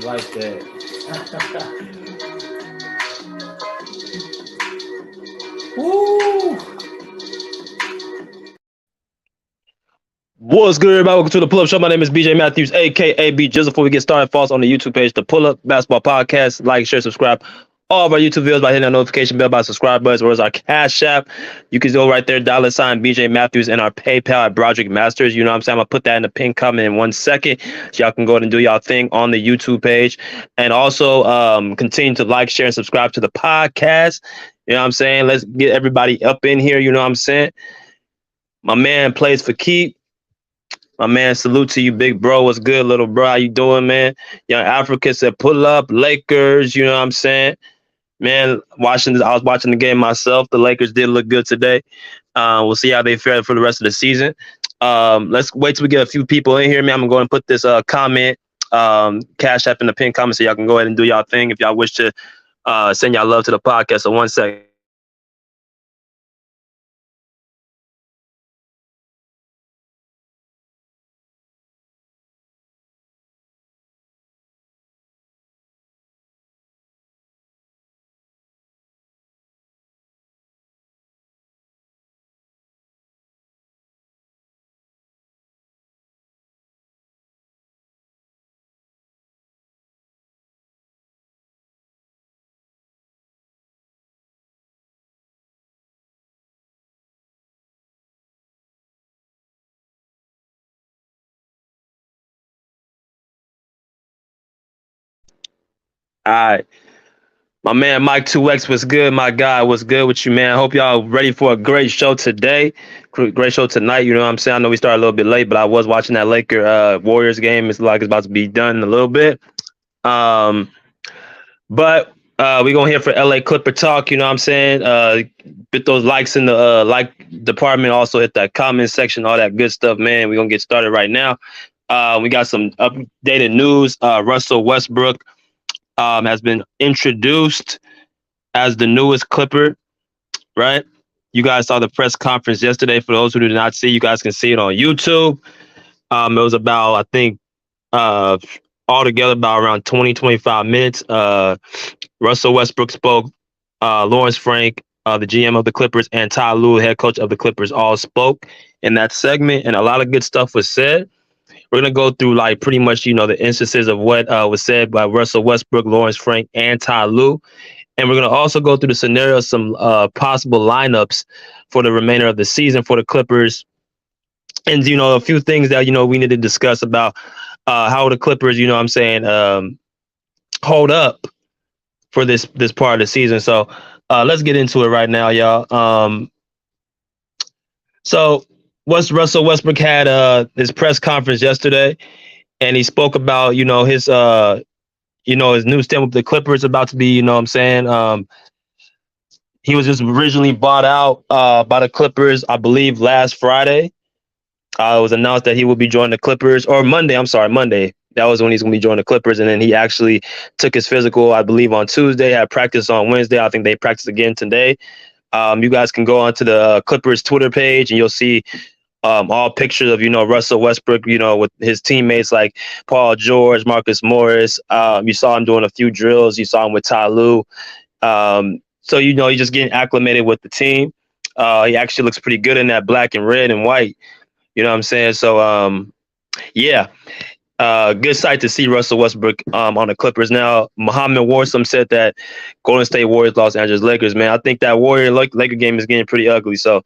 like that. Woo! What's good, everybody? Welcome to the Pull Up Show. My name is BJ Matthews, aka B Jizzle. Before we get started, follow us on the YouTube page, the Pull Up Basketball Podcast. Like, share, subscribe. All of our YouTube videos by hitting that notification bell by subscribe buttons, or as our Cash App. You can go right there, $ BJ Matthews, and our PayPal at Broderick Masters. You know what I'm saying? I'm gonna put that in the pin comment in 1 second, so y'all can go ahead and do y'all thing on the YouTube page, and also continue to like, share, and subscribe to the podcast. You know what I'm saying? Let's get everybody up in here. You know what I'm saying? My man plays for keep. My man, salute to you, big bro. What's good, little bro? How you doing, man? Young Africa said, pull up, Lakers. You know what I'm saying? Man, I was watching the game myself. The Lakers did look good today. We'll see how they fare for the rest of the season. Let's wait till we get a few people in here, man. I'm going to go and put this comment, Cash App in the pin comment, so y'all can go ahead and do y'all thing if y'all wish to send y'all love to the podcast. So 1 second. All right. My man Mike 2X, what's good, my guy? What's good with you, man? I hope y'all ready for a great show today. Great show tonight. You know what I'm saying? I know we started a little bit late, but I was watching that Laker Warriors game. It's like it's about to be done in a little bit. But we're going to hear for LA Clipper talk. You know what I'm saying? Hit those likes in the like department. Also hit that comment section, all that good stuff, man. We're going to get started right now. We got some updated news. Russell Westbrook has been introduced as the newest Clipper, right? You guys saw the press conference yesterday. For those who did not see, you guys can see it on YouTube. It was about, I think, altogether about around 20, 25 minutes. Russell Westbrook spoke. Lawrence Frank, the GM of the Clippers, and Ty Lue, head coach of the Clippers, all spoke in that segment, and a lot of good stuff was said. We're going to go through like pretty much, the instances of what was said by Russell Westbrook, Lawrence Frank, and Ty Lue. And we're going to also go through the scenario, some possible lineups for the remainder of the season for the Clippers. And, a few things that, we need to discuss about how the Clippers, hold up for this part of the season. So let's get into it right now, y'all. So Russell Westbrook had his press conference yesterday, and he spoke about, his new stint with the Clippers about to be, he was just originally bought out by the Clippers, I believe, last Friday. It was announced that he will be joining the Clippers, or Monday. Monday. That was when he's going to be joining the Clippers. And then he actually took his physical, I believe, on Tuesday, had practice on Wednesday. I think they practiced again today. You guys can go onto the Clippers Twitter page and you'll see all pictures of, Russell Westbrook, with his teammates like Paul George, Marcus Morris. You saw him doing a few drills. You saw him with Ty Lue. So, he's just getting acclimated with the team. He actually looks pretty good in that black and red and white. You know what I'm saying? So, yeah. Good sight to see Russell Westbrook on the Clippers. Now, Muhammad Warsam said that Golden State Warriors, Los Angeles Lakers, man. I think that Laker game is getting pretty ugly. So,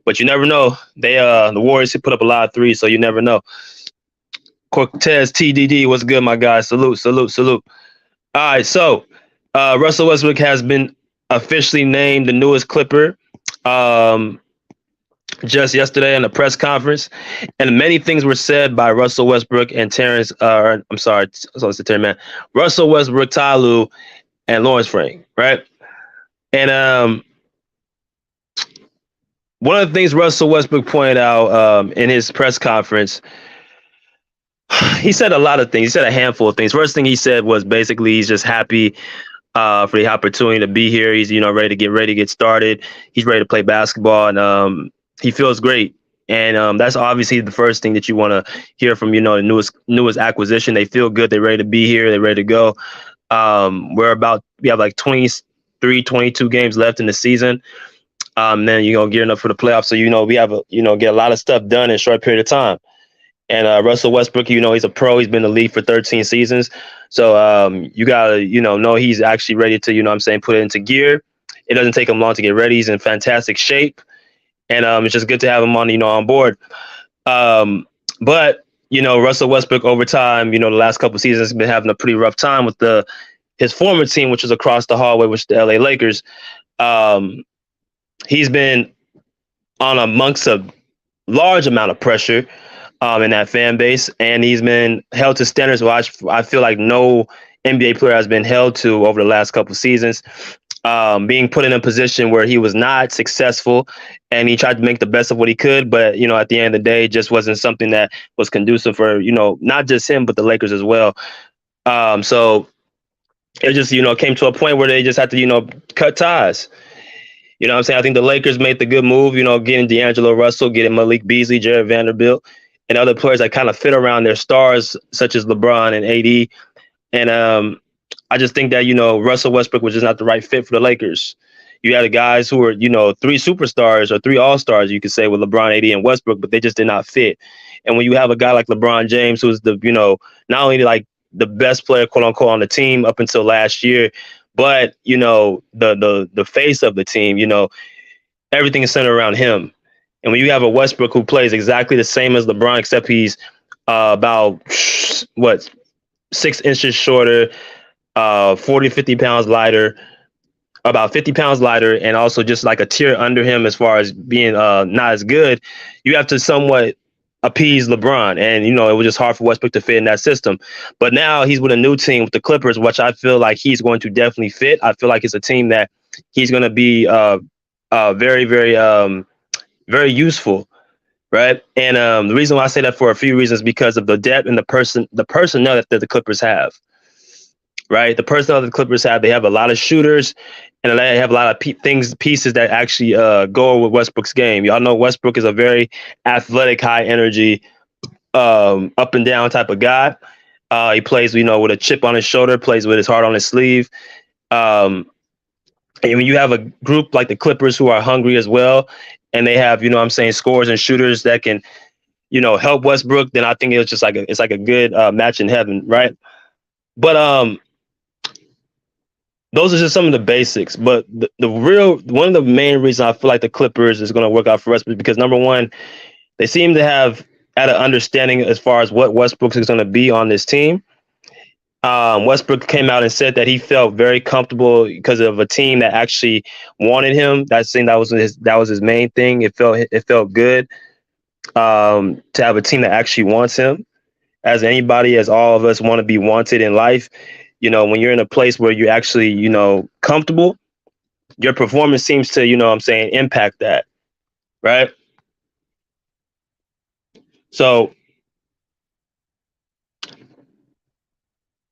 but you never know. The Warriors put up a lot of threes, so you never know. Cortez TDD, what's good, my guy? Salute. All right, so Russell Westbrook has been officially named the newest Clipper. Just yesterday in a press conference, and many things were said by Russell Westbrook and Russell Westbrook, Ty Lue, and Lawrence Frank, right? And one of the things Russell Westbrook pointed out in his press conference, he said a lot of things. He said a handful of things. First thing he said was basically he's just happy for the opportunity to be here. He's ready to get started. He's ready to play basketball, and he feels great. And that's obviously the first thing that you want to hear from, the newest acquisition. They feel good. They're ready to be here. They're ready to go. We have like 23, 22 games left in the season. Then, gearing up for the playoffs. So, we have, get a lot of stuff done in a short period of time. And Russell Westbrook, he's a pro. He's been in the league for 13 seasons. So you got to, know he's actually ready to, put it into gear. It doesn't take him long to get ready. He's in fantastic shape. And it's just good to have him on board. But, Russell Westbrook over time, the last couple of seasons has been having a pretty rough time with his former team, which is across the hallway, which is the LA Lakers. He's been on amongst a large amount of pressure in that fan base, and he's been held to standards which I feel like no NBA player has been held to over the last couple of seasons. Being put in a position where he was not successful, and he tried to make the best of what he could, but at the end of the day, it just wasn't something that was conducive for not just him but the Lakers as well. So it just came to a point where they just had to cut ties. What I'm saying? I think the Lakers made the good move, getting D'Angelo Russell, getting Malik Beasley, Jared Vanderbilt, and other players that kind of fit around their stars, such as LeBron and AD. And I just think that, Russell Westbrook was just not the right fit for the Lakers. You had the guys who were, three superstars or three all-stars, you could say, with LeBron, AD, and Westbrook, but they just did not fit. And when you have a guy like LeBron James, who's the, not only like the best player, quote unquote, on the team up until last year, but, the face of the team, everything is centered around him. And when you have a Westbrook who plays exactly the same as LeBron, except he's about, 6 inches shorter, 40, 50 pounds lighter, about 50 pounds lighter, and also just like a tier under him as far as being not as good, you have to somewhat appease LeBron. And, it was just hard for Westbrook to fit in that system. But now he's with a new team with the Clippers, which I feel like he's going to definitely fit. I feel like it's a team that he's going to be very, very, very useful. Right. And the reason why I say that for a few reasons, because of the depth and the personnel that the Clippers have. Right. The personnel that the Clippers have, they have a lot of shooters, and they have a lot of pieces that actually go with Westbrook's game. Y'all know Westbrook is a very athletic, high energy, up and down type of guy. He plays, with a chip on his shoulder, plays with his heart on his sleeve. And when you have a group like the Clippers who are hungry as well, and they have, scores and shooters that can, help Westbrook, then I think it's like a good match in heaven, right? But those are just some of the basics. But one of the main reasons I feel like the Clippers is going to work out for us is because, number one, they seem to have had an understanding as far as what Westbrook is going to be on this team. Westbrook came out and said that he felt very comfortable because of a team that actually wanted him. That was his main thing. It felt good to have a team that actually wants him. As all of us want to be wanted in life, when you're in a place where you're actually, comfortable, your performance seems to, impact that. Right. So,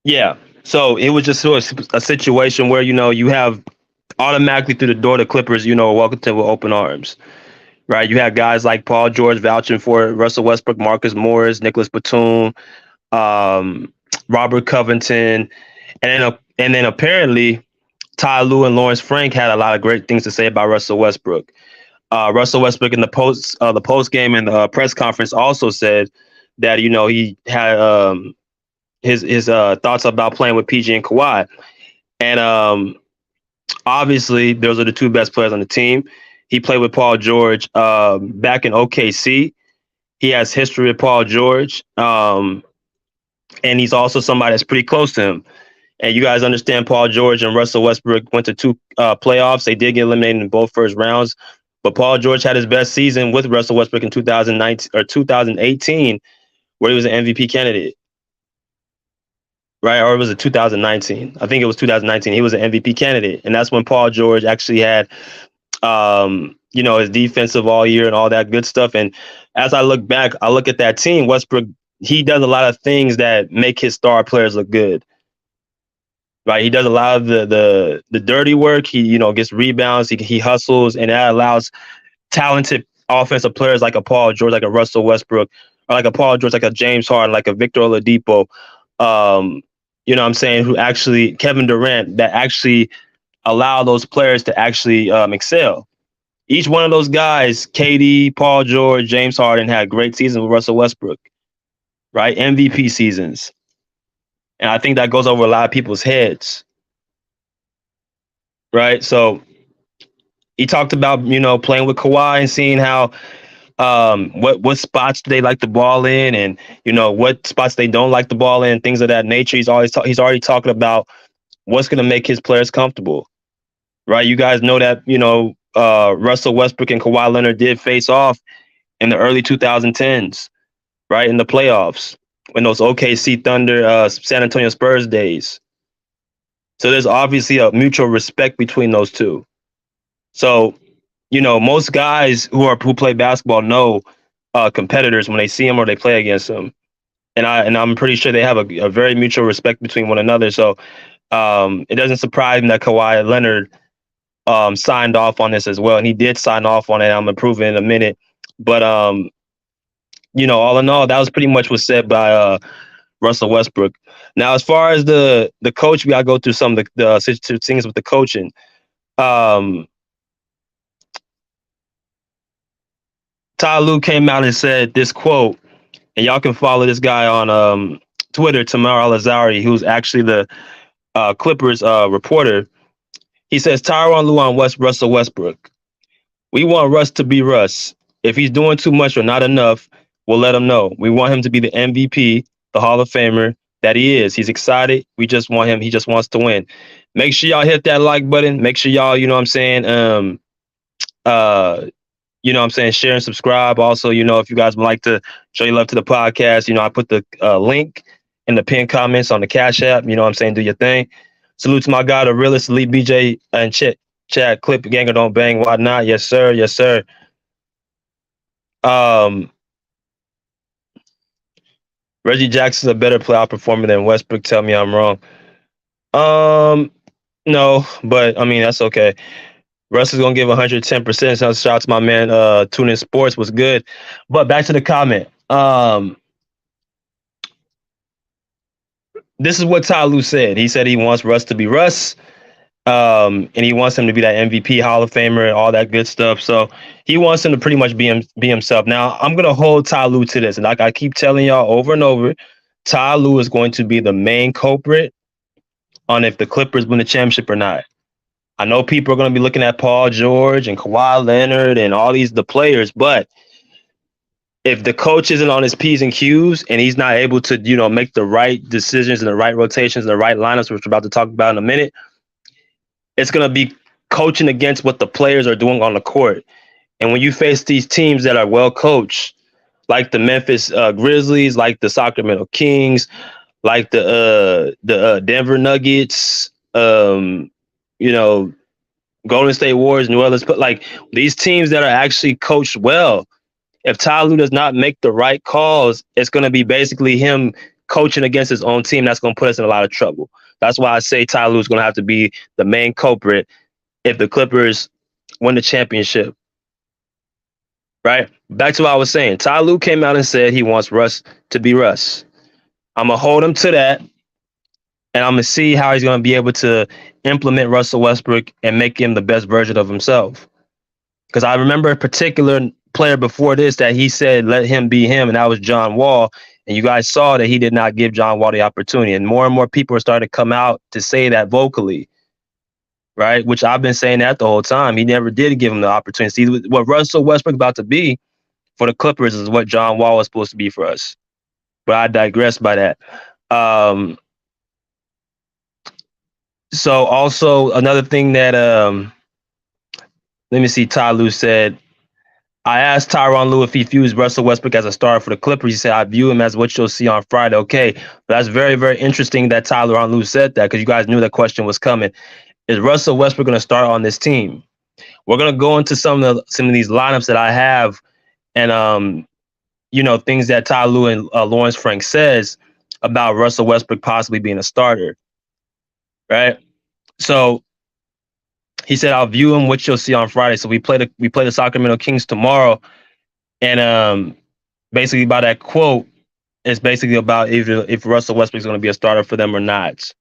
yeah. So it was just sort of a situation where, you have automatically through the door, the Clippers, welcome to with open arms. Right. You have guys like Paul George vouching for Russell Westbrook, Marcus Morris, Nicholas Batum, Robert Covington. And then apparently Ty Lue and Lawrence Frank had a lot of great things to say about Russell Westbrook. Russell Westbrook in the post game and the press conference also said that, he had his thoughts about playing with PG and Kawhi. And obviously those are the two best players on the team. He played with Paul George back in OKC. He has history with Paul George. And he's also somebody that's pretty close to him. And you guys understand Paul George and Russell Westbrook went to two playoffs. They did get eliminated in both first rounds. But Paul George had his best season with Russell Westbrook in 2019 or 2018, where he was an MVP candidate. Right? Or was it 2019? I think it was 2019. He was an MVP candidate. And that's when Paul George actually had, his defensive all year and all that good stuff. And as I look back, I look at that team, Westbrook, he does a lot of things that make his star players look good. Right, he does a lot of the dirty work. He gets rebounds. He hustles, and that allows talented offensive players like a Paul George, like a Russell Westbrook, or like a Paul George, like a James Harden, like a Victor Oladipo. You know what I'm saying? Who actually Kevin Durant that actually allow those players to actually excel. Each one of those guys, KD, Paul George, James Harden, had great seasons with Russell Westbrook, right? MVP seasons. And I think that goes over a lot of people's heads, right? So he talked about, playing with Kawhi and seeing how what spots they like the ball in, and what spots they don't like the ball in, things of that nature. He's already talking about what's going to make his players comfortable, right? You guys know that Russell Westbrook and Kawhi Leonard did face off in the early 2010s, right, in the playoffs, in those OKC Thunder, San Antonio Spurs days. So there's obviously a mutual respect between those two. So most guys who play basketball know competitors when they see them or they play against them, and I'm pretty sure they have a very mutual respect between one another. So it doesn't surprise me that Kawhi Leonard signed off on this as well, and he did sign off on it. I'm gonna prove it in a minute, but all in all, that was pretty much what's said by Russell Westbrook. Now, as far as the coach, we gotta go through some of the things with the coaching. Ty Lue came out and said this quote, and y'all can follow this guy on Twitter, Tamar Al-Azari, who's actually the Clippers reporter. He says, Tyronn Lue on Russell Westbrook. We want Russ to be Russ. If he's doing too much or not enough, we'll let him know. We want him to be the MVP, the Hall of Famer that he is. He's excited. We just want him. He just wants to win. Make sure y'all hit that like button. Make sure y'all, share and subscribe. Also, if you guys would like to show your love to the podcast, I put the link in the pinned comments on the Cash App. Do your thing. Salute to my guy, the realist, Elite BJ, and Chad Clip, Ganger Don't Bang, whatnot. Yes, sir. Yes, sir. Reggie Jackson's a better playoff performer than Westbrook. Tell me I'm wrong. No, but I mean, that's okay. Russ is gonna give 110%. So shout out to my man, Tune In Sports was good. But back to the comment. This is what Ty Lue said. He said he wants Russ to be Russ. And he wants him to be that MVP, Hall of Famer, all that good stuff. So he wants him to pretty much be himself. Now, I'm going to hold Ty Lue to this. And like I keep telling y'all over and over, Ty Lue is going to be the main culprit on if the Clippers win the championship or not. I know people are going to be looking at Paul George and Kawhi Leonard and all the players, but if the coach isn't on his P's and Q's and he's not able to, make the right decisions and the right rotations and the right lineups, which we're about to talk about in a minute, it's going to be coaching against what the players are doing on the court. And when you face these teams that are well coached, like the Memphis Grizzlies, like the Sacramento Kings, like the Denver Nuggets, Golden State Warriors, New Orleans, but like these teams that are actually coached well, if Ty Lue does not make the right calls, it's going to be basically him coaching against his own team. That's going to put us in a lot of trouble. That's why I say Ty Lue is going to have to be the main culprit if the Clippers win the championship. Right? Back to what I was saying. Ty Lue came out and said he wants Russ to be Russ. I'm going to hold him to that, and I'm going to see how he's going to be able to implement Russell Westbrook and make him the best version of himself. Because I remember a particular player before this that he said, let him be him, and that was John Wall. And you guys saw that he did not give John Wall the opportunity. And more people are starting to come out to say that vocally, right? Which I've been saying that the whole time. He never did give him the opportunity. See, what Russell Westbrook about to be for the Clippers is what John Wall was supposed to be for us. But I digress by that. So also another thing that, let me see, Ty Lue said, I asked Tyronn Lue if he views Russell Westbrook as a star for the Clippers. He said, I view him as what you'll see on Friday. Okay, that's very, very interesting that Tyronn Lue said that because you guys knew that question was coming. Is Russell Westbrook going to start on this team? We're going to go into some of these lineups that I have and, things that Ty Lue and Lawrence Frank says about Russell Westbrook possibly being a starter, right? So he said, I'll view him what you'll see on Friday. So we play the Sacramento Kings tomorrow. And basically by that quote, it's basically about if Russell Westbrook is going to be a starter for them or not.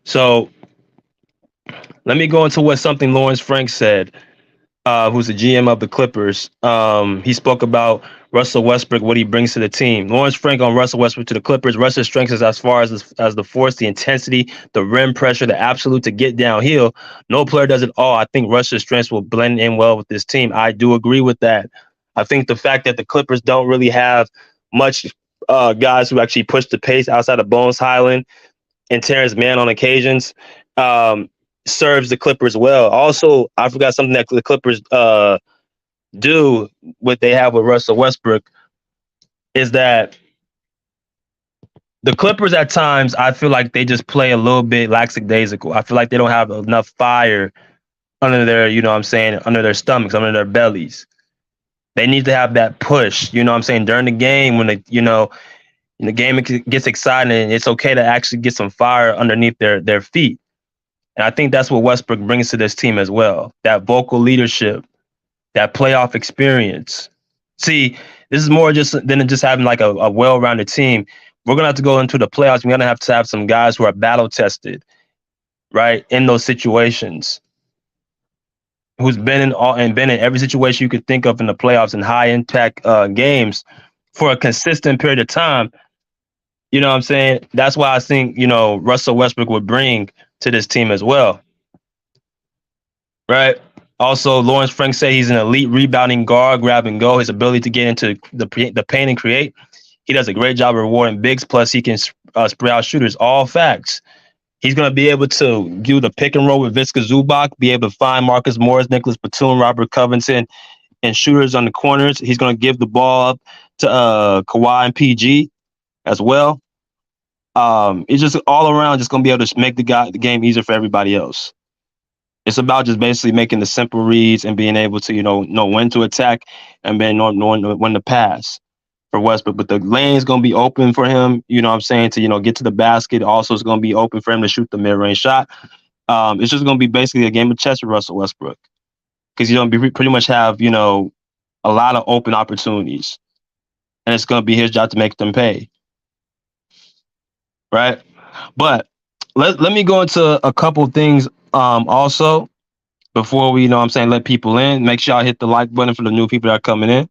So let me go into what something Lawrence Frank said, who's the GM of the Clippers. He spoke about Russell Westbrook, what he brings to the team. Lawrence Frank on Russell Westbrook to the Clippers. Russell's strengths is as far as the force, the intensity, the rim pressure, the absolute to get downhill. No player does it all. I think Russell's strengths will blend in well with this team. I do agree with that. I think the fact that the Clippers don't really have much guys who actually push the pace outside of Bones Highland and Terrence Mann on occasions um, serves the Clippers well. Also, I forgot something that the Clippers do, what they have with Russell Westbrook, is that the Clippers at times, I feel like they just play a little bit lackadaisical. I feel like they don't have enough fire under their, you know what I'm saying, under their stomachs, under their bellies. They need to have that push, you know what I'm saying, during the game when the game gets exciting, and it's okay to actually get some fire underneath their feet. And I think that's what Westbrook brings to this team as well. That vocal leadership, that playoff experience. See, this is more just than just having like a well-rounded team. We're gonna have to go into the playoffs. We're gonna have to have some guys who are battle tested, right, in those situations. Who's been in every situation you could think of in the playoffs and high impact games for a consistent period of time. You know what I'm saying? That's why I think Russell Westbrook would bring to this team as well, right? Also, Lawrence Frank said he's an elite rebounding guard, grab and go. His ability to get into the paint and create. He does a great job of rewarding bigs. Plus, he can spray out shooters. All facts. He's going to be able to do the pick and roll with Visca Zubac, be able to find Marcus Morris, Nicholas Batum, Robert Covington, and shooters on the corners. He's going to give the ball up to Kawhi and PG as well. It's just all around just going to be able to make the game easier for everybody else. It's about just basically making the simple reads and being able to, know when to attack and then knowing when to pass for Westbrook. But the lane is going to be open for him, you know what I'm saying, to, get to the basket. Also, it's going to be open for him to shoot the mid-range shot. It's just going to be basically a game of chess with Russell Westbrook because you're going to be pretty much have, a lot of open opportunities. And it's going to be his job to make them pay. Right? But let me go into a couple things also before we, let people in. Make sure I hit the like button for the new people that are coming in.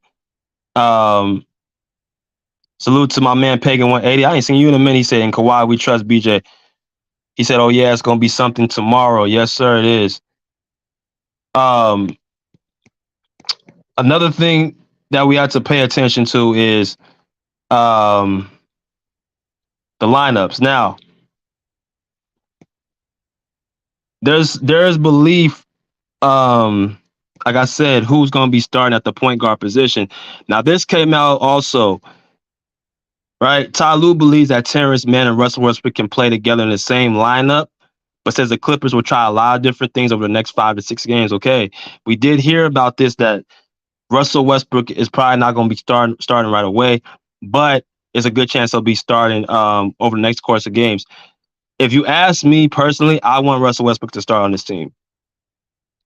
Salute to my man Pagan 180. I ain't seen you in a minute. He said, in Kawhi, we trust BJ. He said, oh, yeah, it's going to be something tomorrow. Yes, sir, it is. Another thing that we have to pay attention to is the lineups. Now, there's belief, like I said, who's going to be starting at the point guard position. Now, this came out also, right? Ty Lue believes that Terrence Mann and Russell Westbrook can play together in the same lineup, but says the Clippers will try a lot of different things over the next 5 to 6 games. Okay, we did hear about this, that Russell Westbrook is probably not going to be starting right away, but it's a good chance he'll be starting over the next course of games. If you ask me personally, I want Russell Westbrook to start on this team,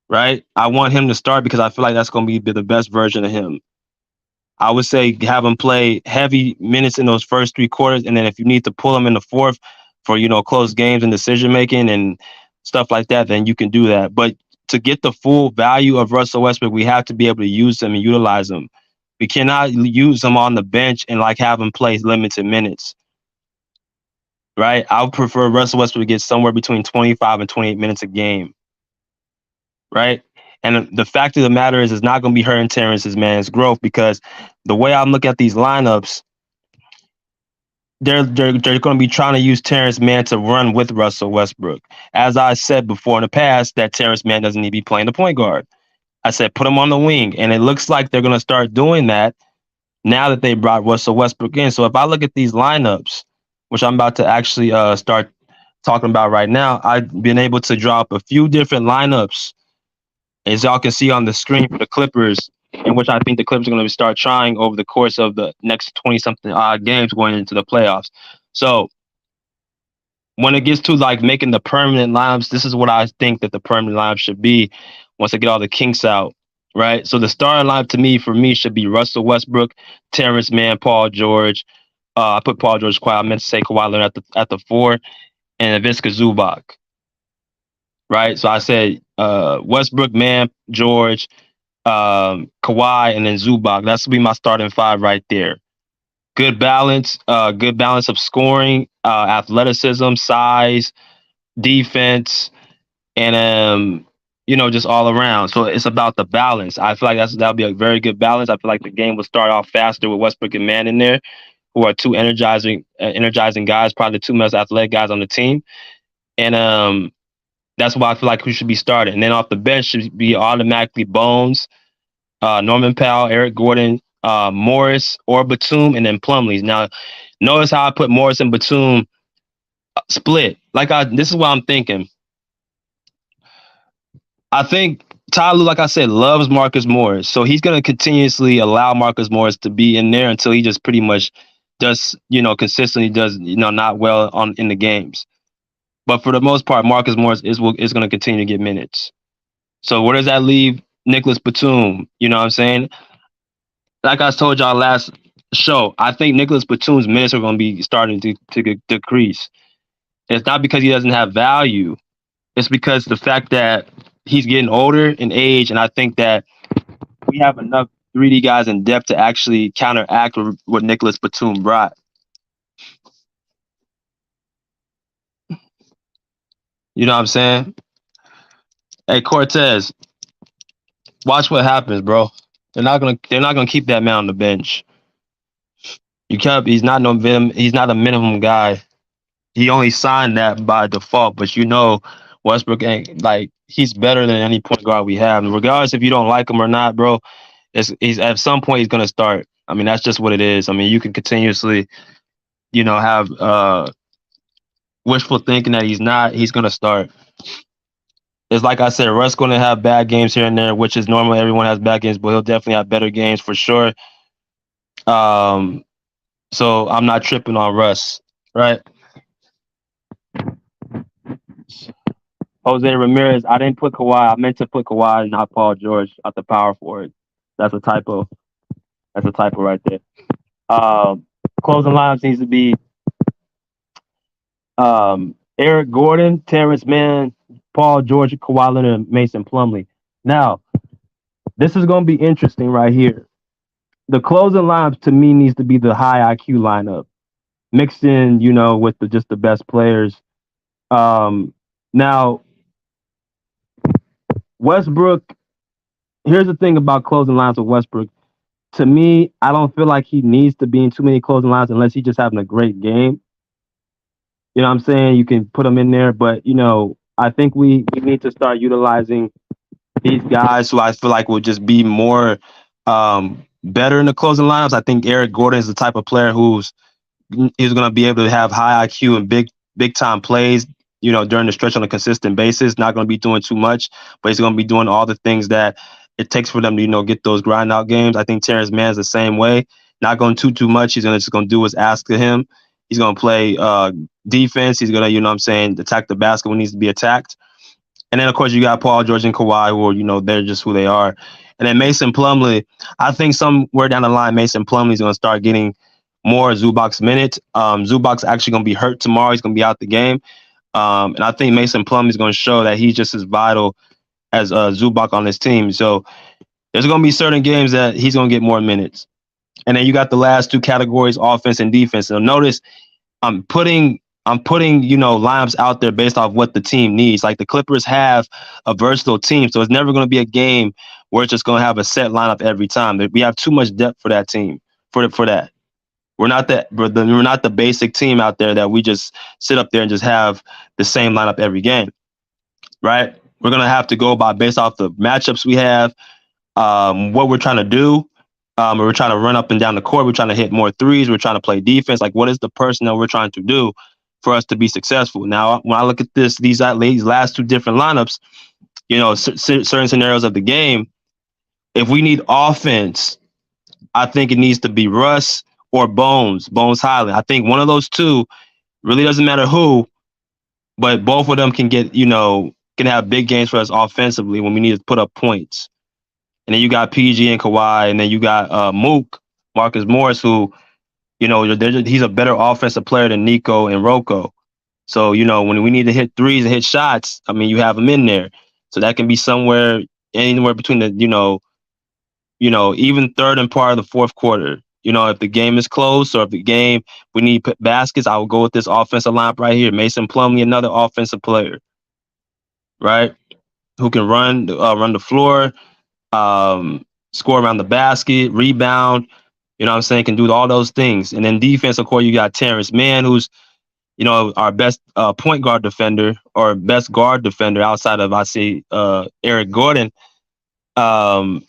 right? I want him to start because I feel like that's going to be the best version of him. I would say have him play heavy minutes in those first 3 quarters, and then if you need to pull him in the fourth for, close games and decision making and stuff like that, then you can do that. But to get the full value of Russell Westbrook, we have to be able to use him and utilize him. We cannot use him on the bench and have him play limited minutes. Right? I would prefer Russell Westbrook to get somewhere between 25 and 28 minutes a game. Right? And the fact of the matter is, it's not going to be hurting Terrence Mann's growth, because the way I'm looking at these lineups, they're going to be trying to use Terrence Mann to run with Russell Westbrook. As I said before in the past, that Terrence Mann doesn't need to be playing the point guard. I said put him on the wing, and it looks like they're going to start doing that now that they brought Russell Westbrook in. So if I look at these lineups, which I'm about to actually start talking about right now, I've been able to draw up a few different lineups, as y'all can see on the screen, for the Clippers, in which I think the Clippers are going to start trying over the course of the next 20-something odd games going into the playoffs. So when it gets to like making the permanent lineups, this is what I think that the permanent lineup should be once I get all the kinks out, right? So the starting lineup to me, for me, should be Russell Westbrook, Terrence Mann, Paul George. I put Paul George quiet. I meant to say Kawhi Leonard at the four, and Ivica Zubac, right? So I said Westbrook, Mann, George, Kawhi, and then Zubac. That's gonna be my starting five right there. Good balance of scoring, athleticism, size, defense, and just all around. So it's about the balance. I feel like that'll be a very good balance. I feel like the game will start off faster with Westbrook and Mann in there, who are two energizing guys, probably the two most athletic guys on the team. And that's why I feel like who should be starting. And then off the bench should be automatically Bones, Norman Powell, Eric Gordon, Morris or Batum, and then Plumlee. Now, notice how I put Morris and Batum split. This is what I'm thinking. I think Tyler, like I said, loves Marcus Morris. So he's going to continuously allow Marcus Morris to be in there until he just pretty much does, consistently does, not well in the games. But for the most part, Marcus Morris is going to continue to get minutes. So where does that leave Nicholas Batum? You know what I'm saying? Like I told y'all last show, I think Nicholas Batum's minutes are going to be starting to decrease. It's not because he doesn't have value. It's because the fact that he's getting older in age, and I think that we have enough 3D guys in depth to actually counteract what Nicholas Batum brought. You know what I'm saying? Hey, Cortez, watch what happens, bro. They're not gonna keep that man on the bench. He's not a minimum guy. He only signed that by default, but Westbrook ain't like he's better than any point guard we have. And regardless if you don't like him or not, bro, he's at some point he's gonna start. I mean, that's just what it is. I mean, you can continuously, have wishful thinking that he's gonna start. It's like I said, Russ gonna have bad games here and there, which is normal. Everyone has bad games, but he'll definitely have better games for sure. So I'm not tripping on Russ, right? Jose Ramirez, I didn't put Kawhi. I meant to put Kawhi, not Paul George, at the power forward. That's a typo. That's a typo right there. Closing lineups needs to be Eric Gordon, Terrence Mann, Paul George, Kawhi Leonard, and Mason Plumlee. Now, this is going to be interesting right here. The closing lineups to me needs to be the high IQ lineup, mixed in, with just the best players. Now, Westbrook. Here's the thing about closing lines with Westbrook. To me, I don't feel like he needs to be in too many closing lines unless he's just having a great game. You know what I'm saying? You can put him in there, but I think we need to start utilizing these guys who I feel like will just be more better in the closing lineups. I think Eric Gordon is the type of player he's going to be able to have high IQ and big time plays, during the stretch on a consistent basis. Not going to be doing too much, but he's going to be doing all the things that it takes for them to, get those grind out games. I think Terrence Mann's the same way. Not going too much. He's just going to do what's asked of him. He's going to play defense. He's going to, attack the basket when it needs to be attacked. And then, of course, you got Paul George and Kawhi, who they're just who they are. And then Mason Plumlee, I think somewhere down the line, Mason Plumlee is going to start getting more Zubac's minutes. Zubac's actually going to be hurt tomorrow. He's going to be out the game. And I think Mason Plumlee is going to show that he's just as vital as Zubac on this team. So there's going to be certain games that he's going to get more minutes. And then you got the last two categories, offense and defense. So notice I'm putting lineups out there based off what the team needs. Like the Clippers have a versatile team, so it's never going to be a game where it's just going to have a set lineup every time. We have too much depth for that team. For that, we're not the basic team out there that we just sit up there and just have the same lineup every game, right? We're going to have to go based off the matchups we have, what we're trying to do. We're trying to run up and down the court. We're trying to hit more threes. We're trying to play defense. Like, what is the personnel we're trying to do for us to be successful? Now, when I look at these last two different lineups, certain scenarios of the game, if we need offense, I think it needs to be Russ or Bones Highland. I think one of those two, really doesn't matter who, but both of them can get, can have big games for us offensively when we need to put up points. And then you got PG and Kawhi, and then you got Marcus Morris, who, he's a better offensive player than Nico and Rocco. So, when we need to hit threes and hit shots, I mean, you have them in there. So that can be anywhere between the, even third and part of the fourth quarter. If the game is close or if the game we need baskets, I will go with this offensive lineup right here. Mason Plumlee, another offensive player, right? Who can run the floor, score around the basket, rebound. You know what I'm saying? Can do all those things. And then defense, of course, you got Terrence Mann, who's our best point guard defender or best guard defender outside of, I say, Eric Gordon. I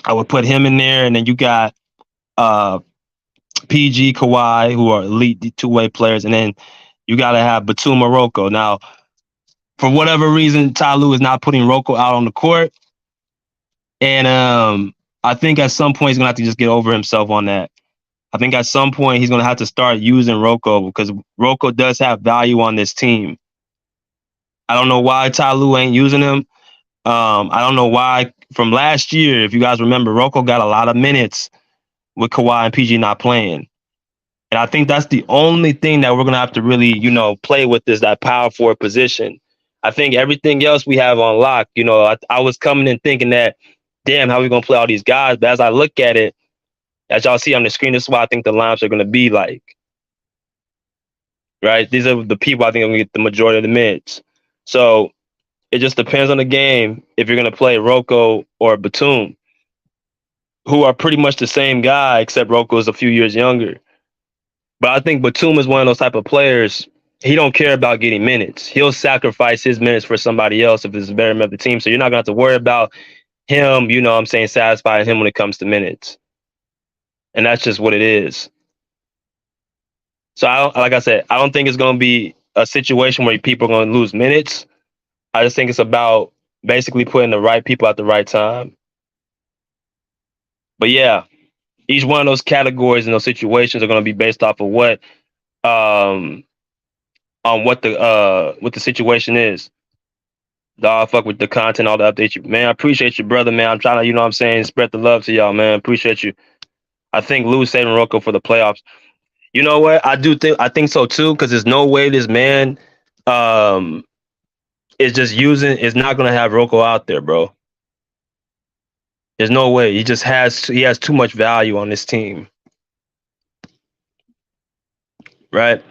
would put him in there, and then you got PG, Kawhi, who are elite two-way players, and then you got to have Batum or Rocco. Now, for whatever reason, Ty Lue is not putting Rocco out on the court, and I think at some point he's gonna have to just get over himself on that. I think at some point he's gonna have to start using Rocco because Rocco does have value on this team. I don't know why Ty Lue ain't using him. I don't know why. From last year, if you guys remember, Rocco got a lot of minutes with Kawhi and PG not playing. And I think that's the only thing that we're going to have to really, play with is that power forward position. I think everything else we have on lock. I was coming in thinking that, damn, how are we going to play all these guys? But as I look at it, as y'all see on the screen, this is what I think the lineups are going to be like. Right? These are the people I think are going to get the majority of the minutes. So it just depends on the game if you're going to play Rocco or Batum, who are pretty much the same guy, except Rocco is a few years younger. But I think Batum is one of those type of players. He don't care about getting minutes. He'll sacrifice his minutes for somebody else if it's a better member of the team. So you're not going to have to worry about him, satisfying him when it comes to minutes. And that's just what it is. So like I said, I don't think it's going to be a situation where people are going to lose minutes. I just think it's about basically putting the right people at the right time. But yeah, each one of those categories and those situations are going to be based off of what the situation is. Dog, fuck with the content, all the updates. Man, I appreciate you, brother, man. I'm trying to, spread the love to y'all, man. Appreciate you. I think Lou's saving Rocco for the playoffs. You know what? I think so too, because there's no way this man is not gonna have Rocco out there, bro. There's no way. He has too much value on this team. Right?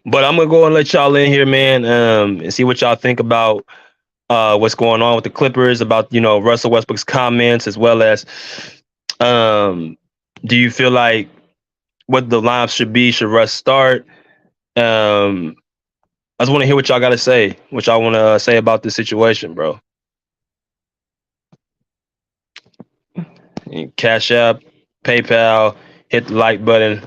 But I'm gonna go and let y'all in here, man, and see what y'all think about what's going on with the Clippers, about Russell Westbrook's comments, as well as do you feel like what the lineup should be? Should Russ start? I just want to hear what y'all got to say, what y'all want to say about this situation, bro. Cash App, PayPal, hit the like button.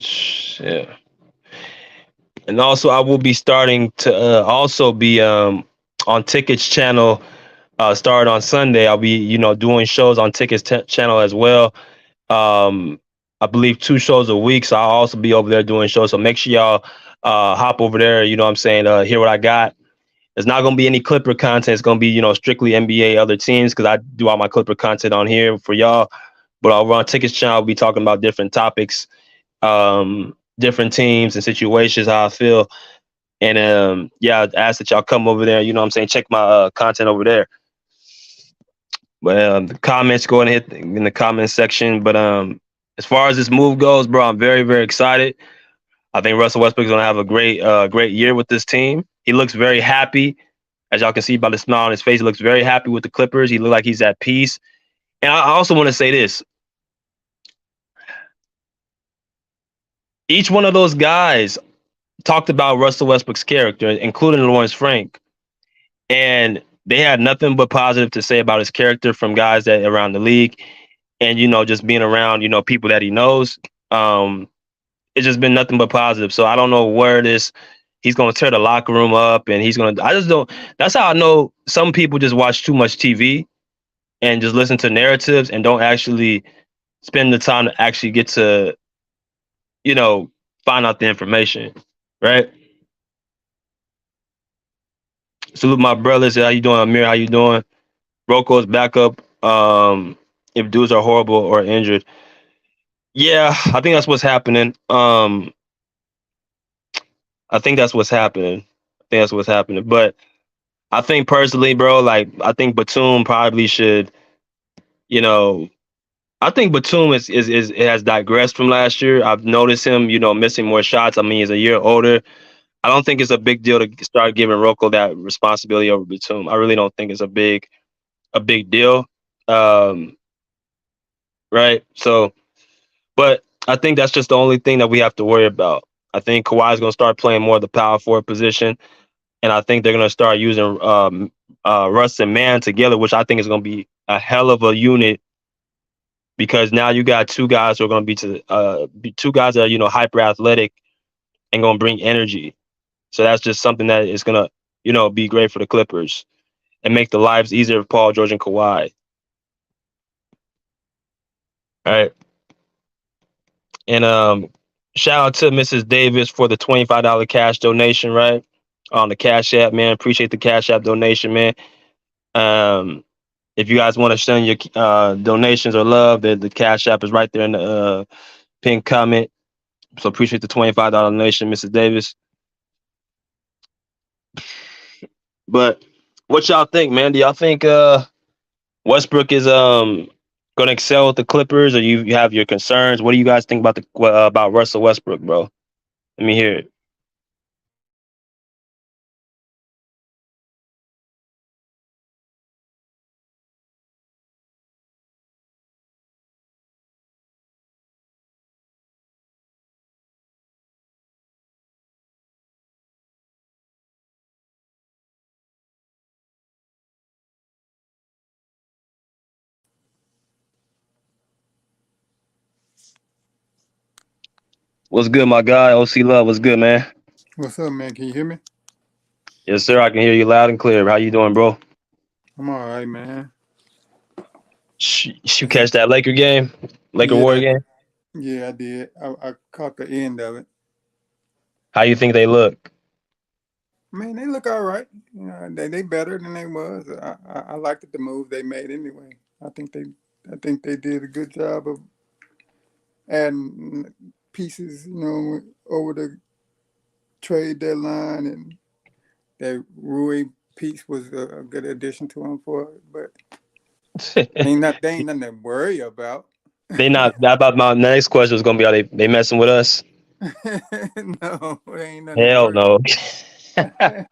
Shit. And also, I will be starting to also be on Tickets channel. Start on Sunday. I'll be doing shows on Tickets channel as well. I believe 2 shows a week, so I'll also be over there doing shows. So make sure y'all hop over there. Hear what I got. There's not going to be any Clipper content. It's going to be strictly NBA, other teams, because I do all my Clipper content on here for y'all. But over on Tickets channel, I'll be talking about different topics, different teams and situations, how I feel. And I ask that y'all come over there, check my content over there. But the comments, go ahead and hit in the comment section. But as far as this move goes, bro, I'm very, very excited. I think Russell Westbrook is going to have a great year with this team. He looks very happy. As y'all can see by the smile on his face, he looks very happy with the Clippers. He looks like he's at peace. And I also want to say this. Each one of those guys talked about Russell Westbrook's character, including Lawrence Frank. And they had nothing but positive to say about his character from guys that around the league. And, just being around, people that he knows. It's just been nothing but positive. So I don't know where he's going to tear the locker room up, and I just don't. That's how I know some people just watch too much TV and just listen to narratives and don't actually spend the time to actually get to, you know, find out the information, right? Salute my brothers. How you doing, Amir? How you doing? Rocco's backup. If dudes are horrible or injured, yeah, I think that's what's happening. I think that's what's happening. I think that's what's happening. But I think personally, bro, like I think Batum probably should, you know, I think Batum is has digressed from last year. I've noticed him, missing more shots. I mean, he's a year older. I don't think it's a big deal to start giving Rocco that responsibility over Batum. I really don't think it's a big deal. Um, right. So, but I think that's just the only thing that we have to worry about. I think Kawhi's going to start playing more of the power forward position, and I think they're going to start using Russ and Man together, which I think is going to be a hell of a unit because now you got two guys who are going to be two guys that are hyper athletic and going to bring energy. So that's just something that is going to be great for the Clippers and make the lives easier for Paul George and Kawhi. All right. And shout out to Mrs. Davis for the $25 cash donation, right? On the Cash App, man. Appreciate the Cash App donation, man. Um, if you guys want to send your donations or love, the Cash App is right there in the pinned comment. So appreciate the $25 donation, Mrs. Davis. But what y'all think, man? Do y'all think Westbrook is gonna excel with the Clippers, or you have your concerns? What do you guys think about the about Russell Westbrook, bro? Let me hear it. What's good, my guy? OC Love, what's good, man? What's up, man? Can you hear me? Yes, sir. I can hear you loud and clear. How you doing, bro? I'm all right, man. You catch that Laker game, Laker Yeah, Warrior game? yeah, I did. I caught the end of it. How you think they look? Man, they look all right. You know, they better than they was. I liked the move they made anyway. I think they I think they did a good job of adding pieces, over the trade deadline, and that Rui piece was a good addition to him for it. But they ain't nothing to worry about. They not. That about my next question was gonna be: are they messing with us? No, they ain't nothing to Hell worry no. about.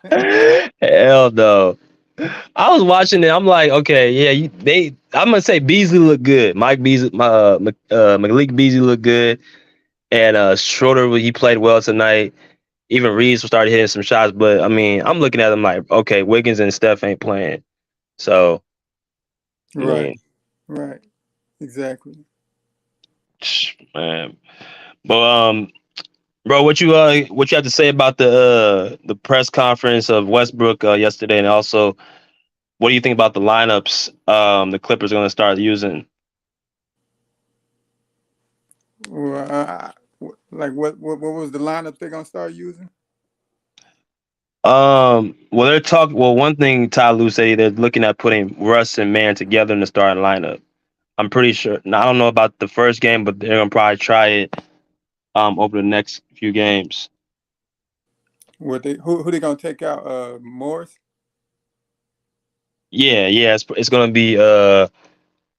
Hell no. I was watching it. I'm like, okay, yeah, they. I'm gonna say Beasley looked good. Mike Beasley, Malik Beasley looked good, and Schroeder he played well tonight. Even Reeves started hitting some shots, but I mean, I'm looking at them like, okay, Wiggins and Steph ain't playing, so I Right, mean, right, exactly. man. But bro, what you have to say about the press conference of Westbrook yesterday, and also what do you think about the lineups the Clippers are going to start using? Well, like what was the lineup they're gonna start using? Well, they're talking. Well, one thing Ty Lue said they're looking at putting Russ and Man together in the starting lineup. I'm pretty sure. Now, I don't know about the first game, but they're gonna probably try it over the next few games. What they who they gonna take out? Morris. Yeah, yeah, it's gonna be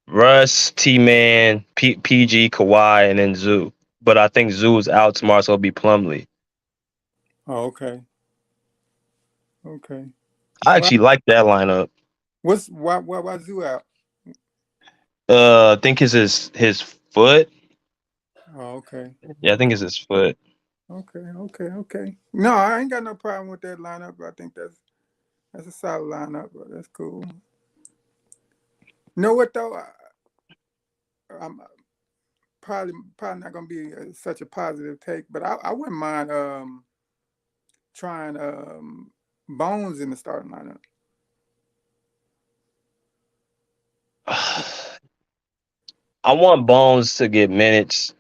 Russ, T Man, PG, Kawhi, and then Zoo. But I think Zoo's out tomorrow, so it'll be Plumlee. Oh, okay, okay. I Well, actually like that lineup. why Zoo out? I think it's his foot. Oh, okay, Yeah, I think okay, it's his foot. okay. No, I ain't got no problem with that lineup. I think that's a solid lineup. That's cool. You know what though? I'm probably not gonna be such a positive take, but I wouldn't mind trying Bones in the starting lineup. I want Bones to get minutes.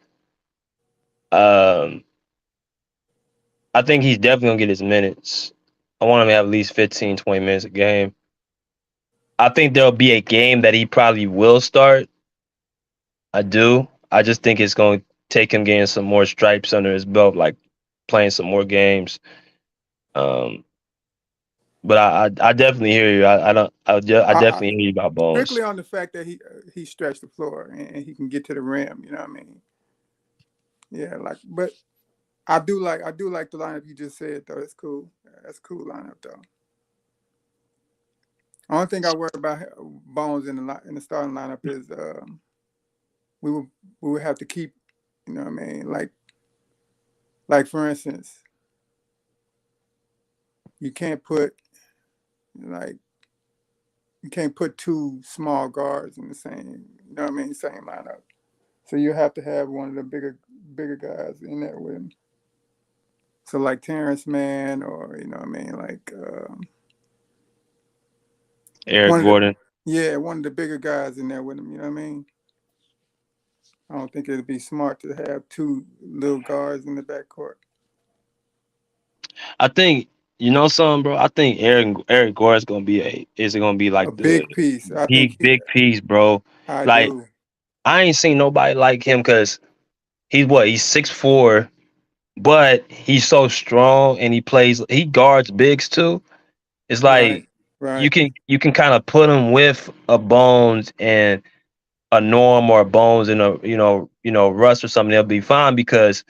Um, I think he's definitely gonna get his minutes. I want him to have at least 15, 20 minutes a game. I think there'll be a game that he probably will start. I do. I just think it's going to take him getting some more stripes under his belt, like playing some more games. Um, but I definitely hear you. I I definitely hear you about Bones. strictly on the fact that he stretched the floor and he can get to the rim. You know what I mean? Yeah, like, but I do like the lineup you just said though. It's cool. That's a cool lineup though. Only thing I worry about Bones in the starting lineup is we would we would have to keep, you know what I mean, like for instance, you can't put like you can't put two small guards in the same, you know what I mean, same lineup. So you have to have one of the bigger guys in there with him. So like Terrence Mann, or you know what I mean, like Eric one of the Gordon. yeah, one of the bigger guys in there with him. You know what I mean? I don't think it'd be smart to have two little guards in the backcourt. I think you know something, bro. I think Eric Gordon's gonna be is it gonna be A like the big piece. I think big piece, bro. I Like do. I ain't seen nobody like him because he's 6'4", but he's so strong and he guards bigs too. It's Right, like right, you can kind of put him with a Bones and a Norm or a Bones and a Russ or something. They'll be fine because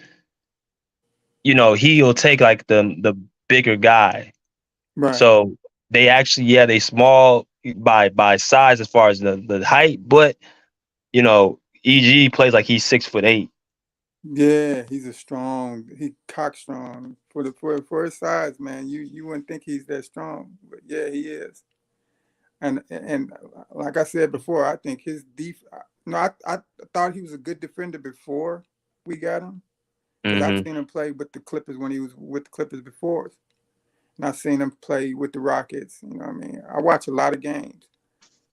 he'll take like the bigger guy. right. So they actually they small by size as far as the height, but EG plays like he's 6'8". Yeah, he's a strong. He cock strong for his size, man. You wouldn't think he's that strong, but yeah, he is. And like I said before, I think his No, I thought he was a good defender before we got him, because I've Mm-hmm. seen him play with the Clippers when he was with the Clippers before, and I've seen him play with the Rockets. You know what I mean? I watch a lot of games,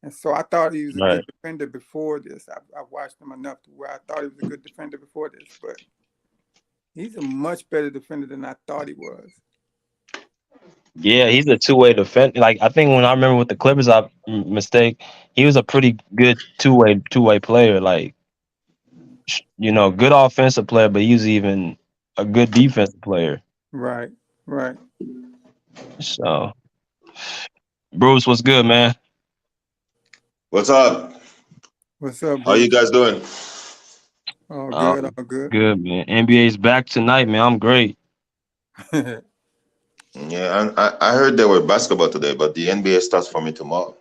and so I thought he was a Right. good defender before this. I watched him enough to where I thought he was a good defender before this, but he's a much better defender than I thought he was. Yeah, he's a two-way defender. Like I think when I remember with the Clippers, mistake, he was a pretty good two-way player. Like good offensive player, but he's even a good defensive player. Right, right. So, Bruce, what's good, man? What's up? What's up, How you Bruce? guys doing? All good, Um, all good. Good, man. NBA's back tonight, man. I'm great. Yeah, Yeah, and I heard there were basketball today, but the NBA starts for me tomorrow.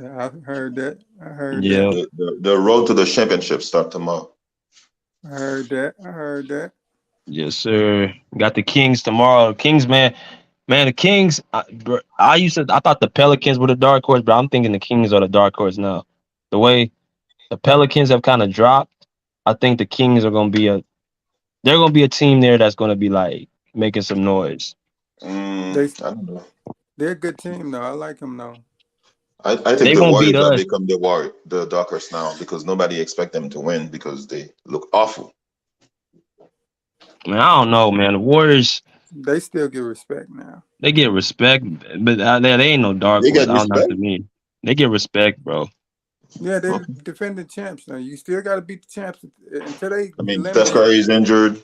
I heard that. I heard Yeah, that. Yeah. the road to the championship start tomorrow. I heard that. I heard that. Yes, sir. Got the Kings tomorrow. Kings, man, the Kings. I thought the Pelicans were the dark horse, but I'm thinking the Kings are the dark horse now. The way the Pelicans have kind of dropped, I think the Kings are gonna be they're gonna be a team there that's gonna be like making some noise. They I don't know. they're a good team though. I like them though. I think They the gonna beat Warriors have us. become the dark horse now because nobody expect them to win because they look awful. Man, I don't know, man. The Warriors, They still get respect now. they get respect, but they ain't no dark They horse. get I don't know respect. to me. They get respect, bro. Yeah, they're Okay. defending champs now. You still got to beat the champs until they I mean, Steph eliminate. Curry is injured.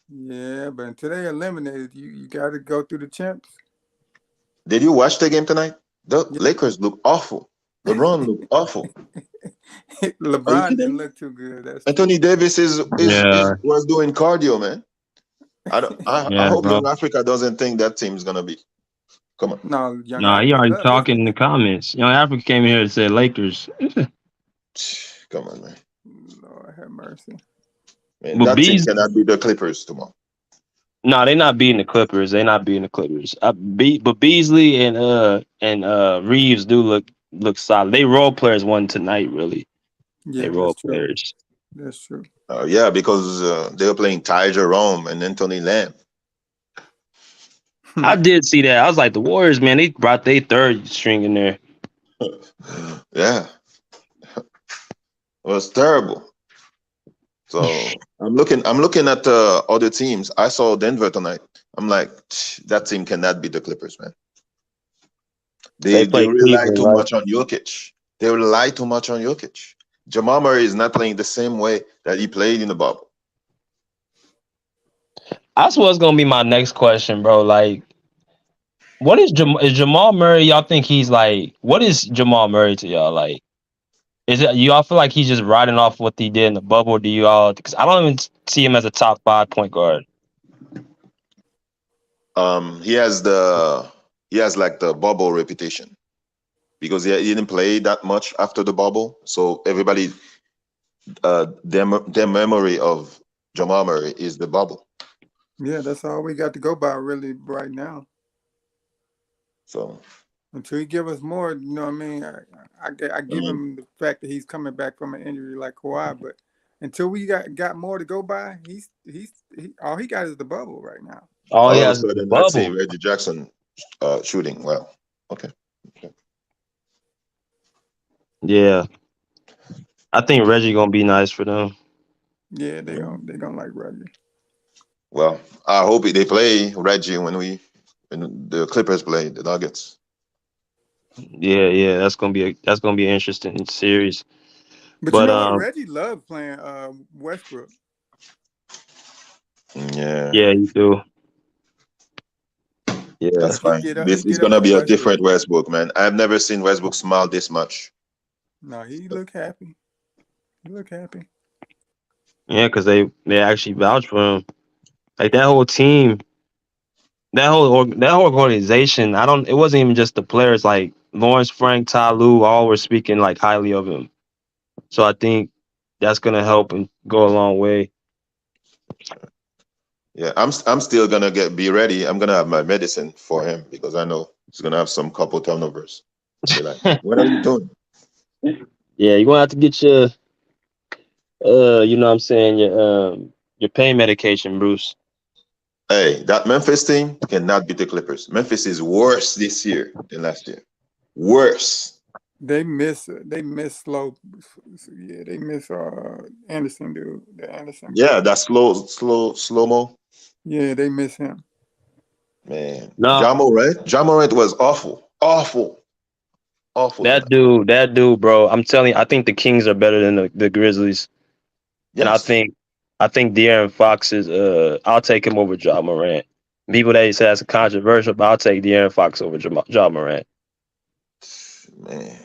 Yeah, but until they eliminated, you got to go through the champs. Did you watch the game tonight? The Yeah. Lakers look awful. LeBron looked awful. Are you LeBron didn't kidding? look too good. That's true. Anthony Davis is Yeah, was doing cardio, man. I don't. I yeah, hope bro. Young Africa doesn't think that team's gonna be. Come on, No, Young Nah, he Africa already love this talking in the team. comments. Young Africa came in here and said Lakers. come on, man. Lord have mercy. Man, But that team Bees, cannot be the Clippers tomorrow. no, they not beating the Clippers. They not beating the Clippers. But Beasley and Reeves do look solid. They role players won tonight, really. They Yeah, role that's true. players. That's true. Yeah, because they were playing Ty Jerome and Anthony Lamb. I did see that. I was like, the Warriors, man, they brought their third string in there. Yeah, it was terrible. So I'm looking at other teams. I saw Denver tonight. I'm like, that team cannot beat the Clippers, man. They They play rely Cleveland, too right? much on Jokic. They rely too much on Jokic. Jamal Murray is not playing the same way that he played in the bubble. That's what's gonna be my next question, bro. Like, what is Jamal Murray? Y'all think he's like? What is Jamal Murray to y'all? Like, is it y'all feel like he's just riding off what he did in the bubble? Or do you all? Because I don't even see him as a top 5 point guard. He has like the bubble reputation because he didn't play that much after the bubble. So everybody, their memory of Jamal Murray is the bubble. Yeah, that's all we got to go by really right now. So Until he give us more, you know what I mean? I give mm, him the fact that he's coming back from an injury like Kawhi, but until we got more to go by, all he got is the bubble right now. All he all of a has is the sudden, I see bubble. Reggie Jackson shooting well. Okay. Okay. Yeah, I think Reggie gonna be nice for them. Yeah, Mm. they don't like Reggie. Well, I hope they play Reggie when the Clippers play the Nuggets. Yeah, yeah, that's gonna be an interesting series. But you But know what? Reggie loved playing Westbrook. Yeah, yeah, you do. Yeah, that's fine. He This is get up gonna for be a Westbrook. different Westbrook, man. I've never seen Westbrook smile this much. No, he look happy. He look happy. yeah, because they actually vouch for him. Like that whole team, that whole organization. I don't. It wasn't even just the players. Like Lawrence Frank, Ty Lue, all were speaking like highly of him. So I think that's gonna help and go a long way. Yeah, I'm still gonna be ready. I'm gonna have my medicine for him because I know he's gonna have some couple turnovers. Be like, what are you doing? Yeah, you're gonna have to get you know what I'm saying, your pain medication, Bruce. Hey, that Memphis team cannot beat the Clippers. Memphis is worse this year than last year. Worse. They miss slow. Yeah, they miss Anderson dude, the Anderson Yeah, brother. that slow mo. Yeah, they miss him. Man, No, John Morant. John Morant was awful, awful, awful tonight. that dude, bro. I'm telling you, I think the Kings are better than the Grizzlies, and Yes, I think De'Aaron Fox is. I'll take him over Ja Morant. People that say that's controversial, but I'll take De'Aaron Fox over Ja Morant. man.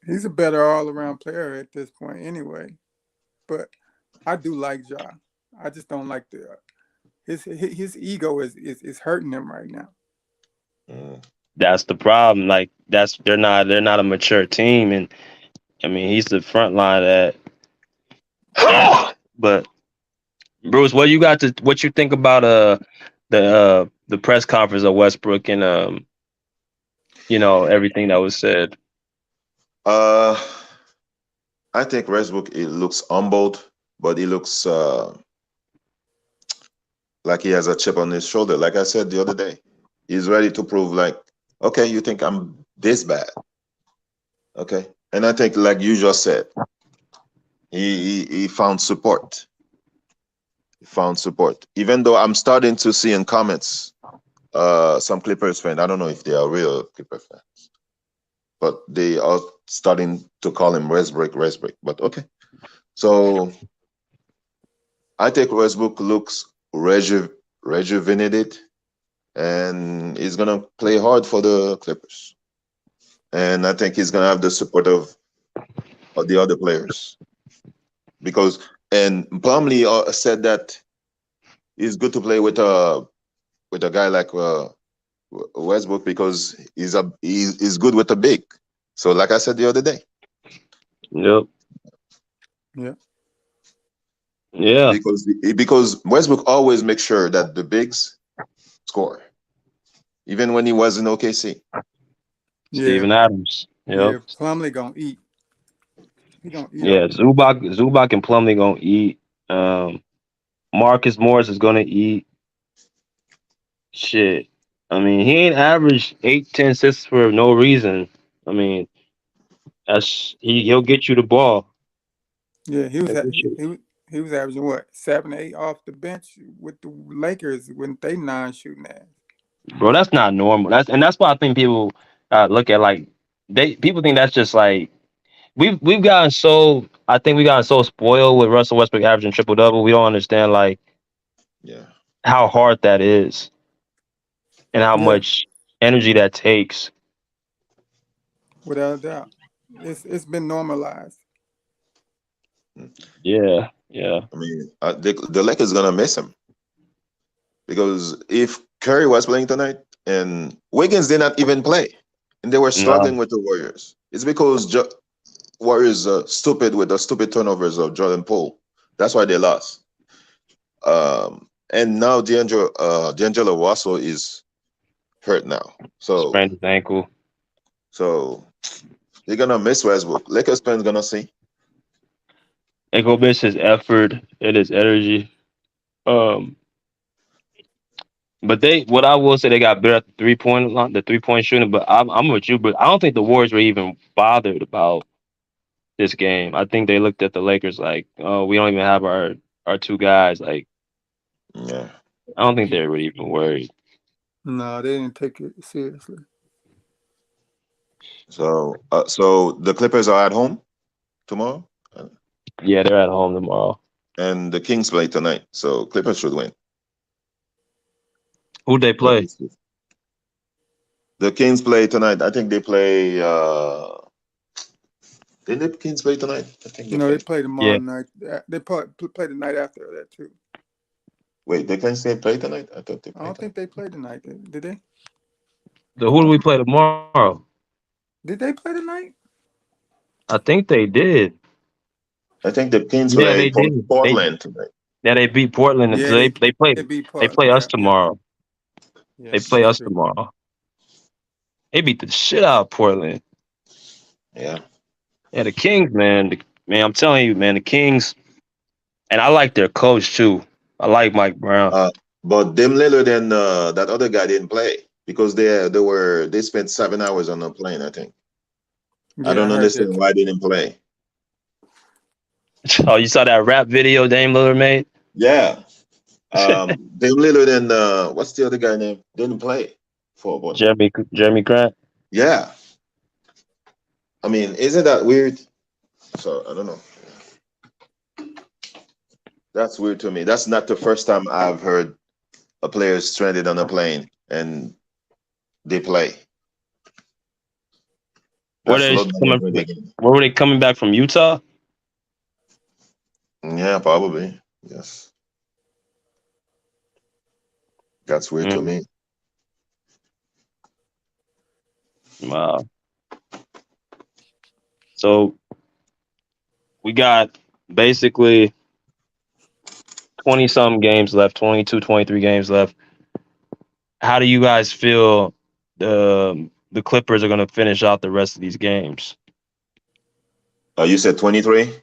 He's a better all around player at this point, anyway. But I do like Ja. I just don't like his ego is hurting him right now. Mm. That's the problem. Like they're not a mature team, and I mean he's the front line of that. But Bruce, what you think about the press conference of Westbrook and you know everything that was said? Uh, I think Westbrook it looks humbled, but he looks like he has a chip on his shoulder. Like I said the other day, he's ready to prove like, okay, you think I'm this bad, okay? And I think like you just said, he found support. He found support. Even though I'm starting to see in comments, some Clippers fans. I don't know if they are real Clippers fans, but they are starting to call him Westbrook. But okay, so I think Westbrook looks rejuvenated, and he's gonna play hard for the Clippers. And I think he's gonna have the support of the other players because and Plumlee said that it's good to play with a guy like Westbrook because he's good with the big. So like I said the other day, Yep. Yeah. Yeah. because Westbrook always makes sure that the bigs score, even when he was in OKC. Yeah. Steven Adams. Yep. Yeah. Plumlee gonna eat. He gonna eat Yeah. off of him. Zubac and Plumlee gonna eat. Marcus Morris is gonna eat. Shit. I mean, he ain't averaged 8, 10 assists for no reason. I mean, he'll get you the ball. Yeah, He'll get you. he was averaging what 7 8 off the bench with the Lakers when they non-shooting ass. Bro, that's not normal. That's why I think people look at like people think that's just like we've gotten so I think we gotten so spoiled with Russell Westbrook averaging triple double. We don't understand like Yeah. how hard that is and how Yeah, much energy that takes. without a doubt. It's been normalized. Mm. Yeah, yeah, I mean, the Lakers gonna miss him because if Curry was playing tonight and Wiggins did not even play, and they were no, struggling with the Warriors, it's because Warriors are stupid with the stupid turnovers of Jordan Poole. That's why they lost. And now D'Angelo Russell is hurt now, sprained his ankle. so they're gonna miss Westbrook. Lakers fans gonna see. It go miss his effort and his energy. Um, but what I will say, they got better at the 3 point line, the 3 point shooting. But I'm with you, but I don't think the Warriors were even bothered about this game. I think they looked at the Lakers like, oh, we don't even have our two guys. Like, Yeah. I don't think they're really even worried. No, they didn't take it seriously. So the Clippers are at home tomorrow, uh, Yeah, they're at home tomorrow. and the Kings play tonight. So Clippers should win. Who they play? Clippers. The Kings play tonight. I think they play. Did the Kings play tonight? I think they No, they play. play tomorrow Yeah, night. They play the night after that too. Wait, the Kings they play tonight? I thought they I played don't tonight. think they played tonight. Did they? so who do we play tomorrow? Did they play tonight? I think they did. I think the Kings Yeah, play they did. Portland tonight. They beat Portland, and Yeah, so they beat they Portland. play us Yeah, yeah, tomorrow. yeah. They play That's us true. tomorrow. They beat the shit out of Portland. Yeah. Yeah, the Kings, man. Man, I'm telling you, man, the Kings, and I like their coach too. I like Mike Brown. Uh, but Dame Lillard and that other guy didn't play because they spent 7 hours on the plane. I think. I Yeah, I don't heard that understand too. why they didn't play. Oh, you saw that rap video Dame Lillard made? Yeah. Dame Lillard and what's the other guy name? Didn't play for what? Jeremy Grant. Yeah. I mean, isn't that weird? So I don't know. That's weird to me. That's not the first time I've heard a player stranded on a plane and they play. Where That's they load coming? management again. Where were they coming back from? Utah? Yeah, probably. Yes. That's weird to Mm, me. wow. So we got basically 20 some games left, 22, 23 games left. How do you guys feel the Clippers are going to finish out the rest of these games? You said 23?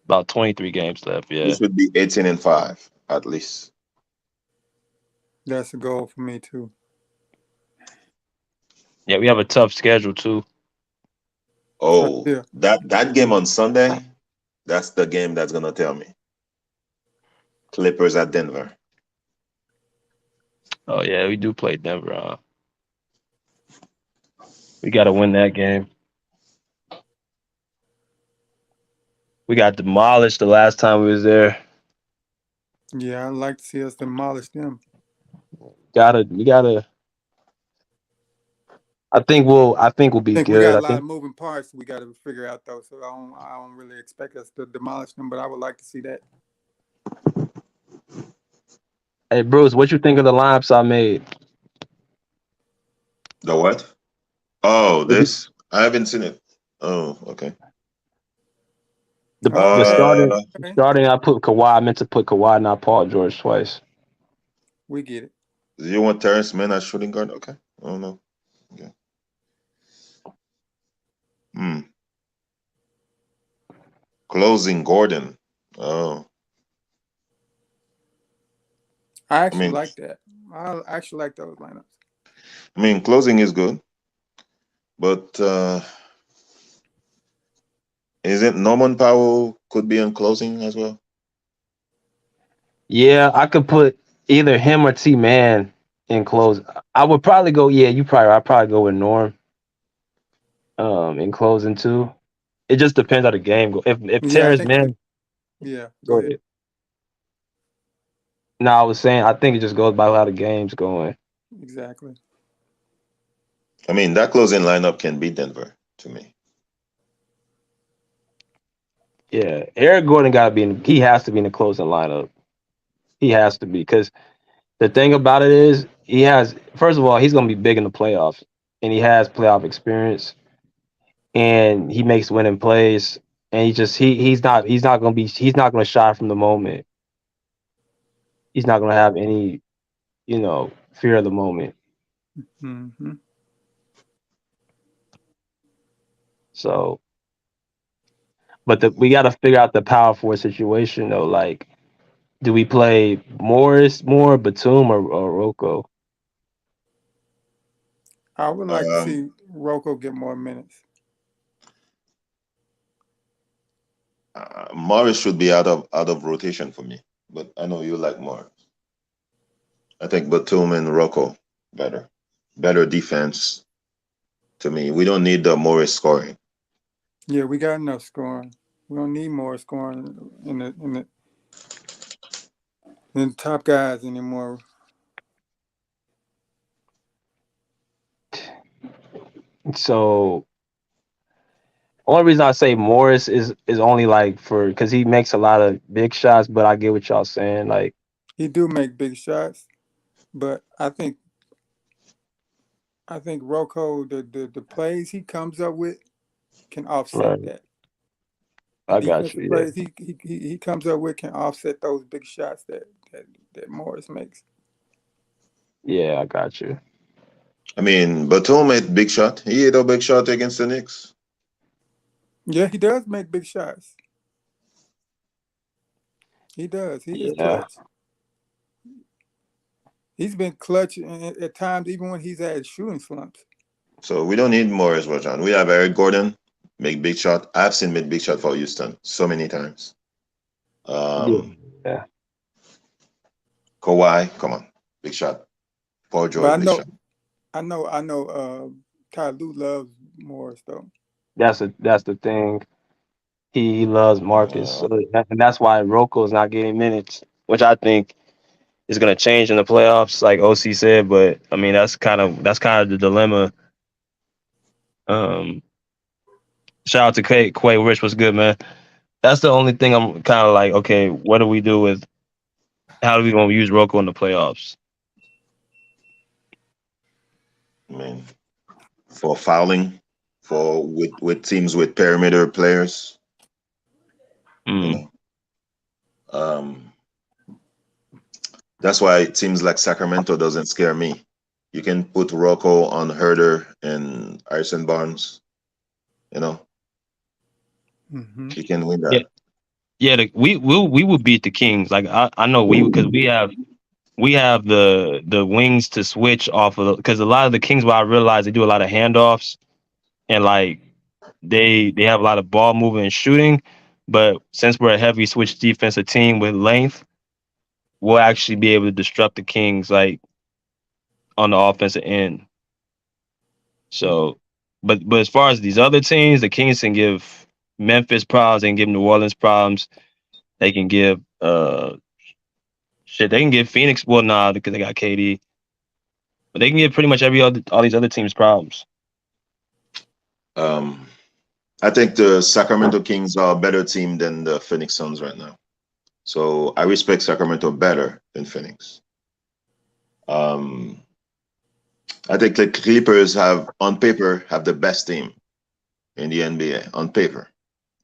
About 23 games left, We yeah. should be 18-5 at least. That's a goal for me too. Yeah, we have a tough schedule too. For Oh, sure. that game on Sunday, that's the game that's gonna tell me. Clippers at Denver. Oh yeah, we do play Denver. We got to win that game. We got demolished the last time we was there. Yeah, I'd like to see us demolish them. We gotta. I think we'll I be think we good. got a I lot think. of moving parts we got to figure out though. So I don't really expect us to demolish them, but I would like to see that. Hey Bruce, what you think of the lineups I made? The what? Oh, this? I haven't seen it. Oh, okay. The Okay, Uh, okay, starting, I put Kawhi. I meant to put Kawhi, not Paul George twice. we get it. you want Terrence Mann as shooting guard? Okay. Oh no. Okay. Hmm. Closing Gordon. Oh, I I actually mean, like that. I actually like those lineups. closing is good. But isn't Norman Powell could be in closing as well? Yeah, I could put either him or T Man in close. I would probably go. Yeah, I'd probably go with Norm. In closing too. It just depends how the game go. If Yeah, I Terrence think. Mann Yeah, go go ahead. ahead. No, I was saying I think it just goes by how the game's going. Exactly. I mean, that closing lineup can beat Denver to me. Yeah, Eric Gordon got to be in. He has to be in the closing lineup. He has to be because the thing about it is he has. First of all, he's going to be big in the playoffs, and he has playoff experience, and he makes winning plays. And he's not going to be he's not going to shy from the moment. He's not going to have any fear of the moment. Hmm. So, but we got to figure out the power forward situation though. Like, do we play Morris more, Batum, or Rocco? I would like to Um, see Rocco get more minutes. Morris should be out of rotation for me, but I know you like Morris. I think Batum and Rocco better defense to me. We don't need the Morris scoring. Yeah, we got enough scoring. We don't need more scoring in the top guys anymore. So only reason I say Morris is only like for because he makes a lot of big shots, but I get what y'all saying. Like, He do make big shots, but I think Rocco the plays he comes up with can offset right, that. The I got you. defensive Yeah, plays he comes up with can offset those big shots that Morris makes. yeah, I got you. I mean, Batum made big shot. He hit a big shot against the Knicks. Yeah, he does make big shots. He does. He is Yeah, clutch. He's been clutch at times, even when he's had shooting slumps. So we don't need Morris, Rajan. We have Eric Gordon make big shot. I've seen made big shot for Houston so many times. yeah, Um, yeah. Kawhi, come on, big shot. Paul But George, big shot. I know. Ty Lue loves Morris though. That's the thing. He loves Marcus, so Uh, and that's why Rocco's not getting minutes, which I think is gonna change in the playoffs, like OC said. But I mean, that's kind of the dilemma. Um, Shout out to Quay Rich, was good, man. That's the only thing I'm kind of like, okay, what do we do with how are we gonna use Rocco in the playoffs? I mean, for fouling, for with teams with perimeter players, you Mm. know. Um, that's why teams like Sacramento doesn't scare me. You can put Rocco on Herder and Harrison Barnes. You know, Hmm. he can win Yeah, that. yeah. We will beat the Kings. Like I know because we have the wings to switch off of because a lot of the Kings, what I realize they do a lot of handoffs and like they have a lot of ball moving and shooting. But since we're a heavy switch defensive team with length, we'll actually be able to disrupt the Kings like on the offensive end. So, but as far as these other teams, the Kings can give Memphis problems, they can give New Orleans problems, they can give shit, they can give Phoenix, well nah because they got KD, but they can give pretty much every other all these other teams problems. Um, I think the Sacramento Kings are a better team than the Phoenix Suns right now. So I respect Sacramento better than Phoenix. Um, I think the Clippers have, on paper, have the best team in the NBA on paper.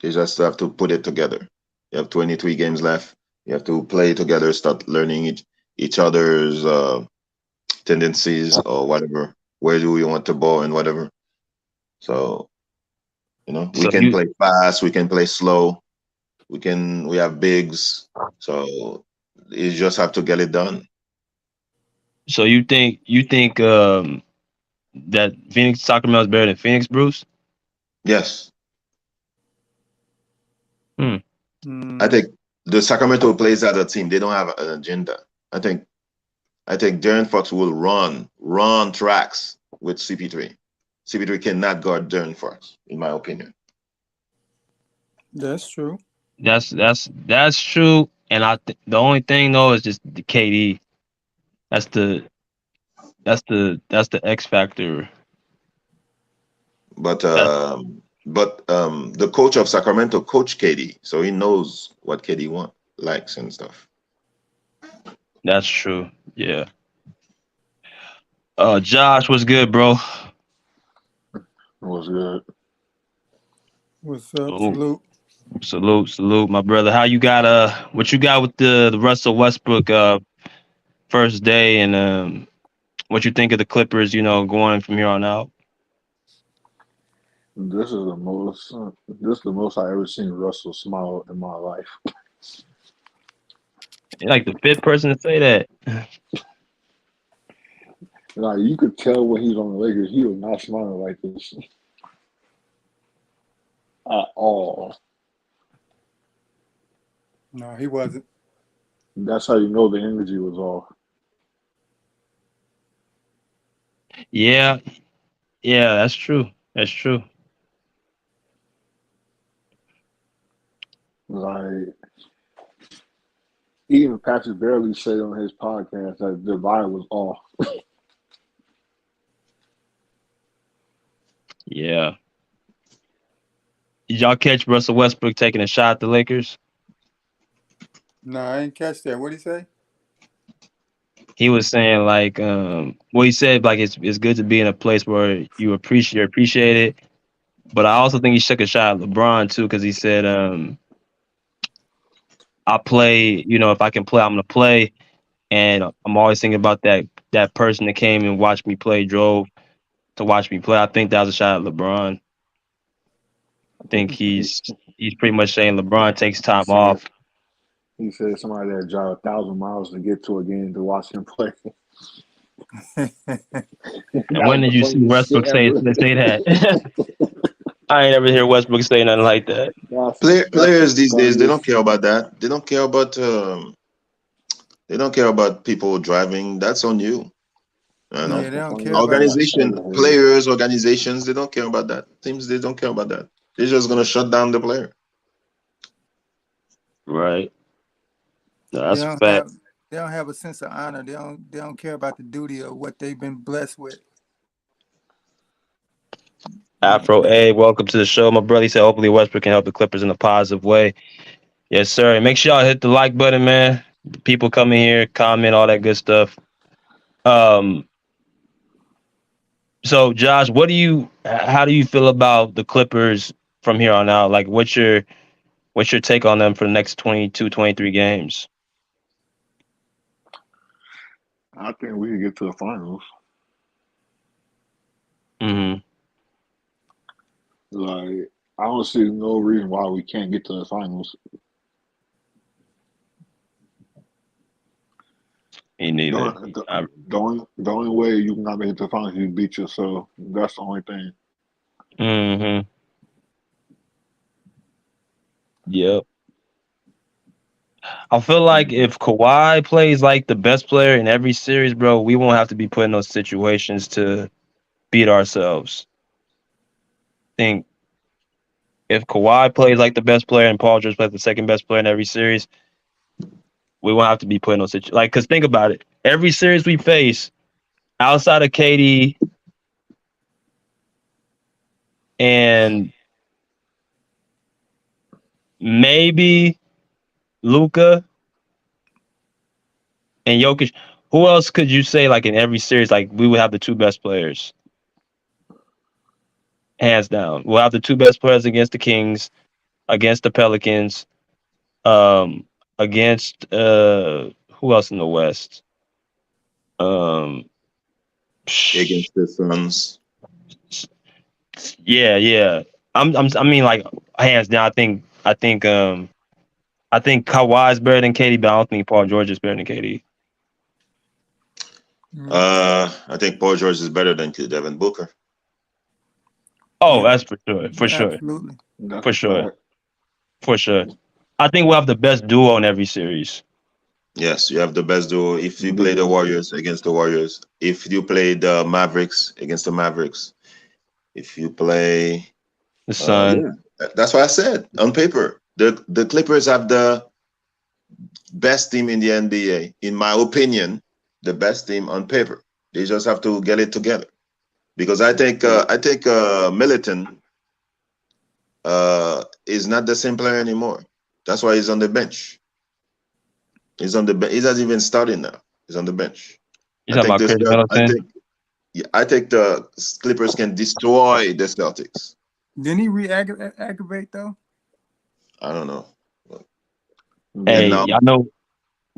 They just have to put it together. You have 23 games left. You have to play together, start learning each other's tendencies or whatever. Where do we want to ball and whatever. So, we So can you play fast, we can play slow, we have bigs. So you just have to get it done. so you think that Phoenix Sacramento is better than Phoenix, Bruce? Yes, Hmm. I Mm, think the Sacramento plays as a team. They don't have an agenda. I think I think Darren Fox will run tracks with CP3. CP3 cannot guard Darren Fox, in my opinion. that's true. That's true. And the only thing though is just the KD. That's the that's the X factor. But That's the coach of Sacramento coach KD, so he knows what KD likes and stuff. that's true. Yeah. Josh, what's good, bro? Was good. What's up? Salute, Salute. salute, my brother. How you got what you got with the Russell Westbrook first day and what you think of the Clippers, going from here on out? This is the most. This is the most I ever seen Russell smile in my life. You're like the fifth person to say that. Like you could tell when he's on the Lakers, he was not smiling like this at all. No, he wasn't. That's how you know the energy was off. Yeah, yeah, that's true. That's true. Like even Patrick Beverly said on his podcast that the vibe was off. Yeah. Did y'all catch Russell Westbrook taking a shot at the Lakers? No, I didn't catch that. What'd he say? He was saying like, well, he said like it's good to be in a place where you're appreciate it. But I also think he shook a shot at LeBron too, because he said, I play, if I can play, I'm gonna play. And I'm always thinking about that person that came and watched me play, drove to watch me play. I think that was a shot at LeBron. I think he's pretty much saying LeBron takes He time said off. he said somebody that drive 1,000 miles to get to a game to watch him play. And That when was did the you see funniest shit Westbrook say ever. that? I ain't ever hear Westbrook say nothing like that. That's the Players these days, they don't funniest. care about that. They don't care about people driving. That's on you. You That's Yeah, know, they the don't care funniest thing about. I organization, ever heard. players, organizations, they don't care about that. Teams, they don't care about that. They're just gonna shut down the player. Right. No, They that's a don't fact. have. They don't have a sense of honor. They don't. They don't care about the duty of what they've been blessed with. Afro A, welcome to the show, my brother. He said hopefully Westbrook can help the Clippers in a positive way. Yes, sir. And make sure y'all hit the like button, man. People come in here, comment, all that good stuff. Um, so Josh, how do you feel about the Clippers from here on out? Like what's your take on them for the next 22, 23 games? I think we can get to the finals. Mm-hmm. Like I don't see no reason why we can't get to the finals. Me The neither. only, the only way you can not make it to the finals is you beat yourself. That's the only thing. Mm-hmm. Yep. I feel like if Kawhi plays like the best player in every series, bro, we won't have to be put in those situations to beat ourselves. Think if Kawhi plays like the best player and Paul George plays the second best player in every series, we won't have to be put in those situations. Like, cause think about it. Every series we face, outside of KD and maybe Luka and Jokic, who else could you say like in every series, like we would have the two best players, hands down. We'll have the two best players against the Kings, against the Pelicans, um, against who else in the West? Um, Against the Suns. yeah, yeah. I mean, like hands down. I think Kawhi's better than KD, but I don't think Paul George is better than KD. I think Paul George is better than Devin Booker. Oh, Yeah, that's for sure. For sure. absolutely. That's For a sure. fact. For sure. I think we'll have the best duo in every series. Yes, you have the best duo. If you play the Yeah. Warriors against the Warriors, if you play the Mavericks against the Mavericks, if you play, The Sun. yeah, that's what I said on paper. The Clippers have the best team in the NBA, in my opinion, the best team on paper. They just have to get it together because I think Militon is not the same player anymore. That's why he's on the bench. He's on the bench. He doesn't even starting now. He's on the bench. You I talking think about this. Chris Middleton? I think the Clippers can destroy the Celtics. Didn't he re-aggravate though? I don't know. And Hey, now, y'all know.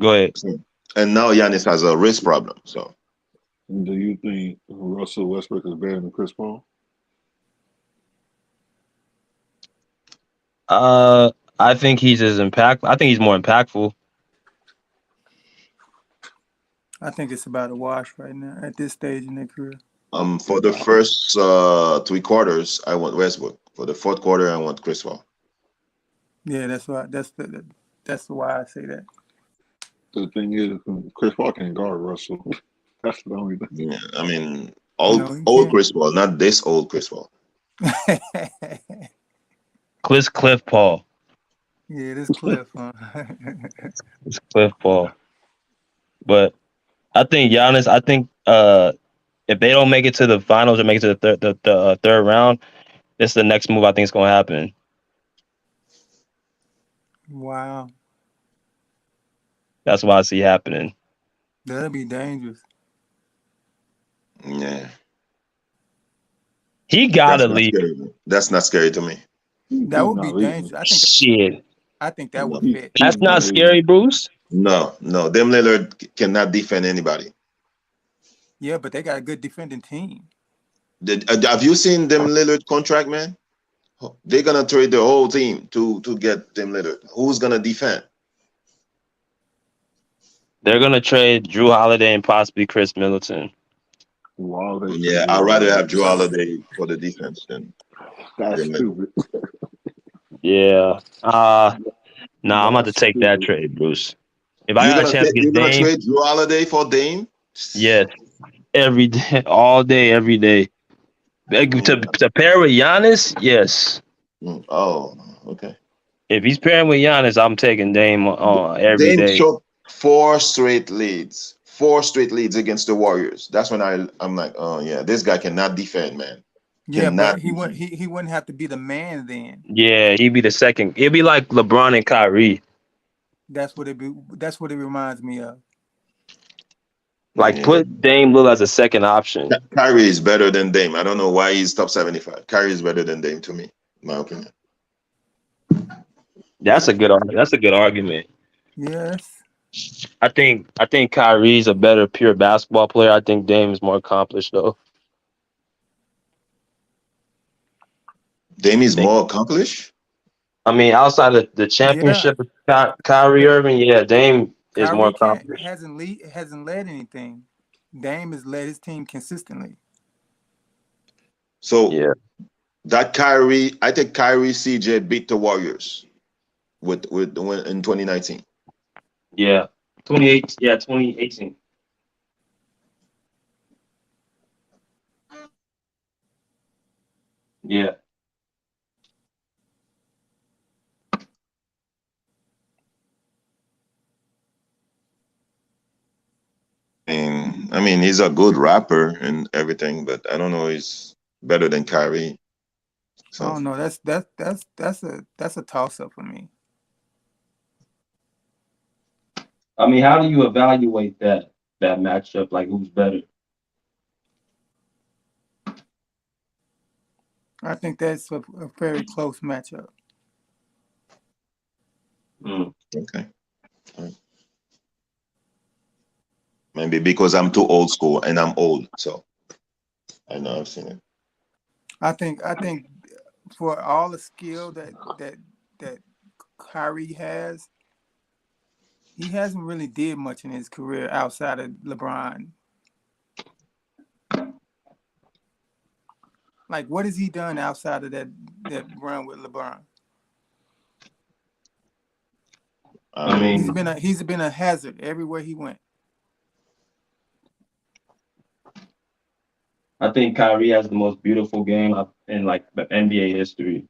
Go ahead. Giannis has a wrist problem. So Do you think Russell Westbrook is better than Chris Paul? I think he's as impactful. I think he's more impactful. I think it's about a wash right now at this stage in their career. for the first 3 quarters, I want Westbrook. For the fourth quarter, I want Chris Paul. Yeah, that's why. That's why I say that. The thing is, Chris Paul can't guard Russell. That's the only thing. Yeah, I mean, No, old he old can't. Chris Paul, not this old Chris Paul. Cliff Paul. Yeah, this Cliff, huh? It's Cliff Paul. But I think Giannis. I think if they don't make it to the finals or make it to the third round, this is the next move I think is going to happen. Wow, That's what I see happening. that'll be dangerous. Yeah, He that's gotta not leave. scary. That's not scary to me. That He's would be not leaving. dangerous. Shit, I think that No, would fit. that's He's not not scary, leaving. Bruce. no. Dame Lillard cannot defend anybody. Yeah, but they got a good defending team. Have you seen Dame Lillard contract, man? They're gonna trade the whole team to get Dame Lillard. Who's gonna defend? They're gonna trade Drew Holiday and possibly Chris Middleton. While they Yeah, trade I'd rather Holiday, have Drew Holiday for the defense than that's Dame Lillard. stupid. Yeah. Nah, I'm about to That's take that stupid. trade, Bruce. If I got a chance to You're get gonna Dame, trade Drew Holiday for Dame? yes, every day, all day, every day. To pair with Giannis, yes. Oh, okay. If he's pairing with Giannis, I'm taking Dame every Dame day. showed 4 straight leads against the Warriors. That's when I'm like, oh yeah, this guy cannot defend, man. Yeah, Cannot but defend. he wouldn't have to be the man then. Yeah, he'd be the second. It'd be like LeBron and Kyrie. That's what it be. That's what it reminds me of. Like Yeah. put Dame Lillard as a second option. Kyrie is better than Dame. I don't know why he's top 75. Kyrie is better than Dame to me, in my opinion. That's a good. That's a good argument. Yes. I think Kyrie's a better pure basketball player. I think Dame is more accomplished though. Dame is more accomplished. I mean, outside of the Yeah. championship, Kyrie Irving, yeah, Dame is more Kyrie accomplished. hasn't led anything. Dame has led his team consistently. So Yeah, that Kyrie, I think Kyrie CJ beat the Warriors with in 2019. yeah, 28, yeah, 2018. Yeah, And I mean, he's a good rapper and everything, but I don't know, he's better than Kyrie. I So don't know. That's a toss up for me. I mean, how do you evaluate that matchup? Like, who's better? I think that's a very close matchup. Mm. okay. Maybe because I'm too old school and I'm old, so I know I've seen it. I think for all the skill that Kyrie has, he hasn't really did much in his career outside of LeBron. Like, what has he done outside of that run with LeBron? I mean, He's been a hazard everywhere he went. I think Kyrie has the most beautiful game in like the NBA history,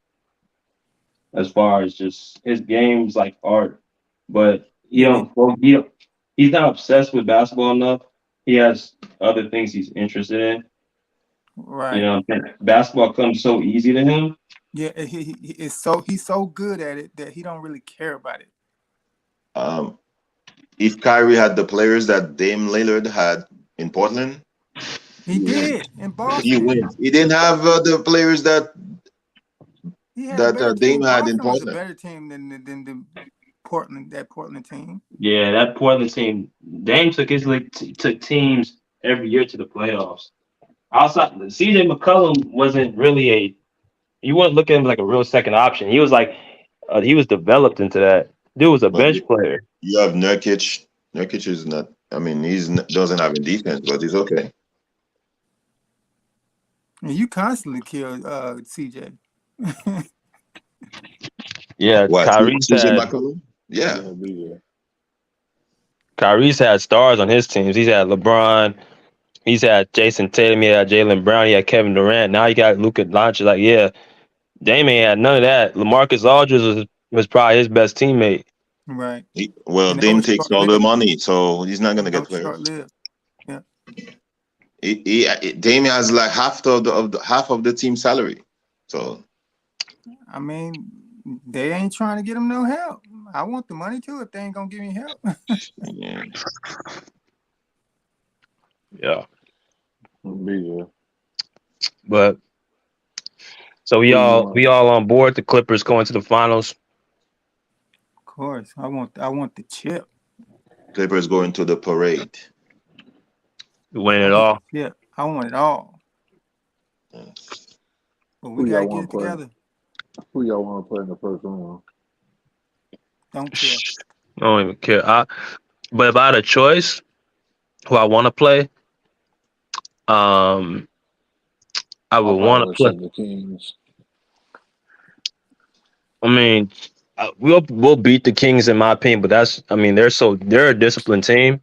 as far as just his game's like art. But Yeah, they, he's not obsessed with basketball enough. He has other things he's interested in. You right. know, basketball comes so easy to him. Yeah, he's so good at it that he don't really care about it. Um, if Kyrie had the players that Dame Lillard had in Portland, He he wins. did in He Boston. wins. He didn't have the players that He had a better Dame team. had in Boston was a Portland. better team than the Portland team. Yeah, that Portland team. Dame took his league took teams every year to the playoffs. Outside, CJ McCollum wasn't really you wouldn't look at him like a real second option. He was like he was developed into that. Dude was a But bench player. you have Nurkic. Nurkic is not. I mean, doesn't have a defense, but he's okay. And you constantly kill CJ. Yeah, What? CJ McCollum? Yeah. Kyrie's had stars on his teams. He's had LeBron. He's had Jason Tatum. He had Jaylen Brown. He had Kevin Durant. Now he got Luka Doncic. Like, yeah, Dame ain't had none of that. LaMarcus Aldridge was probably his best teammate. Right. Well, And that Dame was takes all the money, so he's not gonna get players. short-lived. Yeah. Dame has like half of the team salary. So I mean, they ain't trying to get him no help. I want the money too if they ain't gonna give me help. yeah. Yeah. Yeah. But so we all on board. The Clippers going to the finals. Of course, I want the chip. Clippers going to the parade. Win it all. Yeah, I want it all. Yes. But we gotta get it play? together. Who y'all want to play in the first round? Don't care. I don't even care. But if I had a choice, who I want to play, I would want to play. The Kings. I mean, we'll beat the Kings in my opinion, but they're a disciplined team.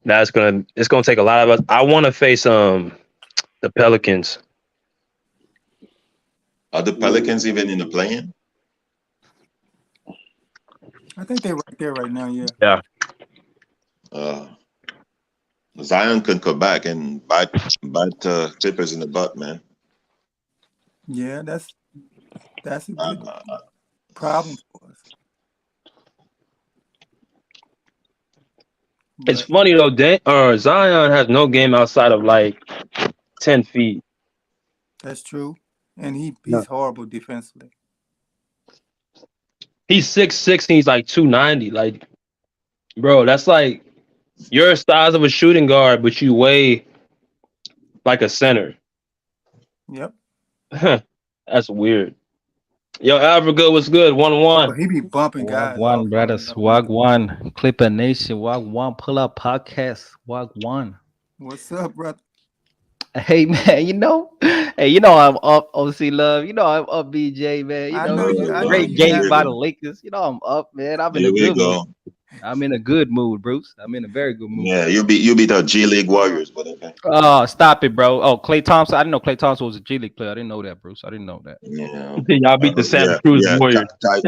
It's gonna take a lot of us. I want to face the Pelicans. Are the Pelicans even in the play-in? I think they're right there right now. Yeah. Yeah. Zion could come back and bite Clippers in the butt, man. Yeah, that's a good problem for us. It's funny though. Zion has no game outside of like 10 feet. That's true, and he's horrible defensively. He's 6'6" and he's like 290. Like, bro, that's like you're the size of a shooting guard, but you weigh like a center. Yep. That's weird. Yo, Alvarez was good. 1-1. But he be bumping guys. Wagwan, brothers. Wagwan. Clipper Nation. Wagwan. Pull up podcast. Wagwan. What's up, brother? Hey man, I'm up. OC Love, I'm up. BJ, man, I know you. Great game by the Lakers. I'm up, man. I'm in a good mood. I'm in a good mood, Bruce. I'm in a very good mood. Yeah, you beat the G League Warriors, but okay. Oh, stop it, bro. Oh, Klay Thompson. I didn't know Klay Thompson was a G League player. I didn't know that, Bruce. I didn't know that. Yeah, y'all beat the Santa Cruz Warriors.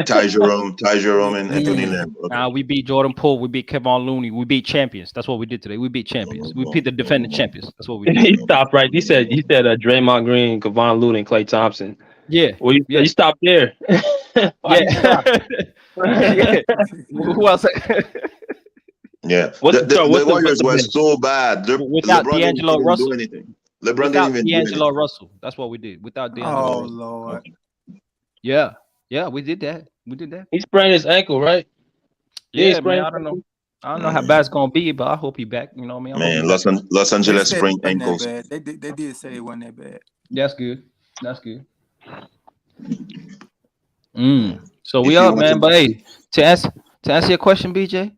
Ty Jerome, and Anthony Lamb. Okay. We beat Jordan Poole. We beat Kevon Looney. We beat champions. That's what we did today. We beat champions. We beat the defending champions. That's what we did. He stopped right. He said Draymond Green, Kevon Looney, and Klay Thompson. Yeah. Well, you stopped there. Yeah. Yeah. Who else? Yeah, the Warriors were so bad. Without LeBron D'Angelo didn't Russell. do anything. LeBron Without didn't even do D'Angelo anything. Russell. That's what we did. Without D'Angelo. Oh Lord. Yeah, we did that. He sprained his ankle, right? Yeah, man. I don't know how bad it's gonna be, but I hope he back. You know what I mean? Man, Los Angeles sprained They ankles. They did say it wasn't that bad. That's good. So we up, man. But hey, to answer your question, BJ,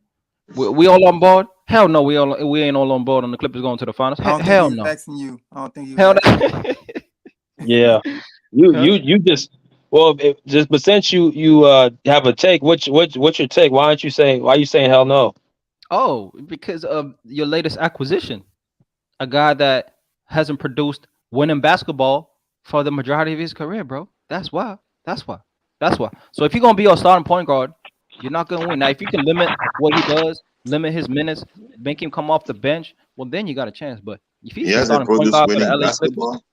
we all on board. Hell no, we ain't all on board on the Clippers going to the finals. I don't think Hell he was no. asking you. I don't think he was Hell asking no. Yeah, Huh? you just but since you have a take, what's your take? Why are you saying hell no? Oh, because of your latest acquisition, a guy that hasn't produced winning basketball for the majority of his career, bro. That's why. That's why. That's why. So if you're gonna be a starting point guard, you're not gonna win. Now, if you can limit what he does, limit his minutes, make him come off the bench, well, then you got a chance. But if He he's the hasn't starting point produced guard for the winning LA Clippers, basketball.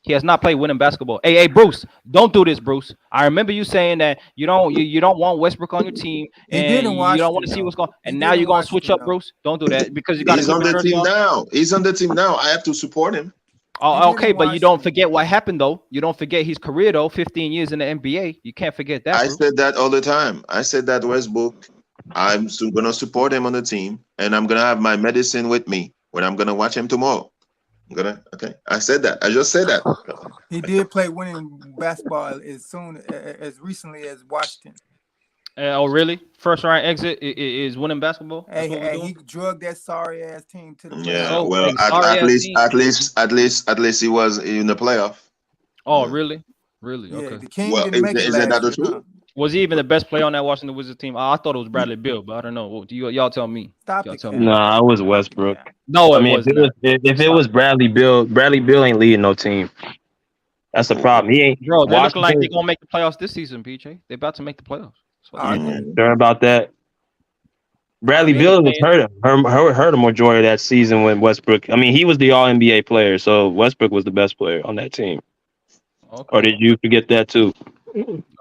he has not played winning basketball. Hey, Bruce, don't do this, Bruce. I remember you saying that you don't want Westbrook on your team he did and in you don't want Washington to see though. what's going. He And now did in you're gonna switch Washington up, though. Bruce. Don't do that because you got a He's on Clippers the jersey team on. now. He's on the team now. I have to support him. He Oh, did okay, in but you don't Washington. forget what happened though. You don't forget his career though. 15 years in the NBA. You can't forget that, I Bruce. said that all the time. I said that Westbrook, I'm still gonna support him on the team, and I'm gonna have my medicine with me when I'm gonna watch him tomorrow. Okay. I said that. I just said that. He did play winning basketball as recently as Washington. Oh, really? First round exit is winning basketball. That's what we're He doing. drugged that sorry ass team to the Yeah. playoffs. So, Well, sorry at ass least team. he was in the playoff. Oh, Yeah. really? Really? Yeah, Okay. the King Well, didn't make it isn't that last the year, huh? truth? Was he even the best player on that Washington Wizards team? I thought it was Bradley Beal, but I don't know. Well, y'all tell me. Stop Y'all the tell cap. me. Nah, it was Stop the Westbrook. cap. No, I it mean, was not. if it Stop. was Bradley Bill ain't leading no team. That's the problem. He ain't Bro, they're looking like they're Washington. gonna make the playoffs this season, PJ. They're about to make the playoffs. That's what they're Are doing. they? Sure about that. Bradley They ain't Bill was playing. hurt a majority of that season when Westbrook. I mean, he was the All NBA player, so Westbrook was the best player on that team. Or Okay. did you forget that too?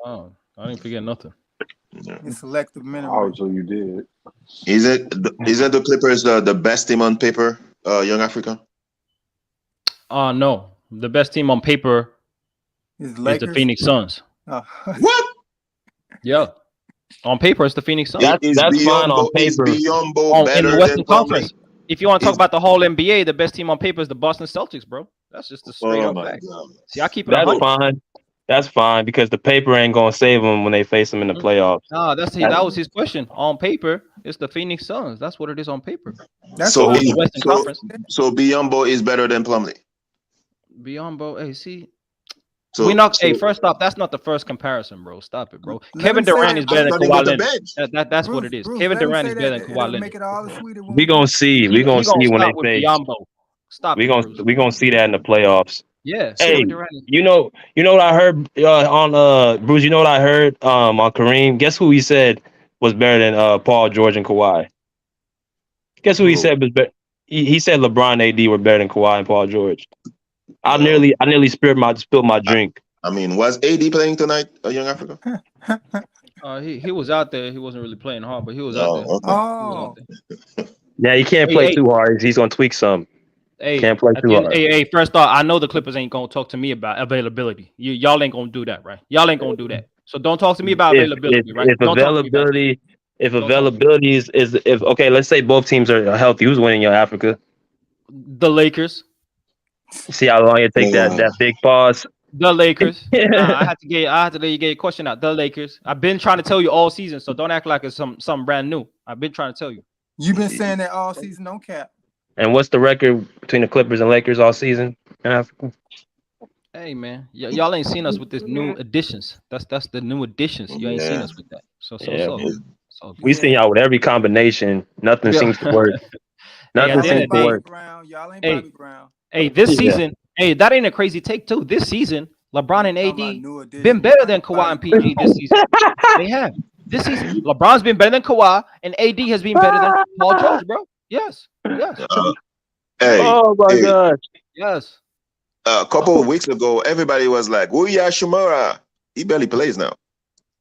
Oh, I didn't forget nothing. Yeah. It's selective Oh, memory. so you did. Isn't the Clippers the best team on paper, Young Africa? No. The best team on paper Is is the Lakers? Phoenix Suns. Oh. What? Yeah. On paper, it's the Phoenix Suns. Is That's fine on Is paper. Biombo In the better than Western Plumlee? Conference. If you want to talk Is about the whole NBA, the best team on paper is the Boston Celtics, bro. That's just a straight oh up my fact. god. See, I keep it That's 100. fine. That's fine because the paper ain't gonna save them when they face them in the playoffs. Nah, that was his question. On paper, it's the Phoenix Suns. That's what it is on paper. That's So Of fine. the Western Conference. Biombo is better than Plumlee. Beyond, bro. Hey, see, So first off, that's not the first comparison, bro. Stop it, bro. Let Kevin him say Durant that, is better I'm than Bruce. starting Kawhi with the Leonard. bench. That's what it is. Bruce, Kevin let him Durant say is better that. than Kawhi It'll Leonard. make it all the sweeter when We gonna see. We gonna He gonna see when they stop with face. Biyombo. Stop it, Bruce. We gonna see that in the playoffs. Yeah, So Hey, Kevin Durant. you know what I heard on Bruce. You know what I heard on Kareem. Guess who he said was better than Paul George and Kawhi. Guess who he who? said was better? He said LeBron and AD were better than Kawhi and Paul George. I Well, nearly spilled my I, drink. I mean, was AD playing tonight, Young Africa? He was out there. He wasn't really playing hard, but he was out there. No, okay. He was out Oh, there. Yeah, he can't play Hey, too hard. He's gonna tweak some. Can't play at too the end, hard. first off, I know the Clippers ain't gonna talk to me about availability. Y'all ain't gonna do that, right? Y'all ain't gonna do that. So don't talk to me about availability, right? If Don't talk to me about that. Don't talk to me. is if okay, let's say both teams are healthy. Who's winning your Africa? The Lakers. See how long it take Yeah. that big pause. The Lakers. Nah, I had to let you get a question out. The Lakers. I've been trying to tell you all season, so don't act like it's something brand new. I've been trying to tell you. you've been saying that all season, no cap. And what's the record between the Clippers and Lakers all season in Africa? Hey man, y'all ain't seen us with this new additions. That's the new additions. You ain't seen Yeah. us with that. So Yeah, good. So good. we seen y'all with every combination. Nothing Yeah. seems to work. Hey, Nothing at the end seems of to the day, Bobby work. Brown. Y'all ain't Hey. Bobby Brown. hey, this Yeah. season, hey, that ain't a crazy take too. This season, LeBron and Talking about AD new addition. been better than Y'all ain't Kawhi and Bobby PG this season. They have. This season, LeBron's been better than Kawhi, and AD has been better than Paul George, bro. Yes. Hey, Oh my hey, gosh. Yes. a couple of weeks ago, everybody was like, "Wuya Shimura." He barely plays now,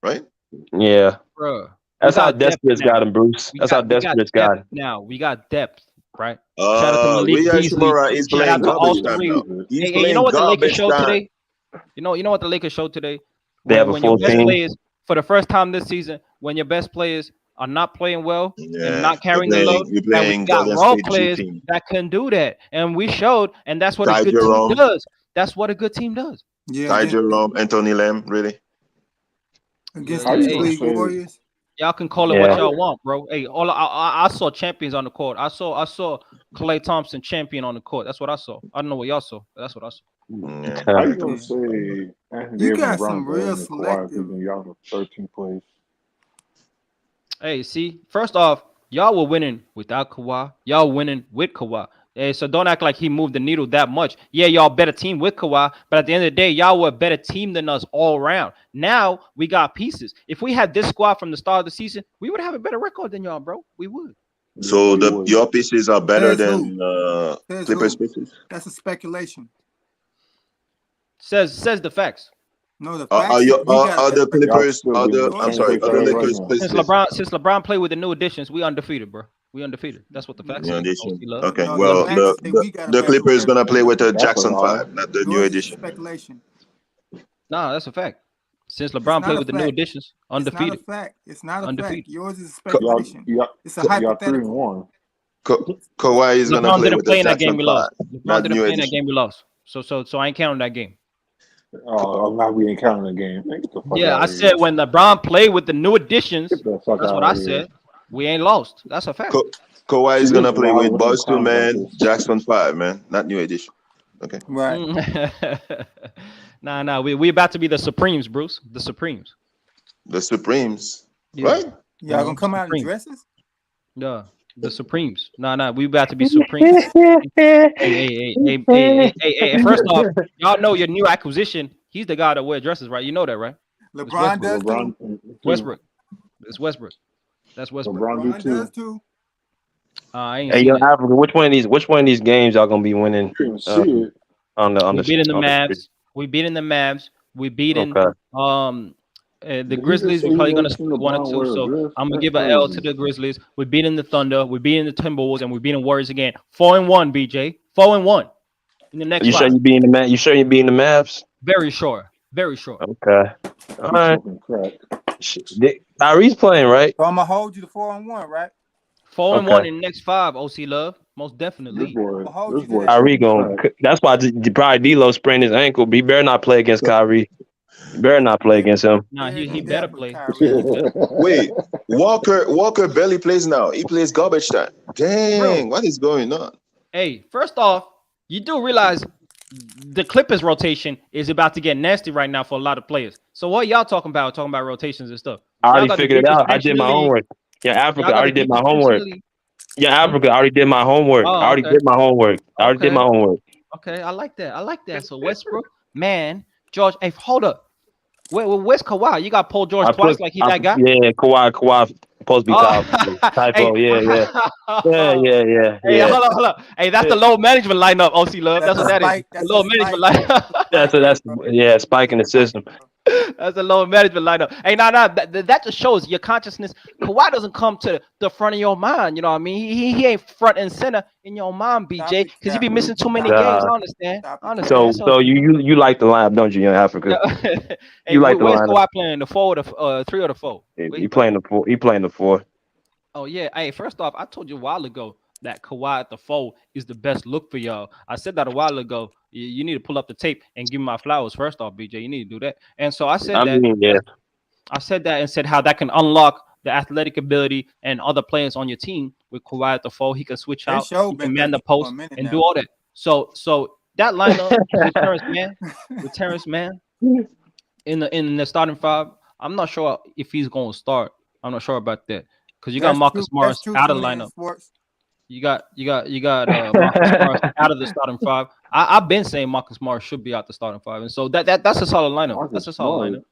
right? Yeah. Bro. That's how got depth desperate it's now. got him, Bruce. That's how desperate it's got him. Now. We got depth, right? Shout out to Malik Wuya Beasley. Shimura is Shout playing out to garbage Austin time Reeves. now. He's Hey, you know playing what the Lakers garbage showed time. today? You know what the Lakers showed today? They have a When your full best team. players, for the first time this season, when your best players are not playing well Yeah, and not carrying the load, you're and we playing got Golden role State G players team. that can do that, and we showed, and that's what a Ty good Jerome. team does. That's what a good team does. Yeah, Ty against, Jerome, Anthony Lamb, really? against Yeah, the yeah, Big hey. League Warriors. Y'all can call it what y'all want, bro. Hey, all I saw champions on the court. I saw Klay Thompson champion on the court. That's what I saw. I don't know what y'all saw, but that's what I saw. Yeah. How you gonna Yeah. say Anthony You Davis and got LeBron some better real than Kawhi if selective. even y'all in 13th place? Hey, see, first off, y'all were winning without Kawhi. Y'all winning with Kawhi. Hey, so don't act like he moved the needle that much. Yeah, y'all better team with Kawhi, but at the end of the day, y'all were a better team than us all around. Now we got pieces. If we had this squad from the start of the season, we would have a better record than y'all, bro. We would. So Yeah, you would. your pieces are better Says who? than Says Clippers who? pieces. That's a speculation. Says the facts. No, the Are facts. you We got are a better the record. Y'all Clippers? still Are be in the the I'm same sorry? place Are y'all the at right Lakers now. Since pieces? LeBron played with the new additions, we undefeated, bro. We undefeated. That's what the facts New say. addition. OC Love. Okay. No, We the Well, undefeated. facts say we got a the better Clippers record. gonna play with a That's a Jackson lie. 5, not the new Yours is edition. speculation. Nah, that's a fact. Since It's LeBron not played a with the new fact. additions, It's not a undefeated. fact. It's not a fact. Undefeated. Yours is Y'all, speculation. y'all, It's a y'all hypothetical. 3-1. Kawhi is gonna LeBron play didn't with play a in that game. Jackson We 5, lost. LeBron not didn't new play in that edition. game. We lost. So I ain't counting that game. Now we ain't counting the game. Get the fuck Yeah, out I of here. said when LeBron played with the new additions, Get the fuck that's what out I of here. said. We ain't lost. That's a fact. Kawhi See, is this gonna is play why I with wasn't Boston, clowns like man. this. Jackson 5, man, not new edition. Okay. Right. Nah. We about to be the Supremes, Bruce. The Supremes. The Supremes, Yeah. right? Y'all gonna come out in Supremes. dresses? Yeah. The Supremes. Nah. We about to be Supreme. Hey. First off, y'all know your new acquisition. He's the guy that wear dresses, right? You know that, right? It's LeBron Westbrook. does too. LeBron too. Westbrook. It's Westbrook. That's Westbrook. LeBron do LeBron does too. too. I ain't Hey, seen yo, it. Africa, which one of these games y'all gonna be winning? You can see it. On We the beating the on the street? Mavs. We beating the Mavs. We beating Okay. the Did he just Grizzlies. say We're he probably gonna never seen split 1 or LeBron 2. wear a So dress? I'm gonna That's give an L to crazy. the Grizzlies. We're beating the Thunder. We're beating the Timberwolves, and we're beating Warriors again. 4-1, BJ. 4-1 in the next You sure 5. you being the You sure you being the Mavs? Very sure. Very sure. Okay. All He's right. smoking crack. Kyrie's playing, right? So I'm gonna hold you to 4-1, right? 4-1 Okay. in the next 5. OC Love, most definitely. I'll hold you to that. Kyrie smoking crack. That's why probably D'Lo sprained his ankle. But he better not play against Kyrie. You better not play against him. Nah, Yeah, he he better definitely play. Kyrie. He better. Wait, Walker barely plays now. He plays garbage time. Dang, what is going on? Hey, first off, you do realize the Clippers rotation is about to get nasty right now for a lot of players. So what y'all talking about? Talking about rotations and stuff. I Y'all already got the figured it deepest out. I bench in did the my league. homework. Yeah, Africa, Y'all I got already the did my deepest bench in the homework. league. Yeah, Africa, I already did my homework. Oh, I already okay. did my homework. I already did Okay. my homework. Okay, I like that. I like that. So Westbrook, man, George. Hey, hold up. Where's Kawhi? You got Paul George twice, like he that guy. Yeah, Kawhi supposed to be Oh, hey, typo. hey, Yeah. hold up. Hey, that's the low management lineup. OC Love. That's That's what a that is. spike. The That's a low management spike. lineup. That's Bro. spike in the Spike, system. bro. That's the low management lineup. Hey, that just shows your consciousness. Kawhi doesn't come to the front of your mind. You know what I mean? He ain't front and center in your mind, Stop BJ, it, because you Cap. be missing too many Stop it. games. Uh, I understand. Stop I it, Cap. understand. so you like the lineup, don't you, young Africa? Hey, You like the where's lineup. Kawhi playing? The 4 or the 3 or the 4? Where he He playing the 4. He playing the 4. Oh yeah. Hey, first off, I told you a while ago that Kawhi at the 4 is the best look for y'all. I said that a while ago. You need to pull up the tape and give me my flowers. First off, BJ, you need to do that. And so I said I that. mean, yeah. I said that and said how that can unlock the athletic ability and other players on your team with Kawhi at the 4. He can switch That out. show He been can man the 13 for a post minute and do now. all that. So that lineup with Terrence Mann in the starting 5. I'm not sure if he's going to start. I'm not sure about that because you got That's Marcus true. That's Morris true, out of the Tony and lineup. Sports. You got Marcus Morris out of the starting 5. I've been saying Marcus Morris should be out the starting 5, and so that's a solid lineup. Marcus That's a solid Smart. lineup.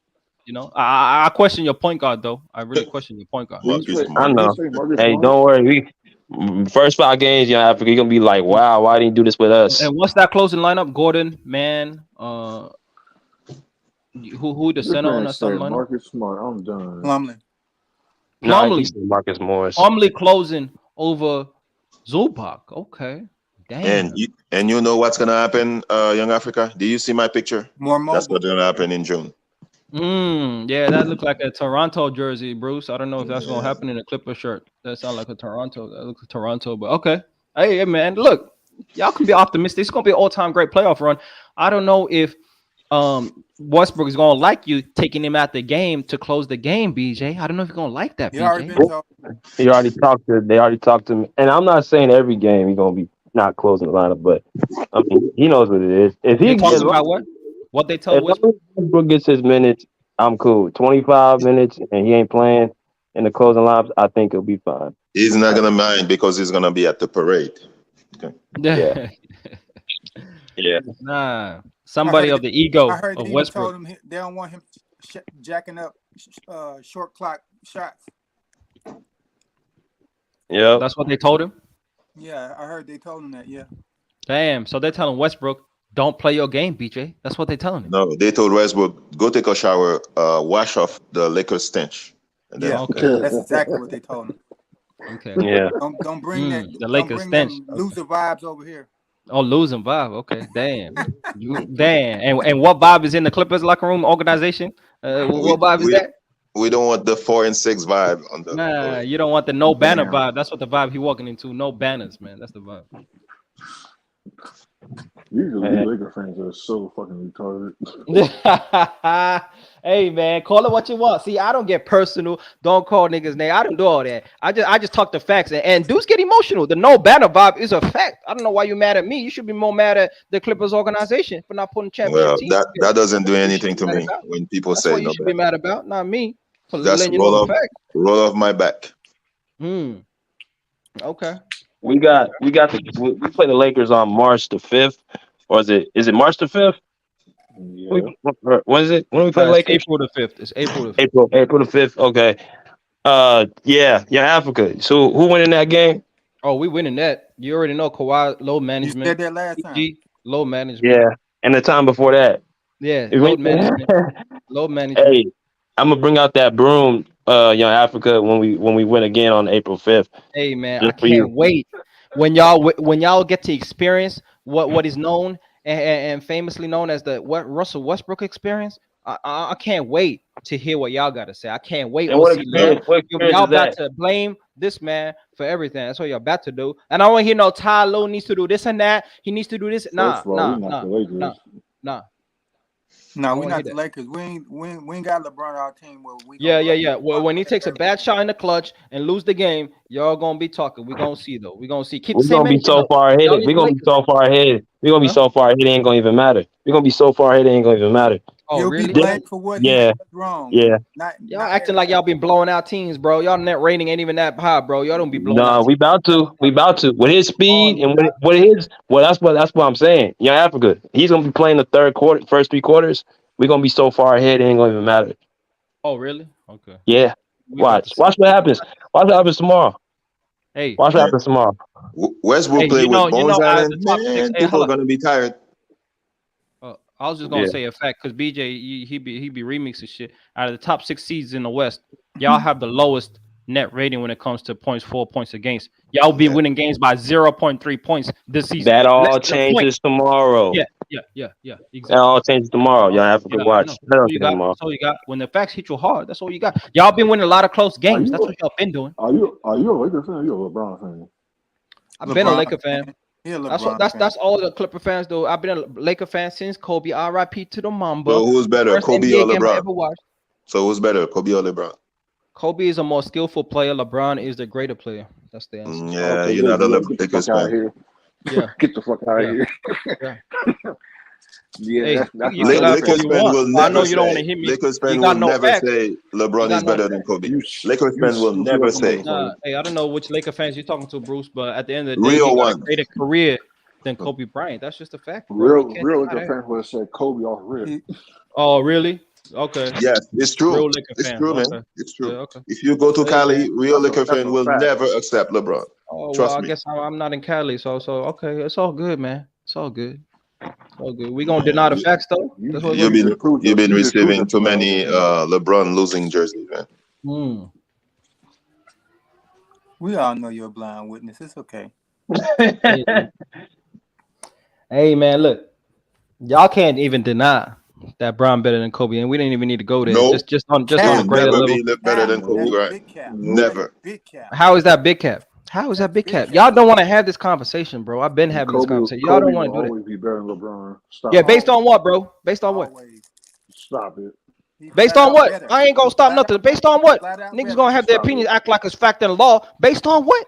You know, I question your point guard though. I really question your point guard. Marcus I Smart. know. Say Marcus Hey, Smart. don't worry. First 5 games, young Africa, you're gonna be like, wow, why didn't you do this with us? And what's that closing lineup? Gordon, man, who the This center on man that say starting lineup? Marcus Smart. I'm done. Plumlee. No, he Plumlee. said Marcus Morris. Plumlee closing over Zubac. Okay, damn. And you know what's gonna happen, young Africa? Do you see my picture? More That's mobile. what's gonna happen in June. Yeah, that looked like a Toronto jersey, Bruce. I don't know if that's gonna Yeah. happen in a Clipper shirt. That sounds like a Toronto. That looks like Toronto, but okay. Hey, man, look, y'all can be optimistic. It's gonna be an all-time great playoff run. I don't know if Westbrook is gonna like you taking him out the game to close the game, BJ. I don't know if you're gonna like that, He already BJ. been told. He already talked to. They already talked to me, and I'm not saying every game he's gonna be not closing the lineup, but I mean he knows what it is. If he They as talking long about what? What they as told Westbrook? Westbrook gets his minutes, I'm cool. 25 minutes, and he ain't playing in the closing lineups, I think it'll be fine. He's not gonna mind because he's gonna be at the parade. Yeah. Yeah. Nah, I somebody heard. of the ego I heard of they even Westbrook. told him they don't want him jacking up short clock shots. Yep. That's what they told him. Yeah, I heard they told him that. Yeah. Damn. So they're telling Westbrook, don't play your game, BJ. That's what they're telling him. No, they told Westbrook, go take a shower, wash off the Lakers stench. And then, Yeah, Okay. that's exactly what they told him. Okay. Yeah. Don't bring that. The Don't Lakers bring stench. them loser vibes over here. Oh, losing vibe. Okay. Damn. Damn. And what vibe is in the Clippers locker room organization? What vibe is that? we don't want the 4 and 6 vibe on the. Nah, you don't want the no banner Damn. vibe. That's what the vibe he walking into. No banners, man. That's the vibe. Usually, Lakers fans are so fucking retarded. Hey man, call it what you want. See, I don't get personal. Don't call niggas name. I don't do all that. I just talk the facts. And dudes get emotional. The no banner vibe is a fact. I don't know why you mad at me. You should be more mad at the Clippers organization for not putting championship Well, teams. that doesn't do That's what you anything should to be mad me about. when people That's say what you no. should be mad about, not me. For That's letting you know the fact. roll off my back. Okay. We play the Lakers on March the 5th, or is it March the 5th? Yeah. When is it? When do we play the It's Lakers? April the 5th. It's April the 5th. April the 5th. Okay. Yeah, Africa. So who won in that game? Oh, we winning that. You already know Kawhi, low You management. said that last time. PG, low management. Yeah, and the time before that. Yeah, load management. Load management. Hey, I'm gonna bring out that broom, Young Africa, when we win again on April 5th. Hey man, Just I for you. can't wait when y'all get to experience what is known and famously known as the Russell Westbrook experience. I can't wait to hear what y'all got to say. I can't wait. And what OC Love. experience Y'all is about that? to blame this man for everything. That's what y'all about to do. And I don't want to hear no Ty Lue needs to do this and that. He needs to do this. First of all, we're not the Lakers. Nah. No, I we're wanna not hear the that. Lakers. We ain't got LeBron on our team. Where we Yeah. Well, when he takes a bad shot in the clutch and lose the game, y'all gonna be talking. We're gonna see though. We're gonna see. Keep the We're same gonna be energy, so though. far ahead. Y'all We're need gonna be Lakers. so far ahead. We're gonna be Huh? so far ahead. It ain't gonna even matter. We're gonna be so far ahead. It ain't gonna even matter. Oh, He'll really? be blamed for what he Yeah. does wrong. Yeah. Y'all acting like y'all been blowing out teams, bro. Y'all net rating ain't even that high, bro. Y'all don't be blowing No, out. we about to. We about to. With his speed and what his that's what I'm saying. Young Africa. He's gonna be playing the first 3 quarters. We're gonna be so far ahead. It ain't gonna even matter. Oh, really? Okay. Yeah. We about to Watch see. what happens. Watch what happens tomorrow. Hey, Watch what happens tomorrow. Westbrook Hey, play you know, with Bones out of Island. the top 6. Man, Hey, people hold are up. gonna be tired. I was just gonna Yeah. say a fact because BJ he be remixing shit. Out of the top 6 seeds in the West, y'all have the lowest net rating when it comes to points for, points against. Y'all be winning games by 0.3 points this season. That all Less than a point. changes tomorrow. Yeah, That exactly. all changes tomorrow. Young Africa. Watch. That's That'll all you change got. tomorrow. That's all you got. When the facts hit you hard, that's all you got. Y'all been winning a lot of close games. That's what y'all been doing. Are you a Lakers fan or you a LeBron fan? I've been a Laker fan. Yeah, That's all the Clipper fans do. I've been a Laker fan since Kobe. R.I.P. to the Mamba. So who's better, First Kobe NBA or game I LeBron? ever watched. So who's better, Kobe or LeBron? Kobe is a more skillful player. LeBron is the greater player. That's the answer. Yeah, Okay, you're not a get the Lakers fuck out of fan. here. Yeah. Get the fuck out of here. Yeah. Yeah, Hey, that's you not can laugh all Lakers you fan want. will I know never you don't want say. to hit me. Lakers You fan got will no never facts. say LeBron got is no better than facts. Kobe. You Lakers fan will stupid never ass say. motherfucker. Hey, I don't know which Laker fans you're talking to, Bruce, but at the end of the day, Real he got a one. greater career than Kobe Bryant. That's just a fact, bro. Real You can't Laker deny that. fan would have said Kobe off rip. Oh, really? Okay. Yes, it's true. Real Laker It's fan. true, man. Okay. It's true. Yeah, okay. If you go to Hey, Cali, man. real That's Laker a fan will fact. never accept LeBron. Oh, Trust well, I me. guess I'm not in Cali, so okay, it's all good, man. It's all good. It's all good. We gonna deny the facts though. That's what we're You've gonna been do. you've been You just receiving proved too that many you're a Laker LeBron losing jerseys, man. We all know you're a blind witness. It's okay. Hey, man, look, y'all can't even deny that Brown better than Kobe, and we didn't even need to go there. No. Just on Cap. a greater Never level. be better than Kobe That's Bryant. big cap. Never. Big cap. How is that big cap? How is that big cap? Big Y'all cap. don't want to have this conversation, bro. I've been having this conversation. Y'all don't Kobe want will to do that. always be better than LeBron. Stop Yeah, it. based on what, bro? Based on what? Always. Stop it. He Based flat on out what? better. I ain't gonna stop Flat nothing. out Based better. on what? Flat out Niggas better. gonna have their Stop opinions, it. act like it's fact and law. Based on what?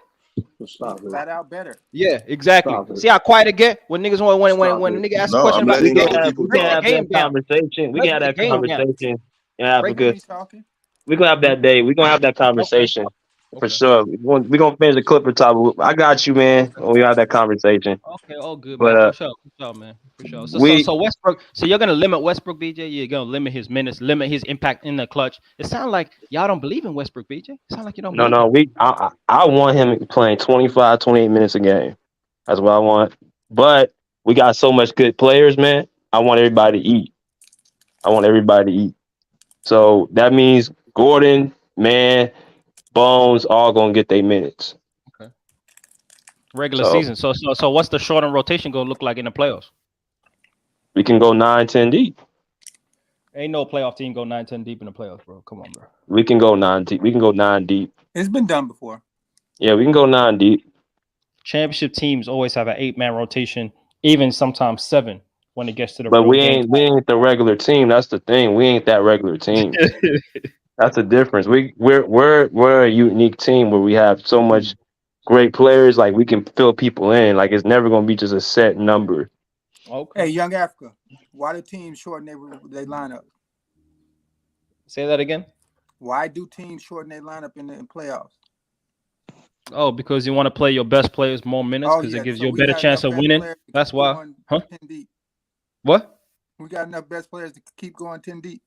Stop it. Flat out better. Yeah, exactly. Stop it. See how quiet it get when niggas when Stop when a it. nigga asks a No, question I'm about We letting the can other game, have people we can break the talk. have that game down. conversation. We can Let's have break the that game down. conversation. Yeah, Break because me talking. we gonna have that day. We gonna have that Okay. conversation for Okay. sure. We gonna finish the Clipper topic. I got you, man. When we have that conversation. Okay, all good, But man. For sure, man. For sure. we So Westbrook. So you're gonna limit Westbrook, BJ. You're gonna limit his minutes, limit his impact in the clutch. It sounds like y'all don't believe in Westbrook, BJ. It sounds like you don't no believe him. no we I want him playing 25, 28 minutes a game. That's what I want. But we got so much good players, man. I want everybody to eat. I want everybody to eat. So that means Gordon, man, Bones, all gonna get their minutes. Okay. Regular So season. So what's the shortened rotation gonna look like in the playoffs? we can go 9, 10 deep. Ain't no playoff team go 9-10 deep in the playoffs, bro. Come on, bro. We can go 9 deep. We can go 9 deep. It's been done before. Yeah, we can go 9 deep. Championship teams always have an 8-man rotation, even sometimes 7 when it gets to the But real game. we ain't the regular team. That's the thing. We ain't that regular team. That's the difference. We're a unique team where we have so much great players. Like we can fill people in. Like it's never gonna be just a set number. Okay. Hey, Young Africa, why do teams shorten their lineup? Say that again. Why do teams shorten their lineup in the playoffs? Oh, because you want to play your best players more minutes Oh because yeah, it gives so you a we better got chance enough of best winning. players to That's keep why. going Huh? 10 deep. What? We got enough best players to keep going 10 deep.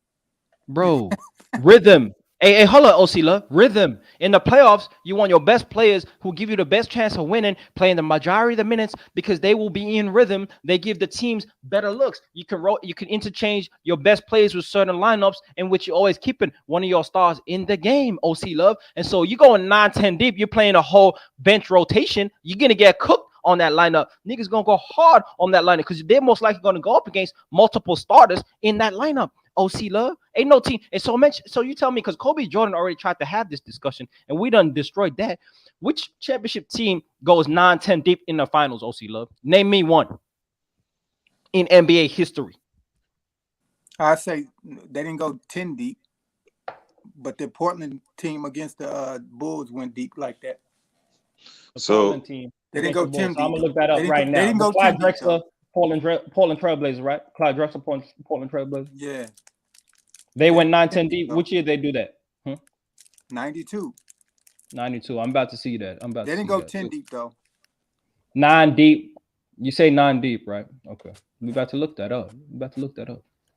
Bro, rhythm. Hey, hold on, Osila. Rhythm. In the playoffs, you want your best players who give you the best chance of winning, playing the majority of the minutes because they will be in rhythm. They give the teams better looks. You can interchange your best players with certain lineups in which you're always keeping one of your stars in the game, OC Love. And so you going 9-10 deep, you're playing a whole bench rotation. You're gonna get cooked on that lineup. Niggas gonna go hard on that lineup because they're most likely gonna go up against multiple starters in that lineup. OC Love ain't no team. And so you tell me, because Kobe Jordan already tried to have this discussion and we done destroyed that. Which championship team goes 9-10 deep in the finals, OC Love? Name me one in NBA history. I say they didn't go 10 deep, but the Portland team against the Bulls went deep like that. The So Portland team. They didn't go 10 I'm gonna deep. look that up right They now. didn't But go Clyde 10 deep, Drexler, though. Portland Trailblazers, right? Clyde Drexler, Portland Trailblazers. Yeah. They They went didn't go 9-10 deep. though. Which year they do that? 92. 92. I'm about to see that. They didn't go 10 deep, though. 9 deep. You say 9 deep, right? Okay. We about to look that up.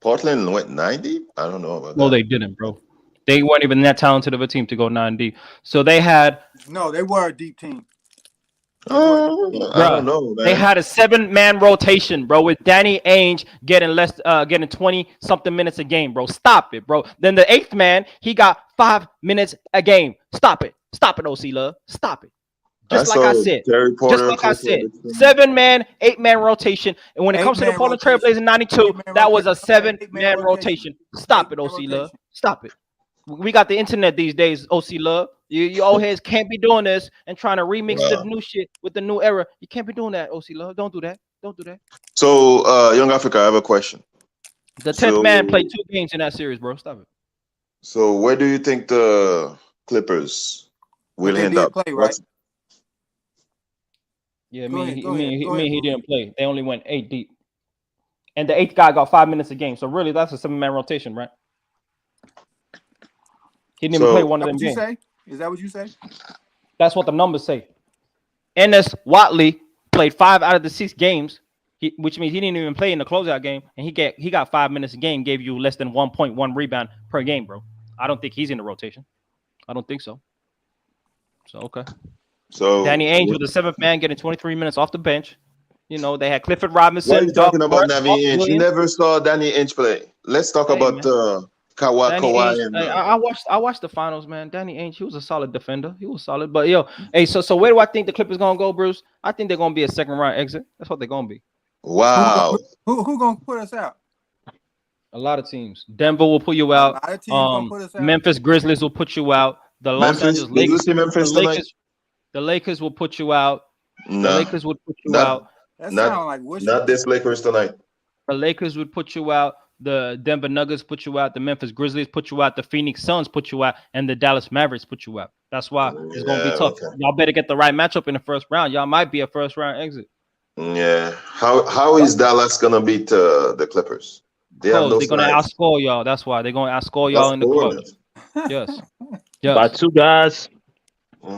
Portland went 90. I don't know about No, that. they didn't, bro. They weren't even that talented of a team to go 9 deep. So they had, No, they were a deep team. I don't know, they man. had a 7-man rotation, bro, with Danny Ainge getting 20 something minutes a game, bro. Stop it, bro. Then the 8th man, he got 5 minutes a game. Stop it, OC Love. Stop it. Just like I said. Terry Porter, Just like I Chris said, Webber. 7-man, 8-man rotation. And when it comes to the 8-man Portland rotation. Trailblazers in 92, 8-man that was a rotation. 7-man rotation. Stop it, 8-man OC Love. rotation. Stop it. We got the internet these days, OC Love. You old heads can't be doing this and trying to remix the new shit with the new era. You can't be doing that, OC Love. Don't do that. So, Young Africa, I have a question. The 10th man played 2 games in that series, bro. Stop it. So, where do you think the Clippers will end up? Play, right? Yeah, Go ahead, he didn't play. They only went 8 deep. And the 8th guy got 5 minutes a game. So really, that's a 7-man rotation, right? He didn't even play one of them games. Is that what you say? That's what the numbers say. Ennis Watley played 5 out of the 6 games, which means he didn't even play in the closeout game, and he got 5 minutes a game, gave you less than 1.1 rebound per game, bro. I don't think he's in the rotation. I don't think so. So okay. So Danny Ainge was the 7th man, getting 23 minutes off the bench. You know, they had Clifford Robinson. Why are you talking about Danny Ainge? Williams. You never saw Danny Ainge play. Let's talk about Kawhi. I watched the finals, man. Danny Ainge, he was a solid defender. He was solid. But yo, hey, so where do I think the Clippers gonna go, Bruce? I think they're gonna be a 2nd round exit. That's what they're gonna be. Wow. Who gonna put us out? A lot of teams. Denver will put you out. Gonna put us out. Memphis Grizzlies will put you out. The Los Angeles Did you Lakers. see Memphis tonight? The Lakers will put you out. The Nah, Lakers would put you not out. That not sounds like wishful not this Lakers tonight. The Lakers would put you out. The Denver Nuggets put you out. The Memphis Grizzlies put you out. The Phoenix Suns put you out. And the Dallas Mavericks put you out. That's why it's going to be Yeah, tough. okay. Y'all better get the right matchup in the first round. Y'all might be a first round exit. Yeah. How is Dallas gonna beat the Clippers? They have Close. no They're going to size. outscore y'all. That's why. They're going to outscore That's y'all in the cool. clutch. Yes. By Yes. 2 guys.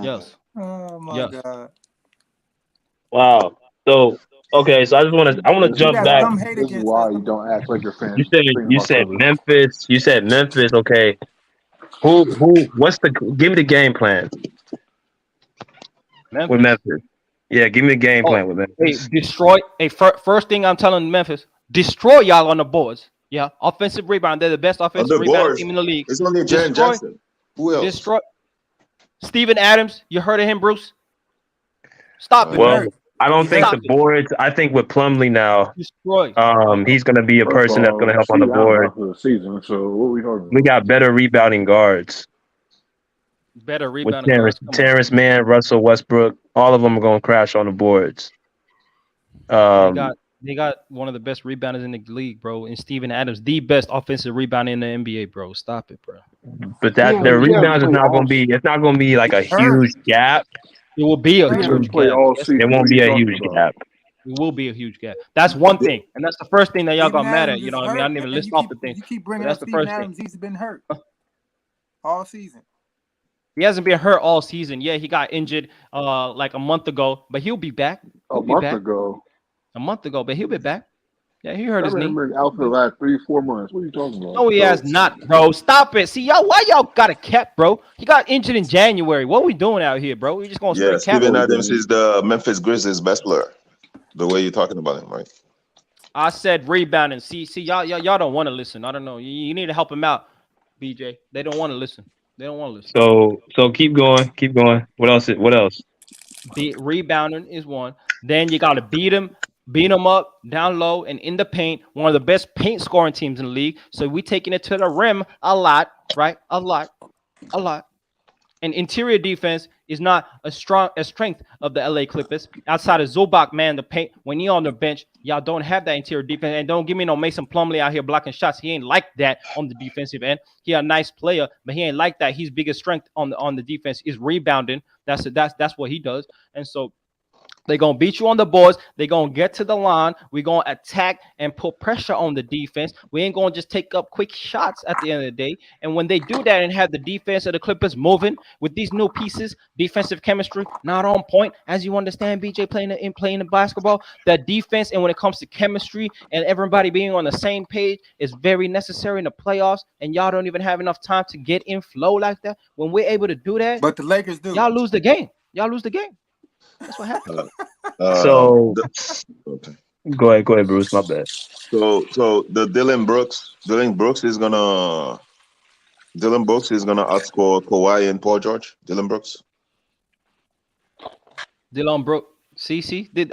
Yes. Oh my Yes. God. Wow. So okay, so I want to This You is jump got back. why. some hate This is against us. why you don't act like your You fans said think you about said Clippers. Memphis. You said Memphis. Okay. Who? What's the? Give me the game plan with Memphis. Memphis. Yeah, give me the game Oh, plan with hey, Memphis. destroy. Hey, first thing I'm telling Memphis, destroy y'all on the boards. Yeah, offensive rebound. They're the best On offensive the rebounding boards, team in the league. it's only Jaren Destroy, Jackson. Who else? destroy. Steven Adams, you heard of him, Bruce? Stop it, Been Well, man. hurt. I don't He think hurt. the Stop it. boards. I think with Plumlee now, Destroy. he's going to be a First of person that's going to all, help on the Steve Adams board. out for the season, so what we talking We about? got better rebounding guards Better with rebounding guards. Come on. Terrence Mann, Russell Westbrook. All of them are going to crash on the boards. They got one of the best rebounders in the league, bro. And Steven Adams, the best offensive rebounder in the NBA, bro. Stop it, bro. But that Yeah, their he hasn't rebounds is played not all going to be. It's not going to be like a Hurt. huge gap. It will be a He Hurt. hasn't huge played gap. all Yes, It season. What won't are you be a talking huge about? gap. it will be a huge gap. That's one thing, and that's the first thing that y'all Steven got mad at. Adams You is know what I mean? I hurt, didn't even and list you off the things, you keep but bringing that's up the Steven first thing. Adams. He's been hurt all season. He hasn't been hurt all season. Yeah, he got injured like a month ago, but he'll be back. A He'll be month back. ago. A month ago, but he'll be back. Yeah, he hurt That his man knee. been out for the last 3-4 months. What are you talking about? No, he has not, bro. Stop it. See, y'all, why y'all got a cap, bro? He got injured in January. What we doing out here, bro? We just gonna Yeah, straight cap Steven him? Adams is the Memphis Grizzlies' best player. The way you're talking about him, right? I said rebounding. See, y'all don't want to listen. I don't know. You need to help him out, BJ. They don't want to listen. They don't want to listen. So keep going, keep going. What else? What else? Rebounding is one. Then you got to beat him up down low and in the paint. One of the best paint scoring teams in the league. So we taking it to the rim a lot, right? A lot. And interior defense is not a strength of the LA Clippers. Outside of Zubac, man, the paint when he on the bench, y'all don't have that interior defense. And don't give me no Mason Plumlee out here blocking shots. He ain't like that on the defensive end. He a nice player, but he ain't like that. His biggest strength on the defense is rebounding. That's what he does. And so they're going to beat you on the boards. They're going to get to the line. We're going to attack and put pressure on the defense. We ain't going to just take up quick shots at the end of the day. And when they do that and have the defense of the Clippers moving with these new pieces, defensive chemistry not on point, as you understand, BJ, playing the basketball, that defense and when it comes to chemistry and everybody being on the same page is very necessary in the playoffs. And y'all don't even have enough time to get in flow like that. When we're able to do that, But the Lakers do. y'all lose the game. That's what happened. So Okay. go ahead, Bruce. My bad. So the Dylan Brooks is gonna outscore Kawhi and Paul George. Dylan Brooks. Dylan Brooks.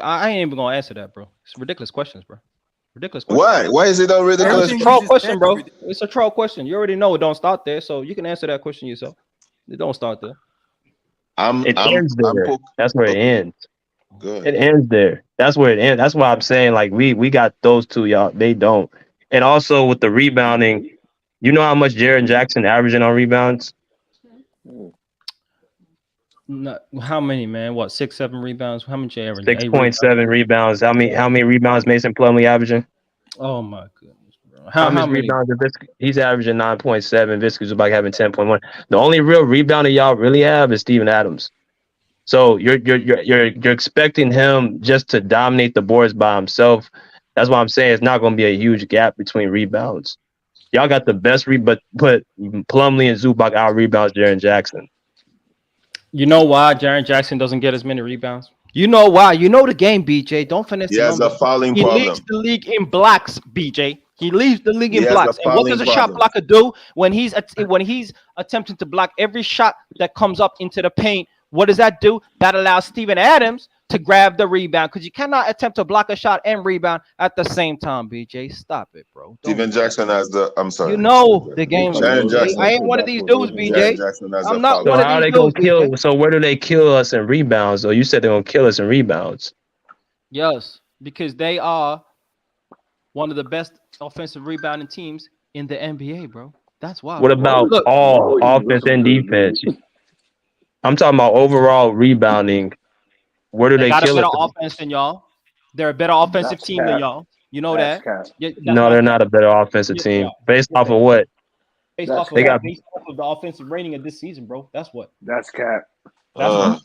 I ain't even gonna answer that, bro. It's ridiculous questions, bro. Ridiculous questions. Why? Why is it a ridiculous? It's a Everything troll you just question, said bro. is ridiculous. It's a troll question. You already know it don't start there, so you can answer that question yourself. It don't start there. It ends there. That's where it ends. Good. It ends there. That's where it ends. That's why I'm saying like we got those two, y'all. They don't. And also with the rebounding, you know how much Jaren Jackson averaging on rebounds? How many, man? What, 6, 7 rebounds? How much you averaging? 6.7 rebounds. How many rebounds Mason Plumlee averaging? Oh my goodness, bro. How many rebounds? He's averaging 9.7. Visca's about having 10.1. The only real rebounder y'all really have is Steven Adams. So you're expecting him just to dominate the boards by himself. That's why I'm saying it's not going to be a huge gap between rebounds. Y'all got the best but Plumlee and Zubac out rebounds Jaren Jackson. You know why Jaren Jackson doesn't get as many rebounds? You know why? You know the game, BJ. Don't finesse He the has a numbers. fouling He problem. leads the league in blocks, BJ. He leads the league in He has blocks. a And what does a fouling shot problem. blocker do when he's attempting to block every shot that comes up into the paint? What does that do? That allows Steven Adams to grab the rebound because you cannot attempt to block a shot and rebound at the same time. BJ, stop it, bro. Don't Steven do that. Jackson has the. I'm sorry. You know the game, Jaren BJ. Jackson. I ain't one of these dudes, Jaren BJ. Jackson has I'm a not So one foul. of how are these they gonna dudes, kill? BJ. So where do they kill us in rebounds? Though you said they're gonna kill us in rebounds. Yes, because they are one of the best offensive rebounding teams in the NBA, bro. That's why. What about Look, all offense and defense? I'm talking about overall rebounding. Where do they they got a kill better us? offense than y'all. They're a better offensive That's team than cap. y'all. You know That's that. cap. Yeah, that's No, not they're cap. not a better offensive Yeah, they team. are. Based Yeah, off they of are. what? Based That's off of They what? got. Based off of the offensive rating of this season, bro. That's what. That's cap. That's what.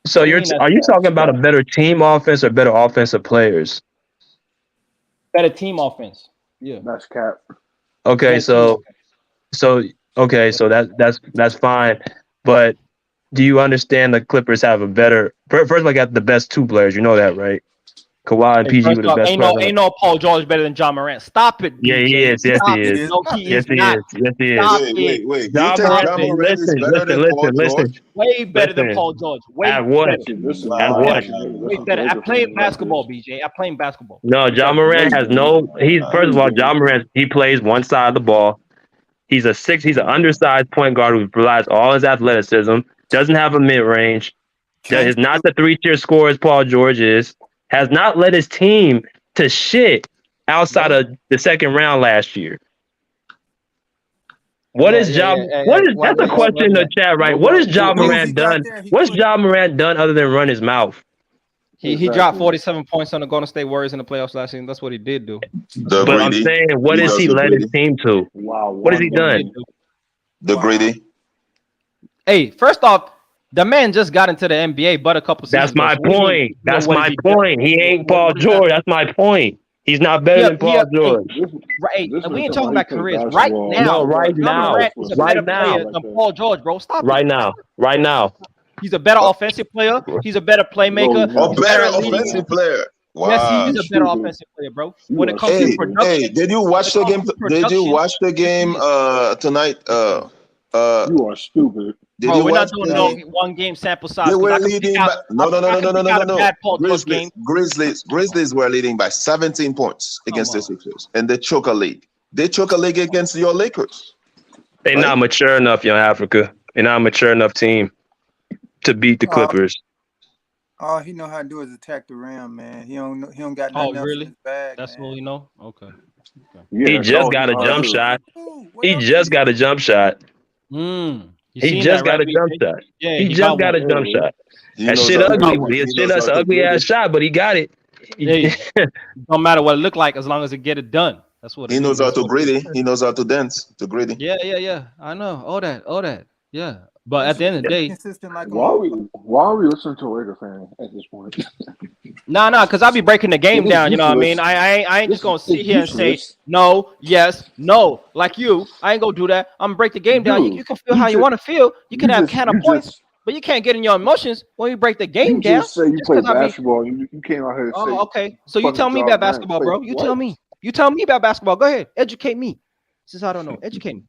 So What do you mean that's are you cap? talking about a better team offense or better offensive players? Better team offense. Yeah. That's cap. Okay, Better team offense. so so that's fine. But do you understand the Clippers have a better? First of all, I got the best two players. You know that, right? Kawhi and Hey, PG first were the off, best players. ain't no Paul George better than John Morant. Stop it, Yeah, he BJ. is. Yes, he Stop is. it. He is. No, he Yes, is he not. is. Yes, he is. Stop Wait, it. wait, wait. You John think Stop Morant. John it. Morant is Listen, better than Paul listen. George? Way better than Listen. Paul George. At Way what? better. At Way what? better. Way better. I played basketball, BJ. I played basketball. No, John Morant has no. He's first of all, John Morant. He plays one side of the ball. He's He's an undersized point guard who relies on all his athleticism. Doesn't have a mid range. Can't Is not the 3-tier scorer as Paul George is. Has not led his team to shit outside of the second round last year. What is John? What is that's a question in the chat, right? What has John As soon as he Morant got done? there, he What's put John Morant done other than run his mouth? He dropped 47 points on the Golden State Warriors in the playoffs last season. That's what he did do. The But I'm greedy. saying, what He has does he the led his greedy. team to? Wow. What has he done? The greedy. Hey, first off, the man just got into the NBA, but a couple seasons That's my ago. So what do you mean, point. That's what has my he done? point. He ain't What Paul does that George. mean? That's my point. He's not better than Paul George. Right, This we man ain't talking talking about about he play careers. Right basketball. now, No, right John now. Morant is a Right better now. player than Paul George, bro. Stop Right it. now. Right now. He's a better offensive player. He's a better playmaker. No, A He's better at leading. offensive player. Yes, he Wow. is a better offensive player, bro. When it comes to Hey, production, did you watch the game? Did you watch the game tonight? You are stupid. Did bro, you we're not watch doing the no game? one game sample size. They 'Cause were I can pick leading out, by no, no, no, I no, can no, no, pick no, out no, a no. bad Paul George game. Grizzlies were leading by 17 points against the on. Sixers, and they choke a league. They choke a league against your Lakers. They're Right? not mature enough, young Africa. They're not a mature enough team to beat the Clippers. all he know how to do is attack the rim, man. He don't got Oh, nothing else in really? his bag, That's man. all you know? Okay. Yeah, He that's just all got a know how to jump do. shot. What He else just got a jump shot. You He seen just that, got right, a jump BJ? shot. Yeah, He he just got got one. a jump shot. He That knows shit how to ugly. do it. It's He shit knows that's how an to ugly do ass it. shot, but he got it. Hey, don't matter what it look like as long as it get it done. That's what it He knows is. how to greedy. He knows how to dance to greedy. Yeah. I know. All that. Yeah. But at the end of the day, consistent like Why are we listening to a Laker fan at this point? nah, because I be breaking the game It is down. You know what I mean? useless. I ain't just gonna It's sit here and say useless. no, yes, no. Like you, I ain't gonna do that. I'm gonna break the game down. You Dude, can feel how you just- want to feel. You can have just- kind of you points, just- but you can't get in your emotions when you break the game You down. just say you Just play 'cause, I mean, basketball. You came out here and say, oh, okay. So you fucking tell me Ja about Morant basketball, played bro. You what? tell me. You tell me about basketball. Go ahead. Educate me. Since I don't know. Educate me.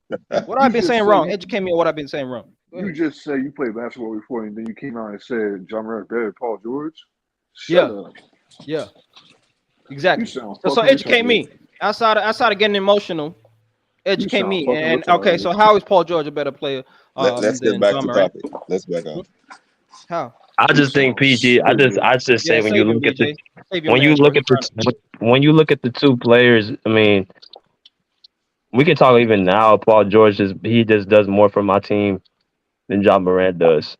What I've been just saying said wrong. you- Educate me on what I've been saying wrong. Go You ahead. just say you played basketball before, and then you came out and said John Morant better than Paul George. Yeah. Shut up. Yeah. Exactly. You sound So fucking educate retarded. me. Outside of getting emotional, educate sound me. fucking And retarded. okay, so how is Paul George a better player Let's get than back John to Morant? topic. Let's back on. How? I just think PG. I just say Yeah, when you save him, look at the BJ. Save your when you man, look bro. at when you look at the two players, I mean, we can talk even now. Paul George he just does more for my team than John Morant does.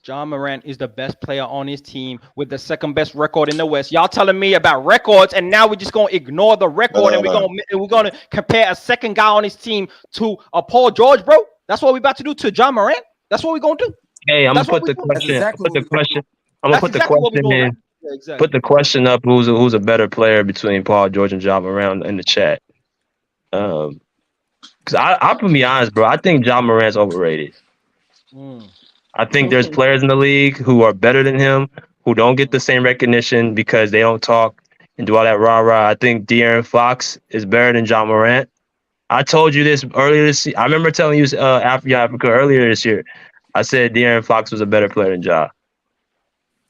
John Morant is the best player on his team with the second best record in the West. Y'all telling me about records, and now we're just gonna ignore the record, and we're gonna compare a second guy on his team to a Paul George, bro. That's what we're about to do to John Morant. That's what we're gonna do. Hey, I'm That's gonna what put the we do. question. exactly Put the what we question. I'm gonna That's put the exactly what we're question doing, in. right? Yeah, exactly. Put the question up. Who's a better player between Paul George and John Morant in the chat? Because I'm gonna be honest, bro. I think John Morant's overrated. I think there's players in the league who are better than him, who don't get the same recognition because they don't talk and do all that rah-rah. I think De'Aaron Fox is better than John Morant. I told you this earlier this year. I remember telling you Africa earlier this year. I said De'Aaron Fox was a better player than Ja.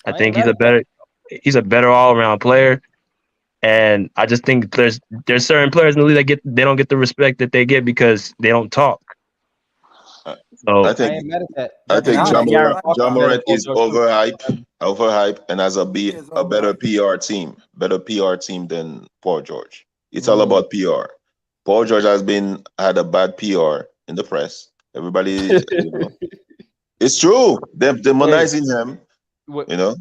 I I ain't think mad at that. he's a better all around player. And I just think there's certain players in the league that they don't get the respect that they get because they don't talk. I So I think ain't mad at that. I And think I honestly, like I Aaron like Foster Ja is John better than Morant Morant. Paul is George too. overhyped, and has He is a better overhyped. better PR team than Paul George. It's all Mm. about PR. Paul George had a bad PR in the press. Everybody, it's true. They're Hey, demonizing him. what? You know,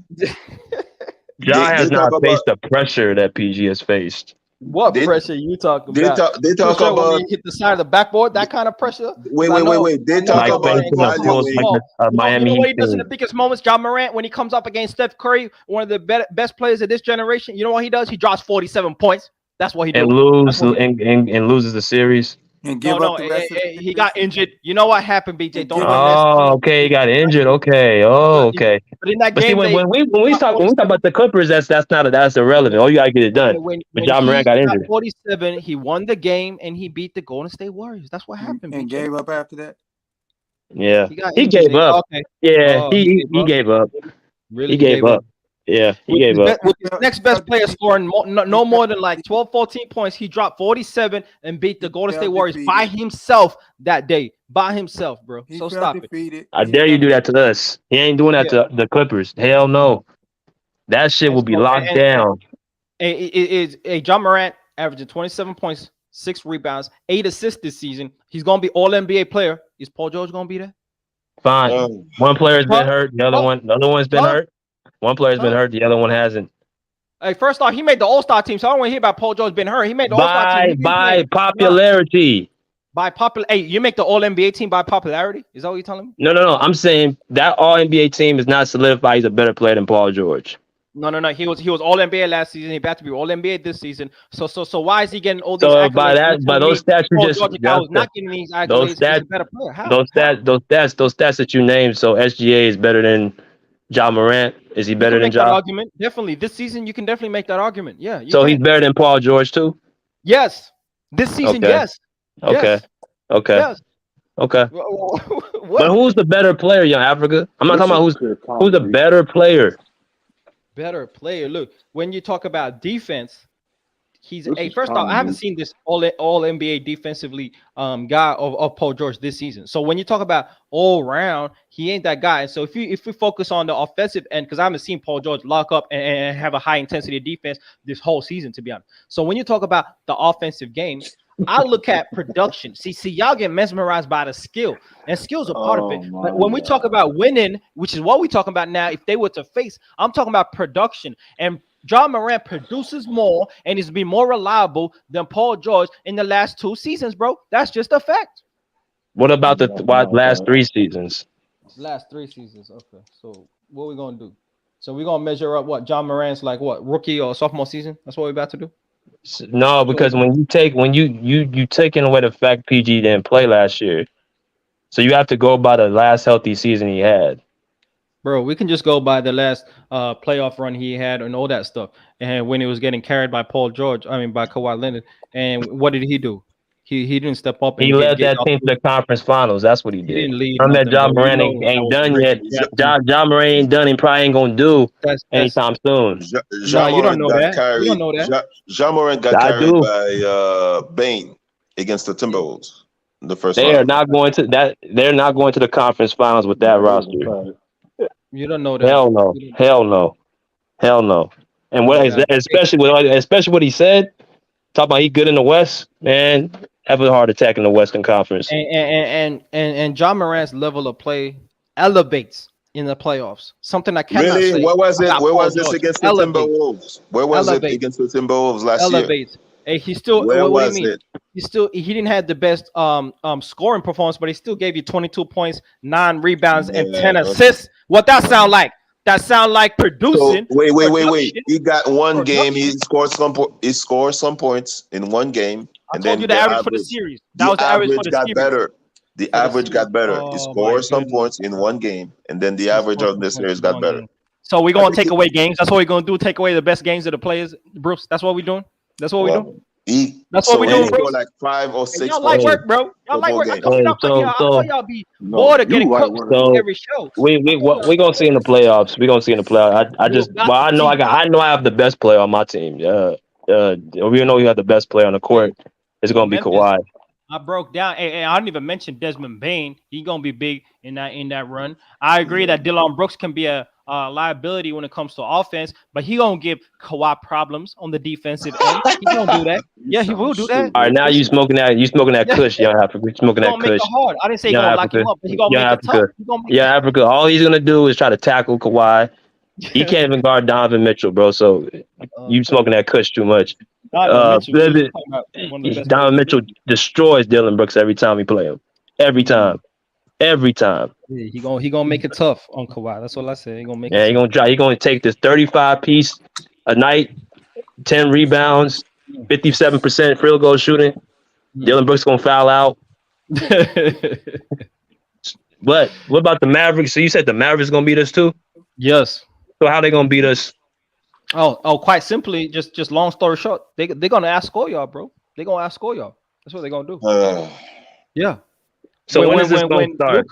Ja they has talk not about faced the pressure that PG has faced. What they pressure you talking about? they talk Pressure when about you hit the side of the backboard, that kind of pressure. Because wait. They I know talk Like John about Morant ain't facing gonna a come up full valuing. small. You know Miami what Heat he does in the team. biggest moments, John Morant, when he comes up against Steph Curry, one of the best players of this generation. You know what he does? He drops 47 points. That's what he do. That's what he do. And loses the series. And No, give up no, the rest of the he series got injured. You know what happened, BJ? and Don't give up underestimate. Oh, okay, he got He got injured. injured. Okay. He Oh, got injured. okay. But in that But see, game, they when we dropped talk 47. about the Clippers, that's irrelevant. All you gotta get it done. But When John Morant he got got injured. 47, he won the game and he beat the Golden State Warriors. That's what happened, and BJ. gave up after that. Yeah, He got he injured. gave up. Okay. Yeah, Oh, he gave he up. gave up. Really, He he gave gave up. up. Yeah, he gave up. He With his felt next he best felt player defeated. scoring He no more felt than like defeated. 12, 14 points. He dropped 47 and beat He the Golden State felt Warriors by defeated. himself that day. By himself, bro. He So felt stop it. defeated. I He dare you felt do that to us. He ain't doing that Yeah. to the Clippers. Hell no. That shit And will be so locked down. it is a John Morant averaging 27 points, 6 rebounds, 8 assists this season. He's gonna be all NBA player. Is Paul George gonna be there? Fine. um, One player's been Huh? hurt. Huh? The other one's been Huh? hurt. One player's been Huh? hurt. The other one hasn't. Hey, first off, he made the All-Star team, so I don't want to hear about Paul George being hurt. He made the All-Star team. He been By playing. Nah, popularity. by popular. Hey, you make the All NBA team by popularity? Is that what you're telling me? No. I'm saying that all NBA team is not solidified. He's a better player than Paul George. No. He was All NBA last season. He about to be All NBA this season. So why is he getting all these So by accolades? And you're that, by telling those me stats you Paul just George, a guy who's not getting these those accolades, is stats a better player? How? those How? stats that you named. So SGA is better than John Morant. Is he You better can than make that Ja? argument. Definitely, this season you can definitely make that argument. Yeah, you So he's can. better than Paul George too. Yes, this season, Okay. yes, Okay. yes, Okay. yes. Okay. But What? who's the better player, Young Africa? I'm not This talking is about pure who's the comedy. better player. Better player. Look, when you talk about defense, he's This a is first off, I haven't comedy. seen this all NBA defensively guy of Paul George this season. So when you talk about all round, he ain't that guy. And so if we focus on the offensive end, because I haven't seen Paul George lock up and have a high intensity of defense this whole season, to be honest. So when you talk about the offensive game, I look at production. See, y'all get mesmerized by the skill, and skill's a part of it. Oh But my when we talk god. about winning, which is what we're talking about now, if they were to face, I'm talking about production. And John Morant produces more and is be more reliable than Paul George in the last 2 seasons, bro. That's just a fact. What about the That's not a last fact. 3 seasons? Last 3 seasons. Okay. So what we gonna do? So we're gonna measure up what John Morant's like what rookie or sophomore season? That's what we're about to do. No, because when you taking away the fact PG didn't play last year, so you have to go by the last healthy season he had. Bro, we can just go by the last playoff run he had and all that stuff. And when he was getting carried by Paul George, I mean by Kawhi Leonard. And what did he do? He didn't step up He and led get that team to the conference finals. That's what he he did. didn't lead From that nothing, bro. John You Moran know that ain't was done Reggie yet. Jackson. John Moran ain't done. He probably ain't gonna do That's anytime soon. no, you don't Jamorant know got that. You don't carried. know that. Jamorant got I carried do. by Bain against the Yeah. Timberwolves in the first They are round. not going to that. They're not going to the conference finals with that That is a roster. fact. You don't know that. Hell no. You Hell no. Hell no. And don't know what that. especially what he said, talking about he good in the West, man, have a heart attack in the Western Conference. And John Morant's level of play elevates in the playoffs. Something I cannot Really? say Where was it? about Where Paul was this George. against the Elevates, Timberwolves? Where was it elevates, against the Timberwolves last year? elevates. Hey, he still. Where What do you was mean? it? He didn't have the best scoring performance, but he still gave you 22 points, 9 rebounds, and 10 Yeah. assists. What that sound like? That sound like So producing. wait. Production. He got one game. He Production. scored he scored some points in one game, I and told you then the average for the series. That the was the average for average the got series. better. The For the average series. got better. He Oh my scored some goodness. points in one game, and then the He average scored of some the points series in got one better. game. So we're I gonna think take away games. That's what we're gonna do. Take away the best games of the players, Bruce. That's what we're doing. That's what we're doing. That's what we He doing, bro. score like 5 or Hey, 6 y'all light points Hey, work, bro. Y'all light per work. I game. told hey, y'all, yeah, I told y'all be No, bored of you getting like cooked work. so every show. we I told y'all, gonna see in the playoffs. We gonna see in the playoffs. I you just got well to see. I know I have the best player on my team. We know you have the best player on the Hey, court. It's for gonna be Memphis, Kawhi. I broke down. And I didn't even mention Desmond Bain. He gonna be big in that run. I agree that Dillon Brooks can be a liability when it comes to offense, but he gonna give Kawhi problems on the defensive end. He gonna do that. You Yeah, he will sound do that. All right, stupid. now Listen, you smoking that yeah, Kush, young Africa. You he smoking that gonna make it Kush, hard. I didn't say he young gonna lock him Africa, up, but he gonna young make it tough. Africa, He gonna make young Africa. All he's gonna do is try to tackle Kawhi. He it. can't even guard Donovan Mitchell, bro. So you smoking that Kush too much. Donovan Mitchell, you Donovan talking about one of the best players in the Mitchell league. destroys Dylan Brooks every time we play him. Every time. Every time. Yeah, he gonna make it tough on Kawhi. That's all I said. He gonna make it Yeah, tough. he gonna take this 35 piece a night, 10 rebounds, 57% field goal shooting. Dylan Brooks gonna foul out. But what about the Mavericks? So you said the Mavericks gonna beat us too? Yes. So how they gonna beat us? Quite simply, just long story short, they're gonna outscore y'all, bro. They're gonna outscore y'all. That's what they're gonna do. Uh, Yeah. So when is this gonna When start?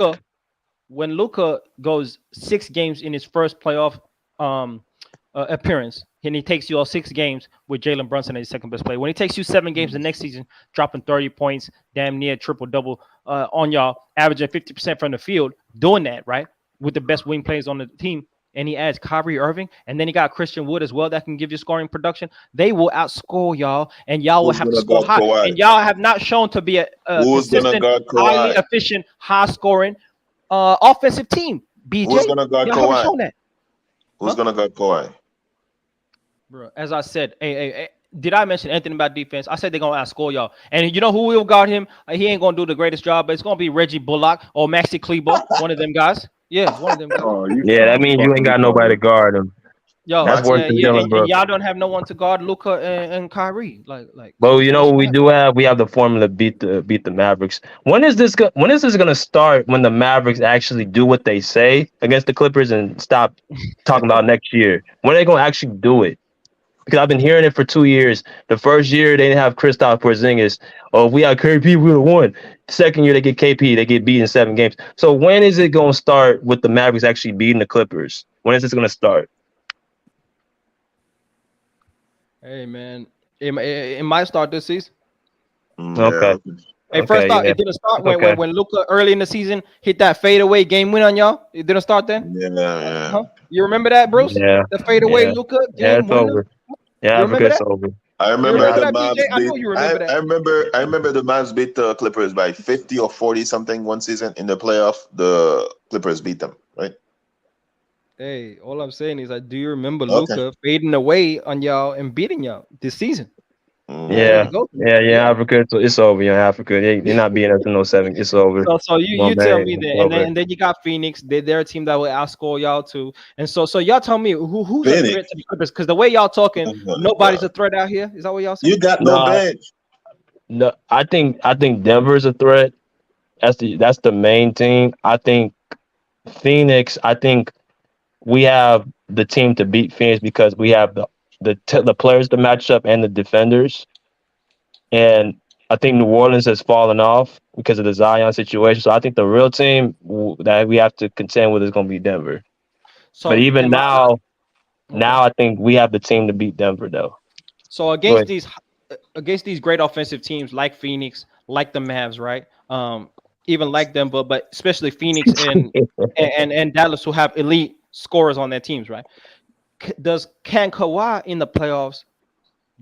Luca goes 6 games in his first playoff um appearance, and he takes you all 6 games with Jalen Brunson as his second best player. When he takes you 7 games the next season, dropping 30 points, damn near triple double on y'all, averaging 50% from the field, doing that right with the best wing players on the team. And he adds Kyrie Irving, and then he got Christian Wood as well that can give you scoring production. They will outscore y'all, and y'all will who's have to gonna score guard high. Kawhi? And y'all have not shown to be a Who's gonna consistent, guard highly Kawhi? efficient, high scoring offensive team. Who's BJ, gonna guard y'all haven't Kawhi? shown that, Who's huh? gonna guard Kawhi? Bro, as I said, hey, did I mention anything about defense? I said they're gonna outscore y'all, and you know who will guard him? He ain't gonna do the greatest job, but it's gonna be Reggie Bullock or Maxi Kleber, one of them guys. Yeah, one of them guys. Oh, you Yeah, that sound means you ain't fucking got nobody to retarded. guard him. Yo, That's worse Maxi, yeah, than yeah, Dylan and Brooks. y'all don't have no one to guard Luca and Kyrie. Like But you know what's what we that? do have? We have the formula to beat the Mavericks. When is this gonna start? When the Mavericks actually do what they say against the Clippers and stop talking about next year? When are they gonna actually do it? Because I've been hearing it for 2 years. The first year they didn't have Kristaps Porzingis. Oh, if we had KP, we would have won. The second year they get KP, they get beat in 7 games. So when is it gonna start with the Mavericks actually beating the Clippers? When is this gonna start? Hey man, it might start this season. Okay, yeah. Hey, first okay, off, yeah, it didn't start okay. when Luca early in the season hit that fadeaway game win on y'all. It didn't start then. Yeah, yeah. Huh? You remember that, Bruce? Yeah, The fadeaway yeah, Luca yeah. game It's winner. over. Yeah, You Africa, remember it's that? over. I You remember remember Yeah, the that, BJ? Mavs I know beat. you remember that. I remember the Mavs beat the Clippers by 50 or 40 something one season in the playoff. The Clippers beat them, right? Hey, all I'm saying is, do you remember Okay. Luca fading away on y'all and beating y'all this season? You Mm. yeah, already go through that. yeah. Yeah. Africa, it's over. Yeah, Africa, they're not beating us in no 7. It's over. So you Well, tell man, me it's that, over. and then you got Phoenix. They're a team that will outscore y'all too. And so y'all tell me who's a Phoenix. threat to the Clippers? Because the way y'all talking, Oh my nobody's God. a threat out here. Is that what y'all saying? You got no No, bench. no. I think Denver's a threat. That's the main team. I think Phoenix. I think we have the team to beat Phoenix because we have the players to match up and the defenders. And I think New Orleans has fallen off because of the Zion situation. So I think the real team that we have to contend with is going to be Denver. But So even am I okay? now I think we have the team to beat Denver, though. So Go ahead. against these great offensive teams like Phoenix, like the Mavs, right? Even like them, but especially Phoenix and Dallas, who have elite scorers on their teams, right? Can Kawhi in the playoffs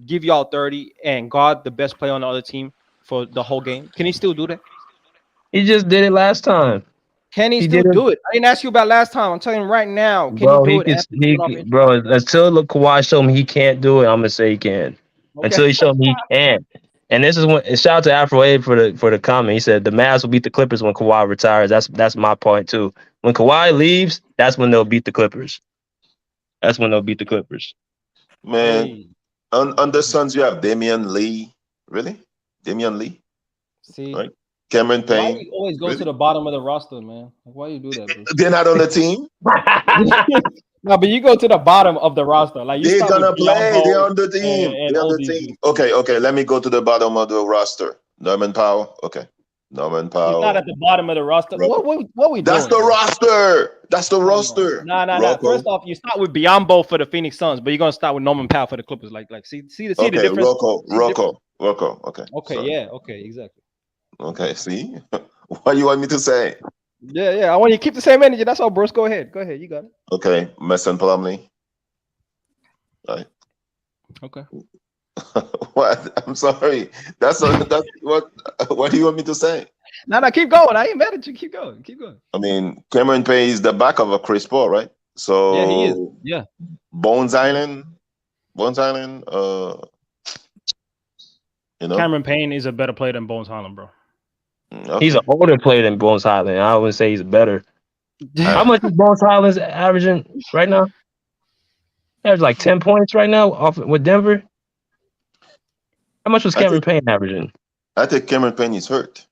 give y'all 30 and guard the best player on the other team for the whole game? Can he still do that? He just did it last time. Can he He still did it, do it? I didn't ask you about last time. I'm telling you right now. Can he bro. do it after coming off injury? Bro. Until Kawhi show me he can't do it, I'm gonna say he can. Okay. Until he showed me he can't. And this is when shout out to Afro Abe for the comment. He said the Mavs will beat the Clippers when Kawhi retires. That's my point too. When Kawhi leaves, that's when they'll beat the Clippers. That's when they'll beat the Clippers. Man, Hey, on the Suns, you have Damian Lee. Really? Damian Lee? see, Right? Cameron why Payne? you always go to Really? the bottom of the roster, man? Like, why you do that, Bruce? They're not on the team? No, but you go to the bottom of the roster. Like you They're start with gonna play. They're Biombo on the team. and They're on all the these team. dudes. Okay. Let me go to the bottom of the roster. Norman Powell. Okay. Norman He's not Powell. at the bottom of the roster. Rocco. What we That's doing? the Bro? roster. That's the Come on. roster. Nah. Rocco. First off, you start with Biombo for the Phoenix Suns, but you're gonna start with Norman Powell for the Clippers. Like see the Okay. difference. Rocco. See the difference? Okay. Okay, Sorry. yeah, okay, exactly. Okay. See, what you want me to say? Yeah. I want you to keep the same energy. That's all, Bruce. Go ahead. You got it. Okay. Mason Plumlee. Right. Okay. What? I'm sorry. That's what. What do you want me to say? No, keep going. I ain't mad at you. Keep going. I mean, Cameron Payne is the back of a Chris Paul, right? So Yeah, he is. Yeah. Bones Island. Cameron Payne is a better player than Bones Highland, bro. Okay. He's an older player than Bones Highland. I wouldn't say he's better. How much is Bones Highland's averaging right now? There's like 10 points right now off with Denver. How much was Cameron Payne averaging? I think Cameron Payne is hurt.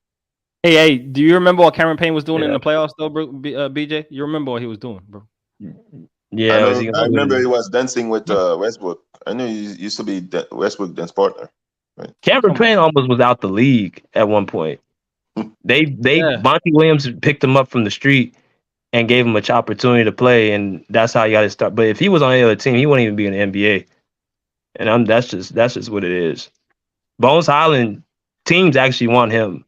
Hey, do you remember what Cameron Payne was doing in Yeah. the playoffs, though, bro? BJ, you remember what he was doing, bro? Yeah, I remember he was dancing with Westbrook. I know he used to be Westbrook's dance partner. Right? Cameron Payne almost was out the league at one point. Monty Williams picked him up from the street and gave him a opportunity to play, and that's how he got to start. But if he was on any other team, he wouldn't even be in the NBA. And that's just what it is. Bones Highland teams actually want him.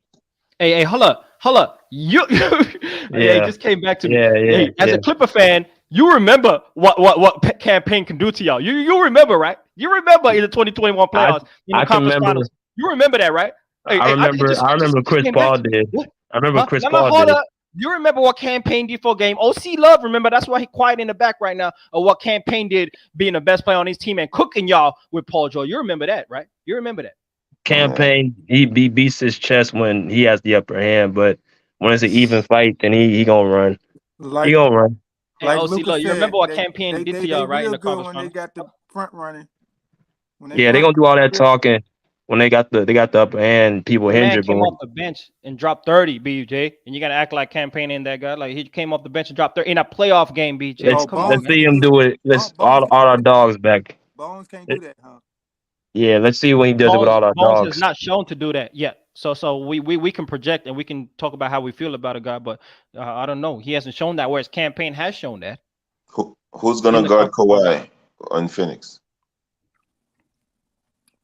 Hey, hold up. You it just came back to me. Yeah. As a Clipper fan, you remember what campaign can do to y'all. You remember, right? You remember in the 2021 playoffs in the conference finals. You remember that, right? I remember Chris Paul did. I remember Chris Paul did. You remember what campaign did for game? OC Love, remember, that's why he quiet in the back right now, of what campaign did being the best player on his team and cooking y'all with Paul George. You remember that, right? You remember that. Campaign, he beats his chest when he has the upper hand, but when it's an even fight, then he gonna run. He gonna run. Hey, Like OC Luka Love, you said, remember what campaign did to y'all, right? In the good conference when they finals. got the front running. Yeah, they gonna do all that talking when they got the upper hand. People The man injured, came but off the bench and dropped 30, BJ, and you gotta act like campaign in that guy. Like he came off the bench and dropped 30 in a playoff game, BJ. let's see him do it. Let's all our dogs back. Bones can't do that, huh? Yeah, let's see when he does it with all our Bones dogs. has not shown to do that yet. So we can project and we can talk about how we feel about a guy, but I don't know. He hasn't shown that, whereas campaign has shown that. Who's gonna guard Kawhi on Phoenix?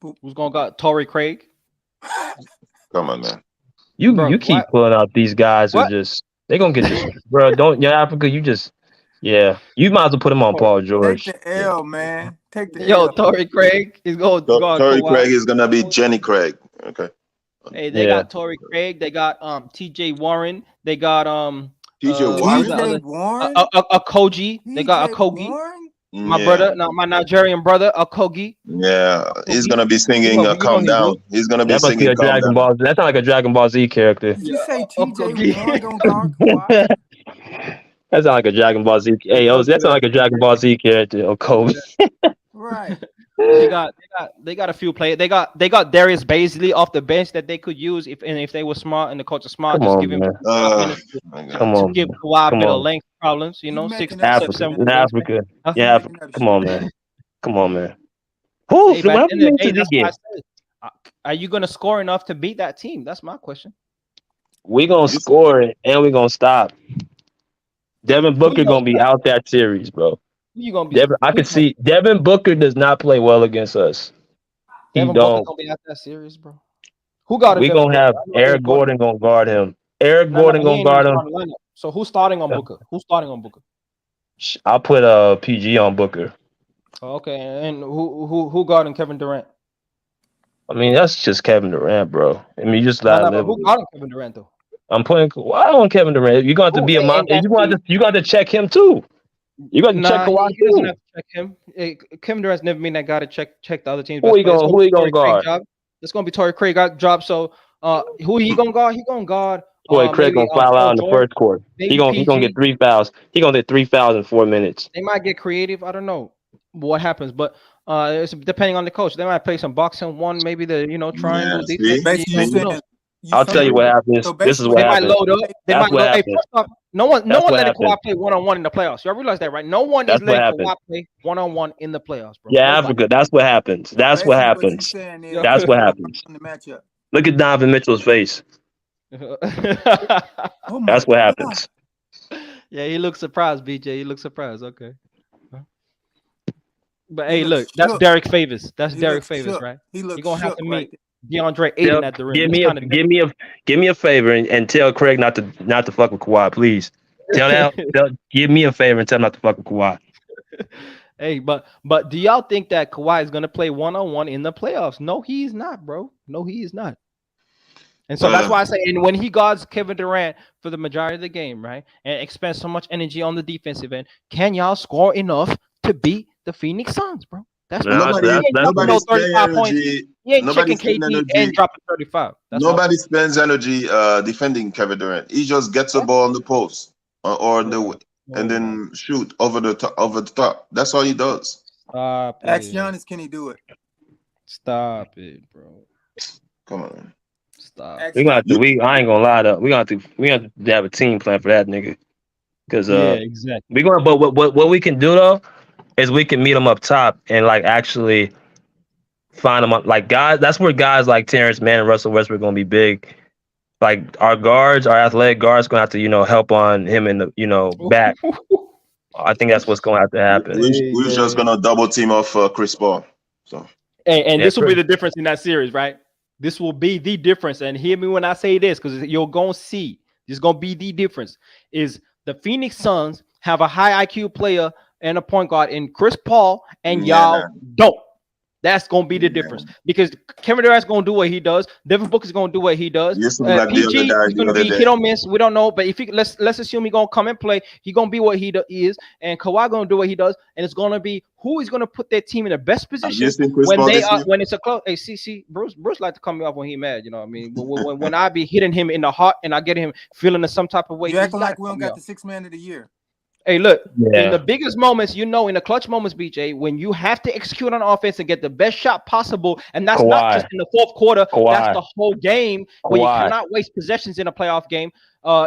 Who's gonna guard Torrey Craig? Come on, man. You keep pulling out these guys who they gonna get this, bro. Africa. You might as well put him on Paul George. Take the L, man. Take the L. Torrey Craig is going. Torrey Craig is gonna be Jenny Craig. Okay. Hey, they got Torrey Craig. They got T.J. Warren. They got T.J. Warren. Akogi. They got Akogi. My brother, my Nigerian brother, Akogi. Yeah, he's gonna be singing "Calm Down." He's gonna be singing a Dragon Ball. That's not like a Dragon Ball Z character. Did you say T.J. Warren gonna guard Kawhi? That's not like a Dragon Ball Z. Hey, that's not like a Dragon Ball Z character. Oh, Kobe. Right. They got a few players. They got Darius Baisley off the bench that they could use if they were smart and the coach is smart. Give him minutes to give Kawhi a bit of length problems. 6 Africa. 7 Africa. Yeah, come on, man. Who? Are you gonna score enough to beat that team? That's my question. We're gonna score it and we're gonna stop. Devin Booker gonna be out that series, bro. You gonna be? I can see Devin Booker does not play well against us. Devin Booker gonna be out that series, bro. Who got it? We gonna have Eric Gordon gonna guard him. Eric Gordon gonna guard him. So who's starting on Booker? I'll put PG on Booker. Okay, and who guarding Kevin Durant? I mean, that's just Kevin Durant, bro. I mean, you just who guarding Kevin Durant though? I'm putting Kawhi on Kevin Durant. You're going to be a monster. You got to check him too. You got to check Kawhi too. He doesn't have to check him. Kevin Durant's never been that guy to check the other teams. Who he gonna guard? It's gonna be Torrey Craig job. So who he gonna guard? He gonna guard. Torrey Craig gonna foul out in the first quarter. He gonna get 3 fouls. He gonna get 3 fouls in 4 minutes. They might get creative. I don't know what happens, but it's depending on the coach. They might play some boxing one, maybe the triangle. I'll tell you what happens. So This is basically, what They might happens. load up. They That's might what load. Hey, happens. first off, no one That's what letting Kawhi happens. play one-on-one in the playoffs. Y'all realize that, right? No one is That's what letting happens. Kawhi play one-on-one in the playoffs, bro. Yeah, Nobody. Africa. That's what happens. so That's what basically what you happens. saying is Yeah. That's what Kawhi happens. won the matchup. Look at Donovan Mitchell's face. Oh my That's what God. happens. Yeah, he looks surprised, BJ. He looks surprised. Okay. But He hey, looks look, that's shook. Derek Favors. That's He Derek looks Favors, shook. right? He You're looks gonna have shook to right meet DeAndre Ayton at the rim. Give It's me kind of give me a favor and tell Craig not to fuck with Kawhi, please. Give me a favor and tell him not to fuck with Kawhi. Hey, but do y'all think that Kawhi is gonna play one-on-one in the playoffs? No, he's not, bro. No, he is not. And so that's why I say, and when he guards Kevin Durant for the majority of the game, right, and expends so much energy on the defensive end, can y'all score enough to beat the Phoenix Suns, bro? That's what Nobody, he ain't dropping nobody no spend 35 points. energy. He ain't Nobody checking spend KD and energy. dropping 35. That's my Nobody point. spends energy defending Kevin Durant. He just gets the ball on the post or the and then shoot over the top. That's all he does. Stop Ask it. Giannis, can he do it? Stop it, bro. Come on, man. Stop. Ask We gonna have Giannis. to. I ain't gonna lie though. We gonna have to have a team plan for that nigga. Because Yeah, exactly. we gonna. But what we can do though is we can meet them up top and like actually find them up. Like guys, that's where guys like Terrence Mann and Russell Westbrook gonna be big. Like our guards, our athletic guards, gonna have to help on him in the back. I think that's what's gonna have to happen. We're just gonna double team off Chris Paul. So And Yeah, this will be true. the difference in that series, right? This will be the difference. And hear me when I say this, because you're gonna see this is gonna be the difference. Is the Phoenix Suns have a high IQ player and a point guard in Chris Paul, and y'all don't. That's gonna be the difference because Kevin Durant's gonna do what he does. Devin Booker's gonna do what he does. you seem like the other PG guy is the gonna other be day. hit or miss. We don't know, but if he let's assume he's gonna come and play, he's gonna be what he is, and Kawhi gonna do what he does, and it's gonna be who is gonna put their team in the best Have position you seen Chris when Paul they this are year? when it's a close. Hey, see, Bruce like to cut me off when he mad. You know what I mean? When I be hitting him in the heart and I get him feeling in some type of way, You he's acting gotta like we cut don't me got off. the 6th man of the year. Hey, look, in Yeah. the biggest moments, in the clutch moments, BJ, when you have to execute on offense and get the best shot possible, and that's not Kawhi. just in the fourth quarter, that's Kawhi. the whole game where you Kawhi. cannot waste possessions in a playoff game.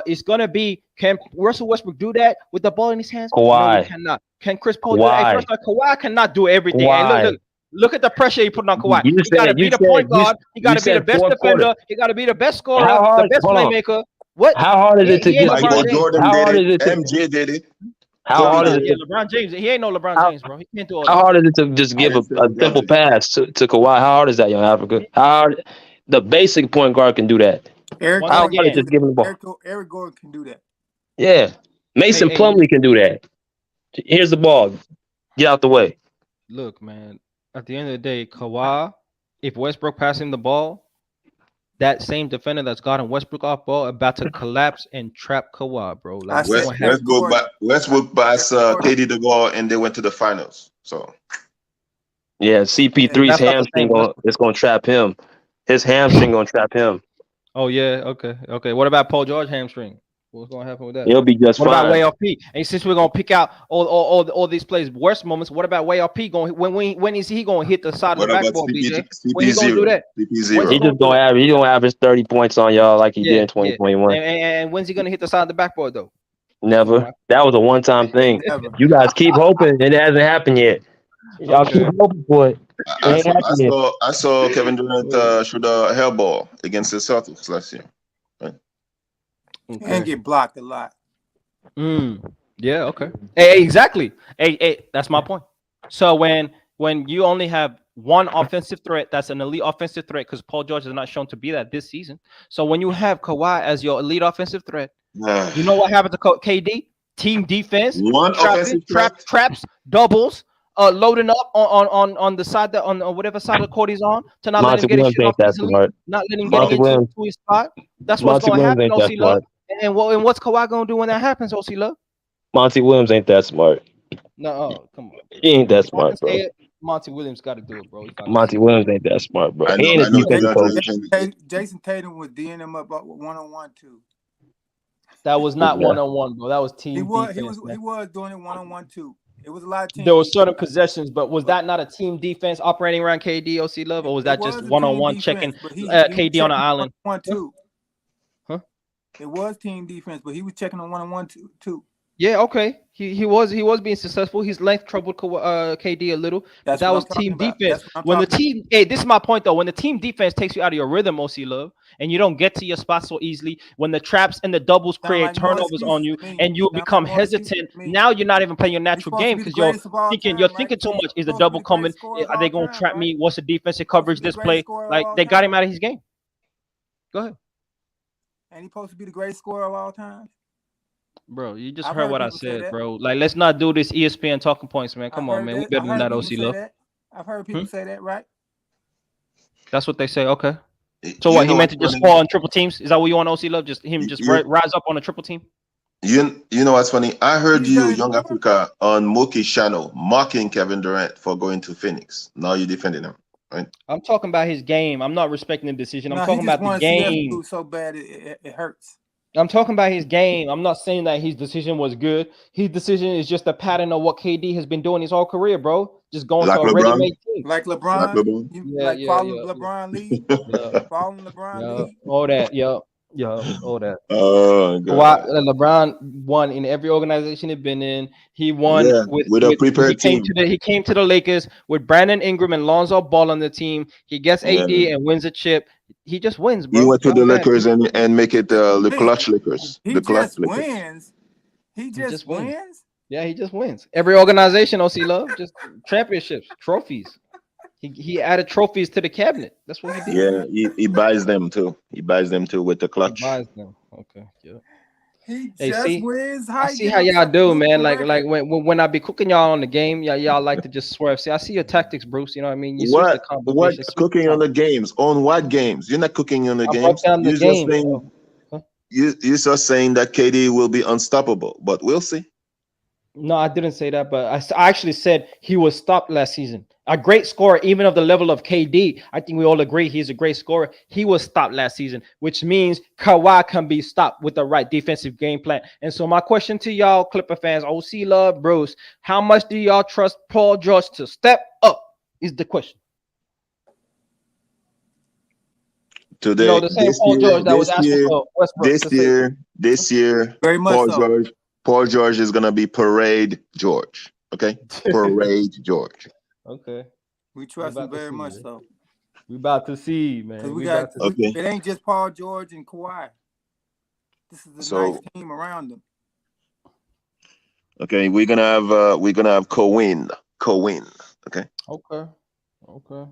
It's gonna be, can Russell Westbrook do that with the ball in his hands? No, Kawhi. he cannot. Can Chris Paul do that? Hey, Kawhi. first of all, Kawhi cannot do everything. Hey, Kawhi. look at the pressure he put on Kawhi. You He got to be the point guard. He got to be the best fourth quarter. defender. He got to be the best scorer, How the hard? best Hold on. playmaker. What? How hard is it to He ain't get? LeBron Michael James. Jordan How hard did is it. it to? MJ did it. How hard is Yeah, it? LeBron James. He ain't no LeBron How- James, bro. He can't do all How that. hard is it to just give a simple pass to Kawhi? How hard is that, young Africa? How hard? The basic point guard can do that. Eric Once How Gordon, hard is again, just giving the ball? Eric Gordon can do that. Yeah, Mason Hey, Plumlee can do that. Here's the ball. Get out the way. look, man. At the end of the day, Kawhi, if Westbrook passed him the ball, that same defender that's gotten Westbrook off ball about to collapse and trap Kawhi, bro. I Like, said what's gonna happen? Westbrook passed KD the ball and they went to the finals. So Yeah, CP3's That's not the hamstring same is gonna trap him. His hamstring gonna trap him. Oh yeah, okay. What about Paul George hamstring? What's gonna happen with that? He'll be just What about fine. Way Off P? And since we're gonna pick out all these players' worst moments, what about Way Off P? When is he gonna hit the side of what the about backboard, BJ? CP When he gonna do that? CP0? He just gonna average. He gonna average 30 points on y'all like he did in 2021. And when's he gonna hit the side of the backboard though? Never. That was a one-time thing. Never. You guys keep hoping it hasn't happened yet. Y'all keep hoping for it. It ain't happened yet. I saw Kevin Durant shoot a hair ball against the Celtics last year. And get blocked a lot. Yeah, okay. Hey, exactly. Hey, that's my point. So when you only have one offensive threat, that's an elite offensive threat, because Paul George has not shown to be that this season. So when you have Kawhi as your elite offensive threat, you know what happened to KD? Team defense, traps, doubles, loading up on the side on whatever side of the court he's on to not let him get his shit off easily, not letting him get into his spot. That's what's going to happen, OC Love. And what's Kawhi going to do when that happens, OC Love? Monty Williams ain't that smart. No, come on. He ain't that smart, bro. Monty Williams got to do it, bro. Monty Williams ain't that smart, bro. I know, He ain't a defensive coach. Jason Tatum was D'ing him up one-on-one too. That was not one-on-one, bro. That was team defense. He was doing it one-on-one too. It was a lot of team. There were certain possessions, but was that not a team defense operating around KD, OC Love, or was that just one-on-one checking KD on the island? One too. It was team defense, but he was checking on 1-on-1 too. Yeah, okay. He was being successful. His length troubled KD a little, but That's that what was I'm talking team about. defense. That's what I'm When the talking team, hey, this is my point though. When the team defense takes you out of your rhythm, OC Love, and you don't get to your spot so easily, when the traps and the doubles Sound create like more turnovers on excuses you, to me. and you Sound become like more excuses hesitant, to me. now you're not even playing your He's natural supposed to game be the because you're greatest of all thinking time, right? too much. Is the Supposed to be double the coming? greatest scorer of Are they all gonna time, trap right? me? What's the defensive Supposed to coverage be the this greatest play? scorer of Like all they got time. him out of his game. Go ahead. And he's supposed to be the greatest scorer of all time. Bro, you just I've heard heard what I people say said, that. bro. Like, let's not do this ESPN talking points, man. I've Come on, heard man. We that. better I than heard that, people OC say Love. that. I've heard people say that, right? That's what they say. Okay. So You what? He know meant what's to just funny? score on triple teams? Is that what you want, OC Love? Just You, rise up on a triple team? you know what's funny? I heard He's you, done it Young before. Africa, on Moki's channel mocking Kevin Durant for going to Phoenix. Now you're defending him, right? I'm talking about his game. I'm not respecting the decision. I'm No, he talking just about the wanted to see us game. lose so bad it hurts. I'm talking about his game. I'm not saying that his decision was good. His decision is just a pattern of what KD has been doing his whole career, bro. Just going Like to a LeBron? ready-made team. Like Like LeBron, LeBron? like following LeBron lead, following LeBron lead. All that, all that. Oh, Kawhi, God. LeBron won in every organization he'd been in. He won Yeah, with a prepared team. he came to the Lakers with Brandon Ingram and Lonzo Ball on the team. He gets AD Yeah. and wins a chip. He just wins, He bro. went to the Y'all got it. Lakers and make it the He clutch Lakers. he The clutch just Lakers. wins. He just wins. wins. Yeah, he just wins. Every organization, OC Love, just championships, trophies. He added trophies to the cabinet. That's what he did. Yeah, he buys them too. He buys them too with the He clutch. buys them. Okay, yeah. He Hey, just see, wins. I see how y'all do, man. Like when I be cooking y'all on the game, y'all like to just swerve. See, I see your tactics, Bruce. You know what I mean? You switch the What conversation. switch the cooking on the topic. games? On what games? You're not cooking on the I broke games. down the You're just game. saying Huh? you're just saying that KD will be unstoppable, but we'll see. No, I didn't say that, but I actually said he was stopped last season. A great scorer, even of the level of KD. I think we all agree he's a great scorer. He was stopped last season, which means Kawhi can be stopped with the right defensive game plan. And so my question to y'all, Clipper fans, OC Love, Bruce, how much do y'all trust Paul George to step up? Is the question. Today, You know, the same Paul George that was asking for Westbrook. This year, Very much so. Paul George is gonna be Parade George. Okay, Parade George. Okay, We trust him very much so. We about to see, man. We got it ain't just Paul George and Kawhi. This is a nice team around them. Okay, we're gonna have Cohen. Okay. Okay.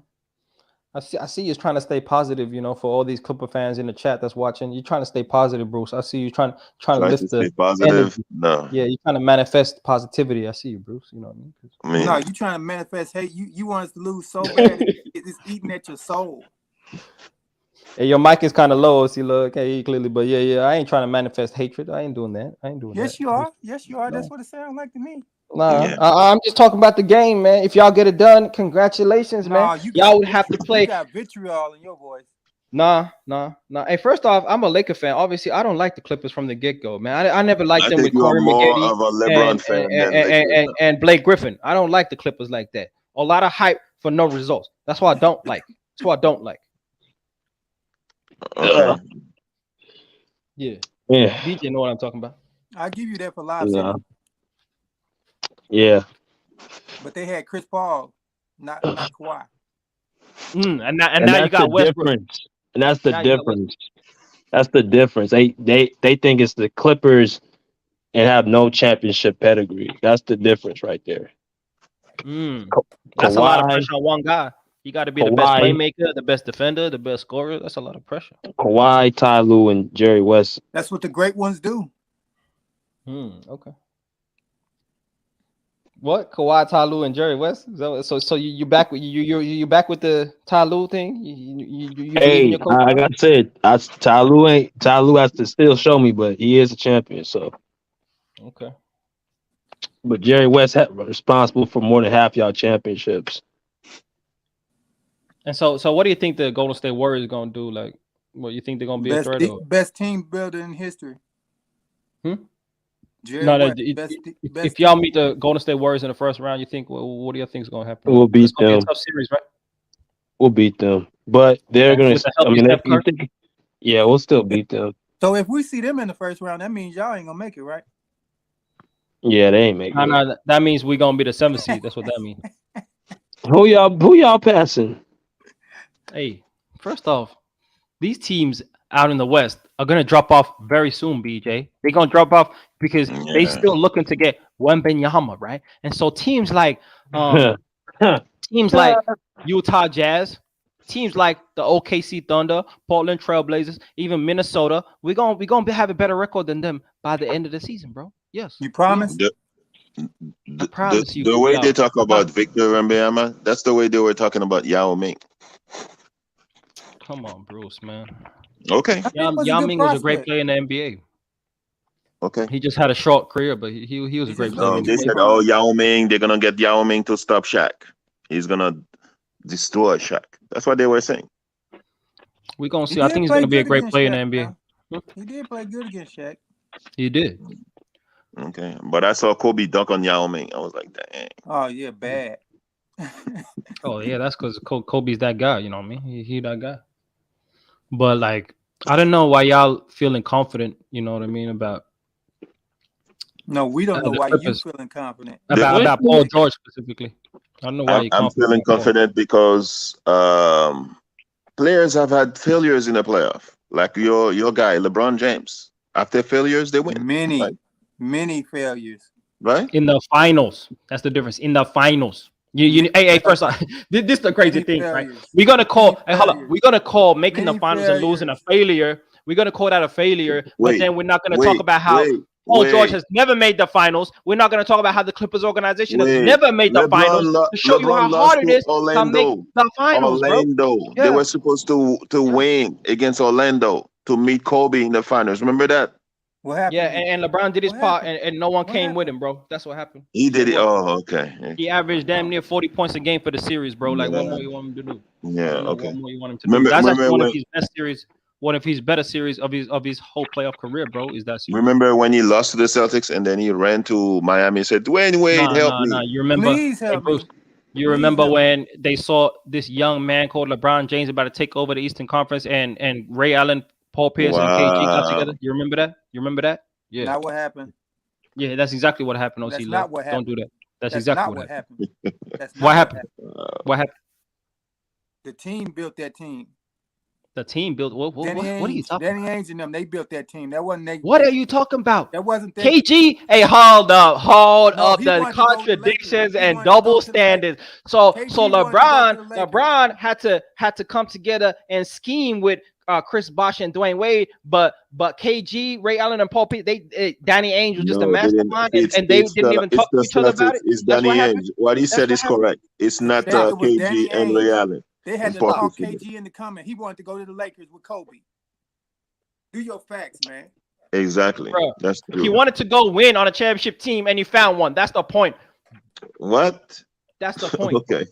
I see you trying to stay positive, you know, for all these Clipper fans in the chat that's watching. You're trying to stay positive, Bruce. I see you trying to lift the positive. energy. No. Yeah, you're trying to manifest positivity. I see you, Bruce. You know what I mean? No, you trying to manifest hate. You want us to lose so bad it's eating at your soul. Hey, your mic is kind of low, see, look, okay, clearly, but yeah, I ain't trying to manifest hatred. I ain't doing that. Yes, you are. Yes, you are. No. That's what it sounds like to me. Nah, yeah. I'm just talking about the game, man. If y'all get it done, congratulations, man. Y'all would have to play. You got vitriol in your voice. Nah. Hey, first off, I'm a Laker fan. Obviously, I don't like the Clippers from the get-go, man. I never liked them with Corey Maggette of a LeBron fan and Blake Griffin. I don't like the Clippers like that. A lot of hype for no results. That's why I don't like. Yeah. DJ know what I'm talking about. I'll give you that for live seconds. Yeah. But they had Chris Paul, not Kawhi. And now you got Westbrook. Difference. And that's the difference. That's the difference. They think it's the Clippers and have no championship pedigree. That's the difference right there. That's a lot of pressure on one guy. You got to be the best playmaker, the best defender, the best scorer. That's a lot of pressure. Kawhi, Ty Lue, and Jerry West. That's what the great ones do. Okay. What? Kawhi, Ty Lue, and Jerry West? So you back with you back with the Ty Lue thing? Hey, like I said, Ty Lue has to still show me, but he is a champion. So okay. But Jerry West responsible for more than half y'all championships. And so what do you think the Golden State Warriors gonna do? Like, what you think they're gonna be a threat? Best team builder in history. If y'all meet the Golden State Warriors in the first round, you think what do you think is gonna happen? We'll beat them. Be a tough series, right? We'll beat them, but they're gonna. I mean, we'll still beat them. So if we see them in the first round, that means y'all ain't gonna make it, right? Yeah, they ain't making it. No, that means we're gonna be the 7th seed. That's what that means. Who y'all passing? Hey, first off, these teams out in the West are gonna drop off very soon, BJ. They're gonna drop off because they Yeah. still looking to get Wembanyama, right? And so teams like Utah Jazz, teams like the OKC Thunder, Portland Trailblazers, even Minnesota, we're gonna have a better record than them by the end of the season, bro. Yes. You promise? The, promise you, the way they yo. talk about Victor Wembanyama, that's the way they were talking about Yao Ming. Come on, Bruce, man. Okay. Yao Ming was a great player in the NBA. Okay. He just had a short career, but he was a great player. No, in the they NBA. said, oh, Yao Ming, they're gonna get Yao Ming to stop Shaq. He's gonna destroy Shaq. That's what they were saying. We're gonna see. I think he's gonna be a great player in the NBA. He did play good against Shaq. He did. Okay. But I saw Kobe dunk on Yao Ming. I was like, dang. Oh yeah, bad. Oh yeah, that's because Kobe's that guy. You know what I mean? He that guy. But like, I don't know why y'all feeling confident. You know what I mean about No, we don't know the why Clippers. you feeling confident. about Paul George specifically. I don't know why I'm feeling confident because players have had failures in the playoff. Like your guy, LeBron James. After failures, they win. Many failures. Right? In the finals. That's the difference. In the finals. Hey, first off, this is the crazy thing, right? We're gonna call we're gonna call making the finals and losing a failure. We're gonna call that a failure, but then we're not gonna talk about how Paul George has never made the finals. We're not gonna talk about how the Clippers organization has never made the finals to show you how hard it is to make the finals, Orlando. bro. Yeah. They were supposed to win against Orlando to meet Kobe in the finals. Remember that? What happened? Yeah, and LeBron did his part, and no one came with him, bro. That's what happened. He did it. Oh, okay. He averaged damn near 40 points a game for the series, bro. Like, what more you want him to do? Yeah, okay. What more you want him to do? That's actually one of his best series. One of his better series of his whole playoff career, bro. Is that series? Remember when he lost to the Celtics and then he ran to Miami and said, Dwayne Wade, help me. Nah. You remember? Please help me. You remember when they saw this young man called LeBron James about to take over the Eastern Conference, and Ray Allen, Paul Pierce, and KG got together? You remember that? Yeah. Not what happened. Yeah, that's exactly what happened. That's not what happened. Don't do that. That's exactly what happened. That's what happened. What happened? The team built that team. The team built what are you talking about? Danny Ainge and them, they built that team. That wasn't they. What are you talking about? That wasn't that. KG, hold up the contradictions and double standards. So LeBron had to come together and scheme with Chris Bosh and Dwayne Wade, but KG, Ray Allen, and Paul Pierce, Danny Ainge was just a mastermind, and they didn't even talk to each other about it. It's Danny Ainge. What he said is correct. It's not KG and Ray Allen. They had to talk KG into coming. He wanted to go to the Lakers with Kobe. Do your facts, man. Exactly. Bro, that's true. He wanted to go win on a championship team, and he found one. That's the point. What? That's the point. Okay.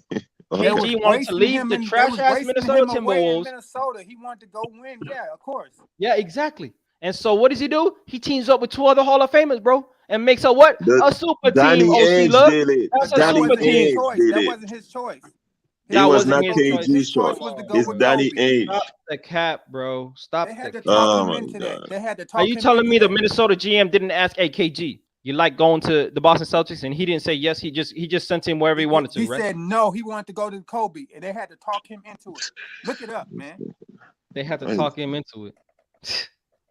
KG wanted to leave the trash-ass Minnesota Timberwolves. Minnesota. He wanted to go win. Yeah, of course. Yeah, exactly. And so what does he do? He teams up with 2 other Hall of Famers, bro, and makes a what? A super team. That's a super team. That wasn't his choice. That was not KG's choice. It's Danny Ainge. Stop the cap, bro. Stop they had the to talk him into that. They had to talk. Are you telling me the Minnesota GM didn't ask KG? You like going to the Boston Celtics, and he didn't say yes. He just sent him wherever he wanted to. He right? said no. He wanted to go to Kobe, and they had to talk him into it. Look it up, man. They had to talk him into it.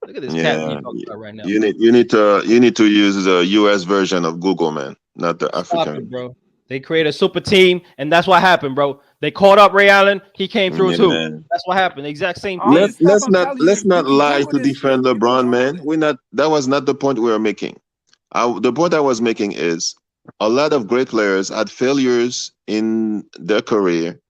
Look at this cat you're talking about right now. You need to use the US version of Google, man, not the African. Stop it, bro. They created a super team, and that's what happened, bro. They called up Ray Allen. He came through too. Man. That's what happened. The exact same thing. Let's not lie to defend LeBron, man. That was not the point we were making. The point I was making is a lot of great players had failures in their career,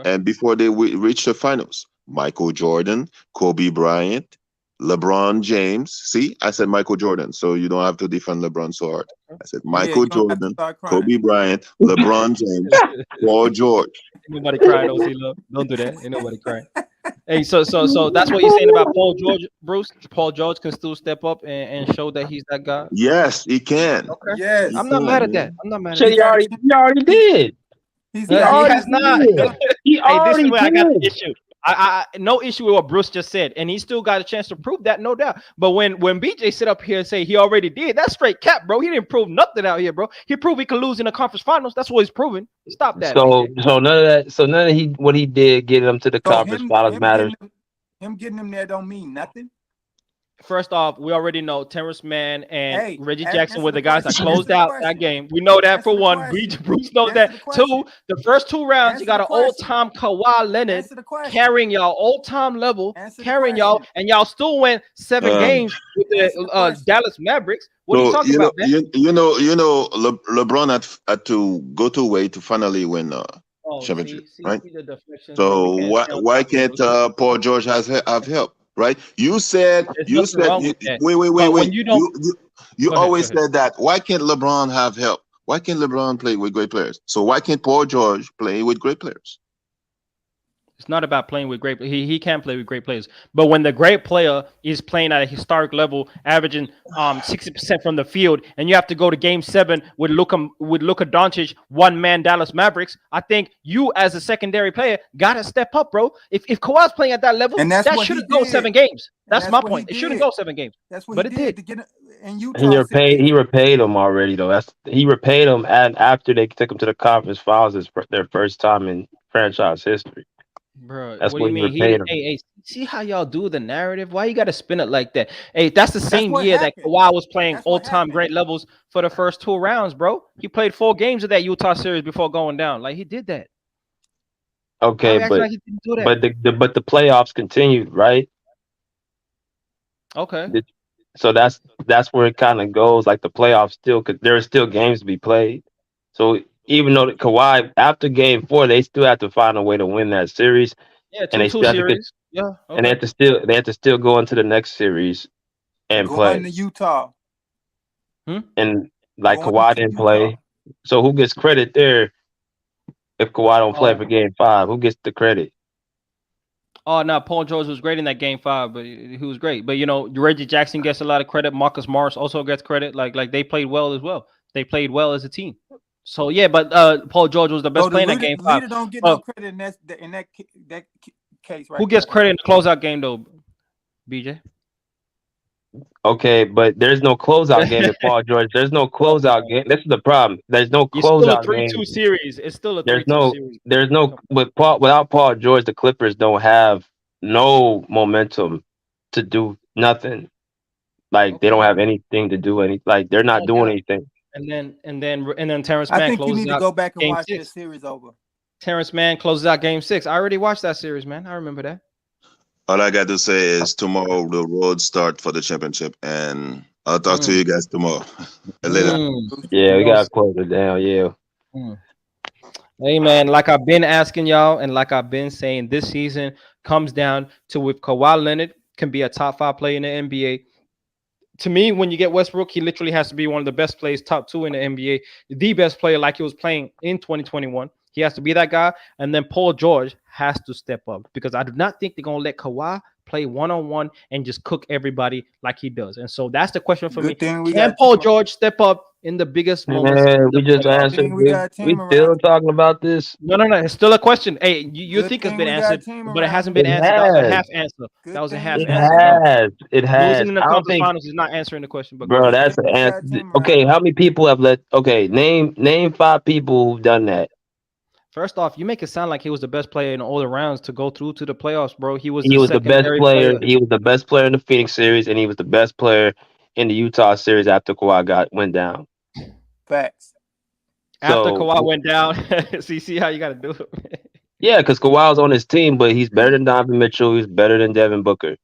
and before they reached the finals. Michael Jordan, Kobe Bryant, LeBron James. See, I said Michael Jordan, so you don't have to defend LeBron so hard. I said Michael Jordan, Kobe Bryant, LeBron James, Paul George. Nobody crying, OC Love. Don't do that. Ain't nobody crying. Hey, so that's what you're saying about Paul George, Bruce. Paul George can still step up and show that he's that guy. Yes, he can. Okay. Yes, I'm not mad at that. I'm not mad at that. He already did. He has not. He already this is where did. I got the issue. I no issue with what Bruce just said, and he still got a chance to prove that, no doubt. But when BJ sit up here and say he already did, that's straight cap, bro. He didn't prove nothing out here, bro. He proved he could lose in the conference finals. That's what he's proving. Stop that, So BJ. so none of that. So none of what he did getting them to the So conference finals matters. him getting them there don't mean nothing. First off, we already know Terrence Mann and Hey, Reggie Jackson answer were the the guys that question. closed Answer the out that question. game. We know that Answer for the one. question. Bruce knows Answer the that. question. Two, the first two rounds, you Answer got the an old-time Kawhi Leonard Answer the question. carrying y'all old-time level, Answer the carrying y'all, question. and y'all still went 7 Um, games with Answer the the question. Dallas Mavericks. What are you So talking about, man? LeBron had to go to way to finally win Oh, championship, see right? the deflections, bro. We So can't stay on why topic, can't bro. Paul George have help, right? You said There's nothing wrong with that. wait. But when you don't, You go always ahead. said that. Why can't LeBron have help? Why can't LeBron play with great players? So why can't Paul George play with great players? It's not about playing with great. He can play with great players, but when the great player is playing at a historic level, averaging 60% from the field, and you have to go to Game 7 with Luka Doncic, one man Dallas Mavericks, I think you as a secondary player gotta step up, bro. If Kawhi's playing at that level, And that's that what he shouldn't go did. 7 games. And That's my what he point. It shouldn't did. go 7 games, That's what but he it did did. to get in Utah. He repaid him already though. He repaid him, and after they took him to the conference finals, their first time in franchise history. Bro, That's what do what you he mean? repaid him. Hey, see how y'all do the narrative? Why you got to spin it like that? Hey, that's the same what year happened. that Kawhi was playing That's what all-time happened. great levels for the first 2 rounds, bro. He played 4 games of that Utah series before going down. Like, he did that. Okay, Why we acting but like he didn't do that? but the playoffs continued, right? Okay. So that's where it kind of goes. Like the playoffs still, because there are still games to be played. So even though Kawhi after Game 4, they still have to find a way to win that series, Yeah, and they 2-2 still have to, series. Yeah, and they okay. have to still go into the next series and Going play. to Utah. And like Going Kawhi to didn't Utah. play, so who gets credit there if Kawhi don't play for Game 5? Who gets the credit? Oh, no, Paul George was great in that Game 5, but he was great. But, you know, Reggie Jackson gets a lot of credit. Marcus Morris also gets credit. Like they played well as well. They played well as a team. So, yeah, but Paul George was the best player in that Game 5. Leader don't get no credit in that case right Who gets there. credit in the closeout game, though, BJ? Okay, but there's no closeout game with Paul George. There's no closeout game. This is the problem. There's no It's still a closeout 3-2 game. series. It's still a 3-2 series. Without Paul George, the Clippers don't have no momentum to do nothing. Like they don't have anything to do like they're not doing anything. And then Terrence I Mann think you closes need to out go back and Game watch 6. this series over. Terrence Mann closes out Game 6. I already watched that series, man. I remember that. All I got to say is tomorrow the road start for the championship, and I'll talk to you guys tomorrow. Later. Yeah, we gotta close it down. Yeah. Hey man, like I've been asking y'all, and like I've been saying, this season comes down to if Kawhi Leonard can be a top 5 player in the NBA. To me, when you get Westbrook, he literally has to be one of the best players, top 2 in the NBA, the best player like he was playing in 2021. He has to be that guy. And then Paul George has to step up because I do not think they're going to let Kawhi play one-on-one and just cook everybody like he does. And so that's the question for me. Can Paul George step up in the biggest moments? We just answered. We still talking about this? No. It's still a question. Hey, you think it's been answered, but it hasn't been answered. That was a half answer. That was a half answer. It has. Losing in the conference finals is not answering the question. But bro, that's an answer. Okay, how many people have let? Okay, name 5 people who've done that. First off, you make it sound like he was the best player in all the rounds to go through to the playoffs, bro. He was the best player. He was the best player in the Phoenix series, and he was the best player in the Utah series after Kawhi went down. Facts. After Kawhi went down, see how you got to do it. Yeah, because Kawhi was on his team, but he's better than Donovan Mitchell. He's better than Devin Booker.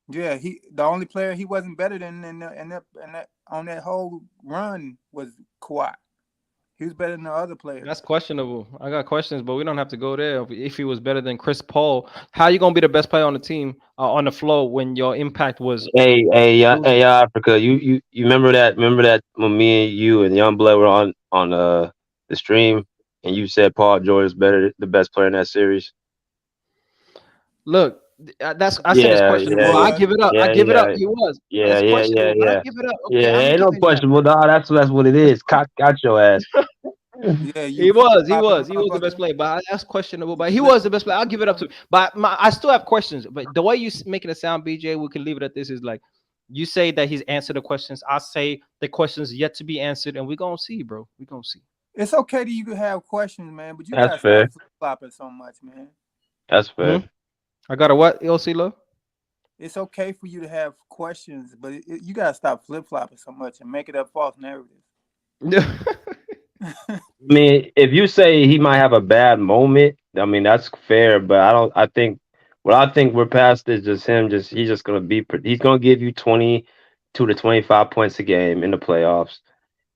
Yeah, the only player he wasn't better than in that on that whole run was Kawhi. He was better than the other players. That's questionable. I got questions, but we don't have to go there. If he was better than Chris Paul, how you gonna be the best player on the team on the floor when your impact was? Hey, Africa, you remember that? Remember that when me and you and Youngblood were on the stream, and you said Paul George is the best player in that series. Look, I said it's questionable. Yeah, I give it up. I give it up. He was. Yeah. I give it up. Okay, ain't no questionable, dog. That's what it is. Got your ass. Yeah, He was the motherfucker. best player, but that's questionable. But he was the best player. I'll give it up to him. But I still have questions. But the way you making it sound, BJ, we can leave it at this. Is like you say that he's answered the questions. I say the questions yet to be answered, and we're gonna see, bro. We're gonna see. It's okay that you can have questions, man, but you That's gotta fair. stop flip flopping so much, man. That's fair. I got a what? LC love. It's okay for you to have questions, but you gotta stop flip flopping so much and make it up false narratives. I mean, if you say he might have a bad moment, I mean that's fair. But I don't. I think what I think we're past is just him. He's just gonna be. He's gonna give you 22 to 25 points a game in the playoffs,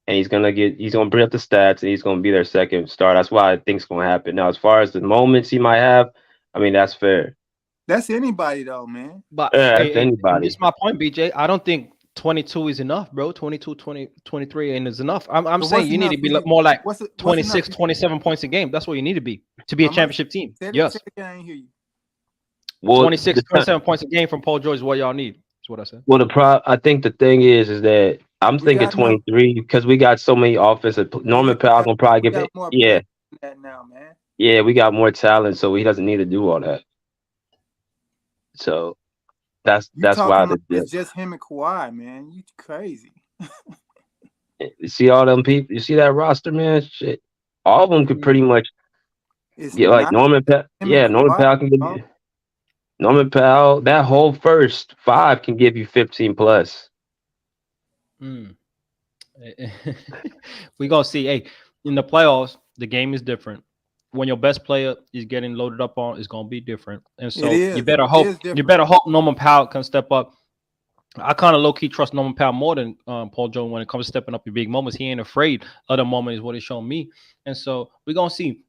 and he's gonna bring up the stats, and he's gonna be their second star. That's why I think it's gonna happen. Now, as far as the moments he might have, I mean that's fair. That's anybody though, man. But Yeah, that's and anybody. this is my point, BJ. I don't think 22 is enough, bro. 22, 20, 23 and is enough. I'm But saying what's you need to enough be for you? more like What's 26, enough? 27 points a game. That's what you need to be a championship team. Say Yes. it again, I ain't hear you. Well, 26, 27 points a game from Paul George is what y'all need. That's what I said. Well, I think the thing is that I'm We thinking got enough. 23 because we got so many offensive. Norman Powell gonna probably give it. more Yeah, players than that now, man. yeah, we got more talent, so he doesn't need to do all that. So that's You why talking like it's just him and Kawhi, man. You crazy. you see all them people. You see that roster, man. Shit, all of them could pretty much It's get like not Norman. him Yeah, and Norman Kawhi, Powell can give bro. you. Norman Powell, that whole first five can give you 15 plus. We gonna see. Hey, in the playoffs, the game is different. When your best player is getting loaded up on, it's gonna be different. And so It is. you better It hope. is different. You better hope Norman Powell can step up. I kind of low key trust Norman Powell more than Paul George when it comes to stepping up in big moments. He ain't afraid of the moment, is what he's shown me. And so we're gonna see.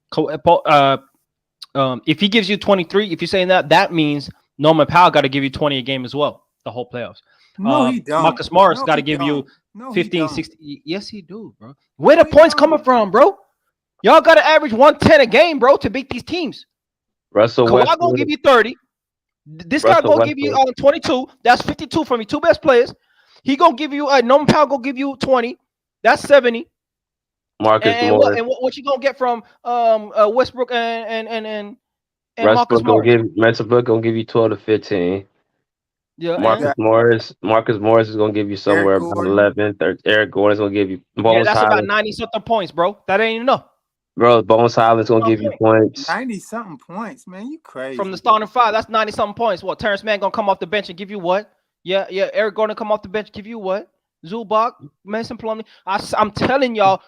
If he gives you 23, if you're saying that means Norman Powell got to give you 20 a game as well. The whole playoffs. No, he don't. Marcus Morris No, got to he give you don't. 15, No, he 60. Yes, he do, bro. Where No, the he points don't. coming from, bro? Y'all got to average 110 a game, bro, to beat these teams. Russell Kawhi Westbrook gonna give you 30. This guy Russell gonna give you Westbrook. 22. That's 52 from your two best players. He gonna give you Norman Powell gonna give you 20. That's 70. Marcus And Morris. what you gonna get from Westbrook and Marcus Morris? Westbrook gonna give you 12 to 15. Yeah, got Marcus Morris is gonna give you somewhere Eric about Gordon. 11. Eric Gordon's gonna give you Bones that's about Highland. 90 something points, bro. That ain't enough. Bro, Bones Highland's gonna give you points. 90-something points, man. You crazy. From the starting five, that's 90 something points. What? Terrence Mann gonna come off the bench and give you what? Yeah. Eric Gordon come off the bench, give you what? Zubac, Mason Plumlee. I'm telling y'all,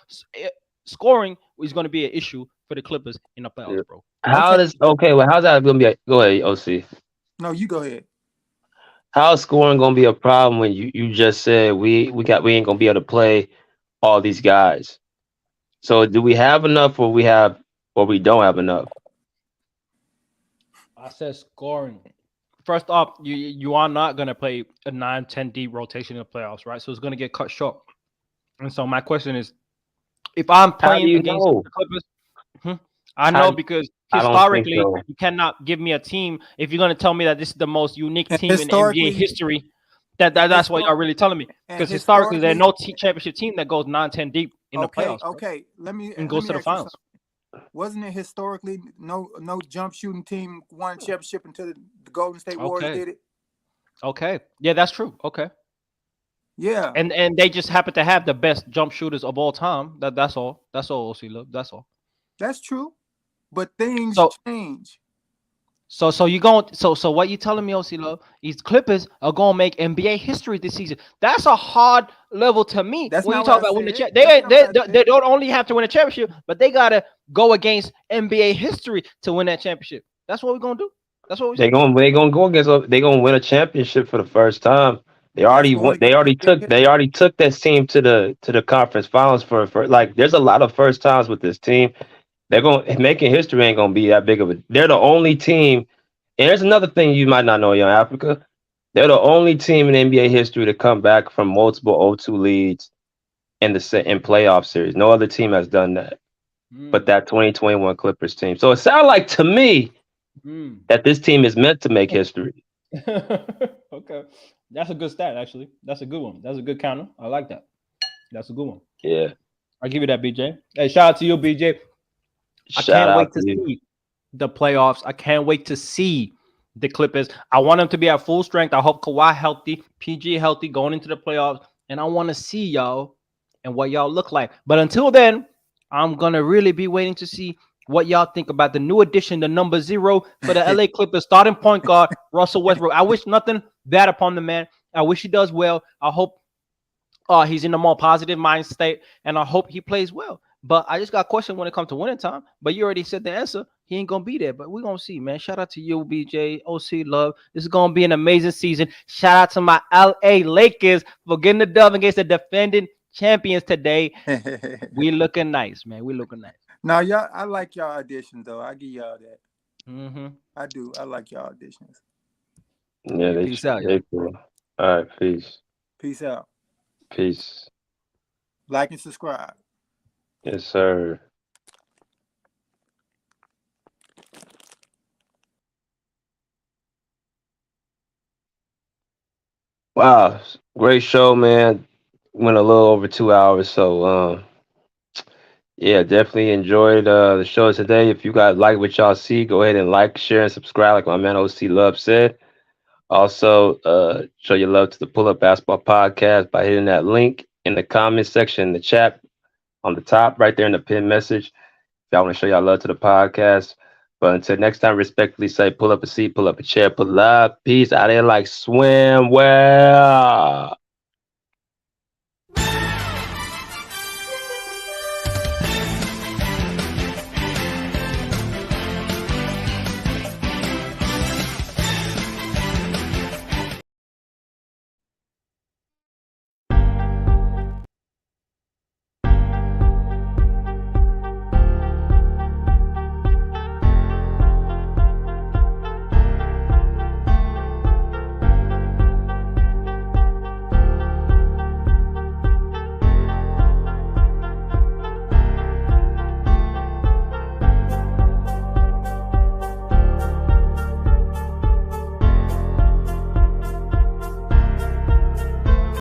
scoring is gonna be an issue for the Clippers in the playoffs, bro. How's that gonna be? Go ahead, OC. No, you go ahead. How's scoring gonna be a problem when you just said we ain't gonna be able to play all these guys? So do we have enough, or we don't have enough? I said scoring. First off, you are not gonna play a 9-10 deep rotation in the playoffs, right? So it's gonna get cut short. And so my question is, if I'm playing against the Clippers, I know because historically you cannot give me a team if you're gonna tell me that this is the most unique team in NBA history. That's what y'all really telling me. Because historically, there's no championship team that goes 9-10 deep in the playoffs. Okay, let me goes to the finals. Wasn't it historically no jump shooting team won a championship until the Golden State Warriors did it? Okay, yeah, that's true. Okay, yeah, and they just happen to have the best jump shooters of all time. That's all. That's all. OC Love. That's all. That's true, but things change. So you going so what you telling me, OC Love, is Clippers are gonna make NBA history this season. That's a hard level to me. That's when you not talk what I about winning the said. they don't only have to win a championship, but they gotta go against NBA history to win that championship. That's what we're gonna do. That's what they're gonna go against. They're gonna win a championship for the first time. They already won. They already took that team to the conference finals for like. There's a lot of first times with this team. They're going making history ain't gonna be that big of a. They're the only team. And there's another thing you might not know, Young Africa. They're the only team in NBA history to come back from multiple 0-2 leads in playoff series. No other team has done that, but that 2021 Clippers team. So it sounds like to me that this team is meant to make history. Okay, that's a good stat. Actually, that's a good one. That's a good counter. I like that. That's a good one. Yeah. I'll give you that, BJ. Hey, shout out to you, BJ. I Shout can't wait out to to you. see the playoffs. I can't wait to see the Clippers. I want them to be at full strength. I hope Kawhi healthy, PG healthy going into the playoffs. And I want to see y'all and what y'all look like. But until then, I'm going to really be waiting to see what y'all think about the new addition, the number 0 for the LA Clippers, starting point guard, Russell Westbrook. I wish nothing bad upon the man. I wish he does well. I hope he's in a more positive mind state, and I hope he plays well. But I just got a question when it comes to winning time. But you already said the answer. He ain't gonna be there. But we're gonna see, man. Shout out to you, BJ, OC Love. This is gonna be an amazing season. Shout out to my LA Lakers for getting the dub against the defending champions today. We looking nice, man. We looking nice. Now, y'all, I like y'all auditions though. I give y'all that. Mm-hmm. I do. I like y'all auditions. Yeah, Peace out, they cool. All right, peace. Peace out. Peace. Like and subscribe. Yes, sir. Wow, great show, man. Went a little over 2 hours, so yeah, definitely enjoyed the show today. If you guys like what y'all see, go ahead and like, share, and subscribe, like my man OC Love said. Also, show your love to the Pull Up Basketball Podcast by hitting that link in the comment section in the chat on the top, right there in the pinned message. If y'all want to show y'all love to the podcast. But until next time, respectfully say, pull up a seat, pull up a chair, pull up. Peace out there like swim well.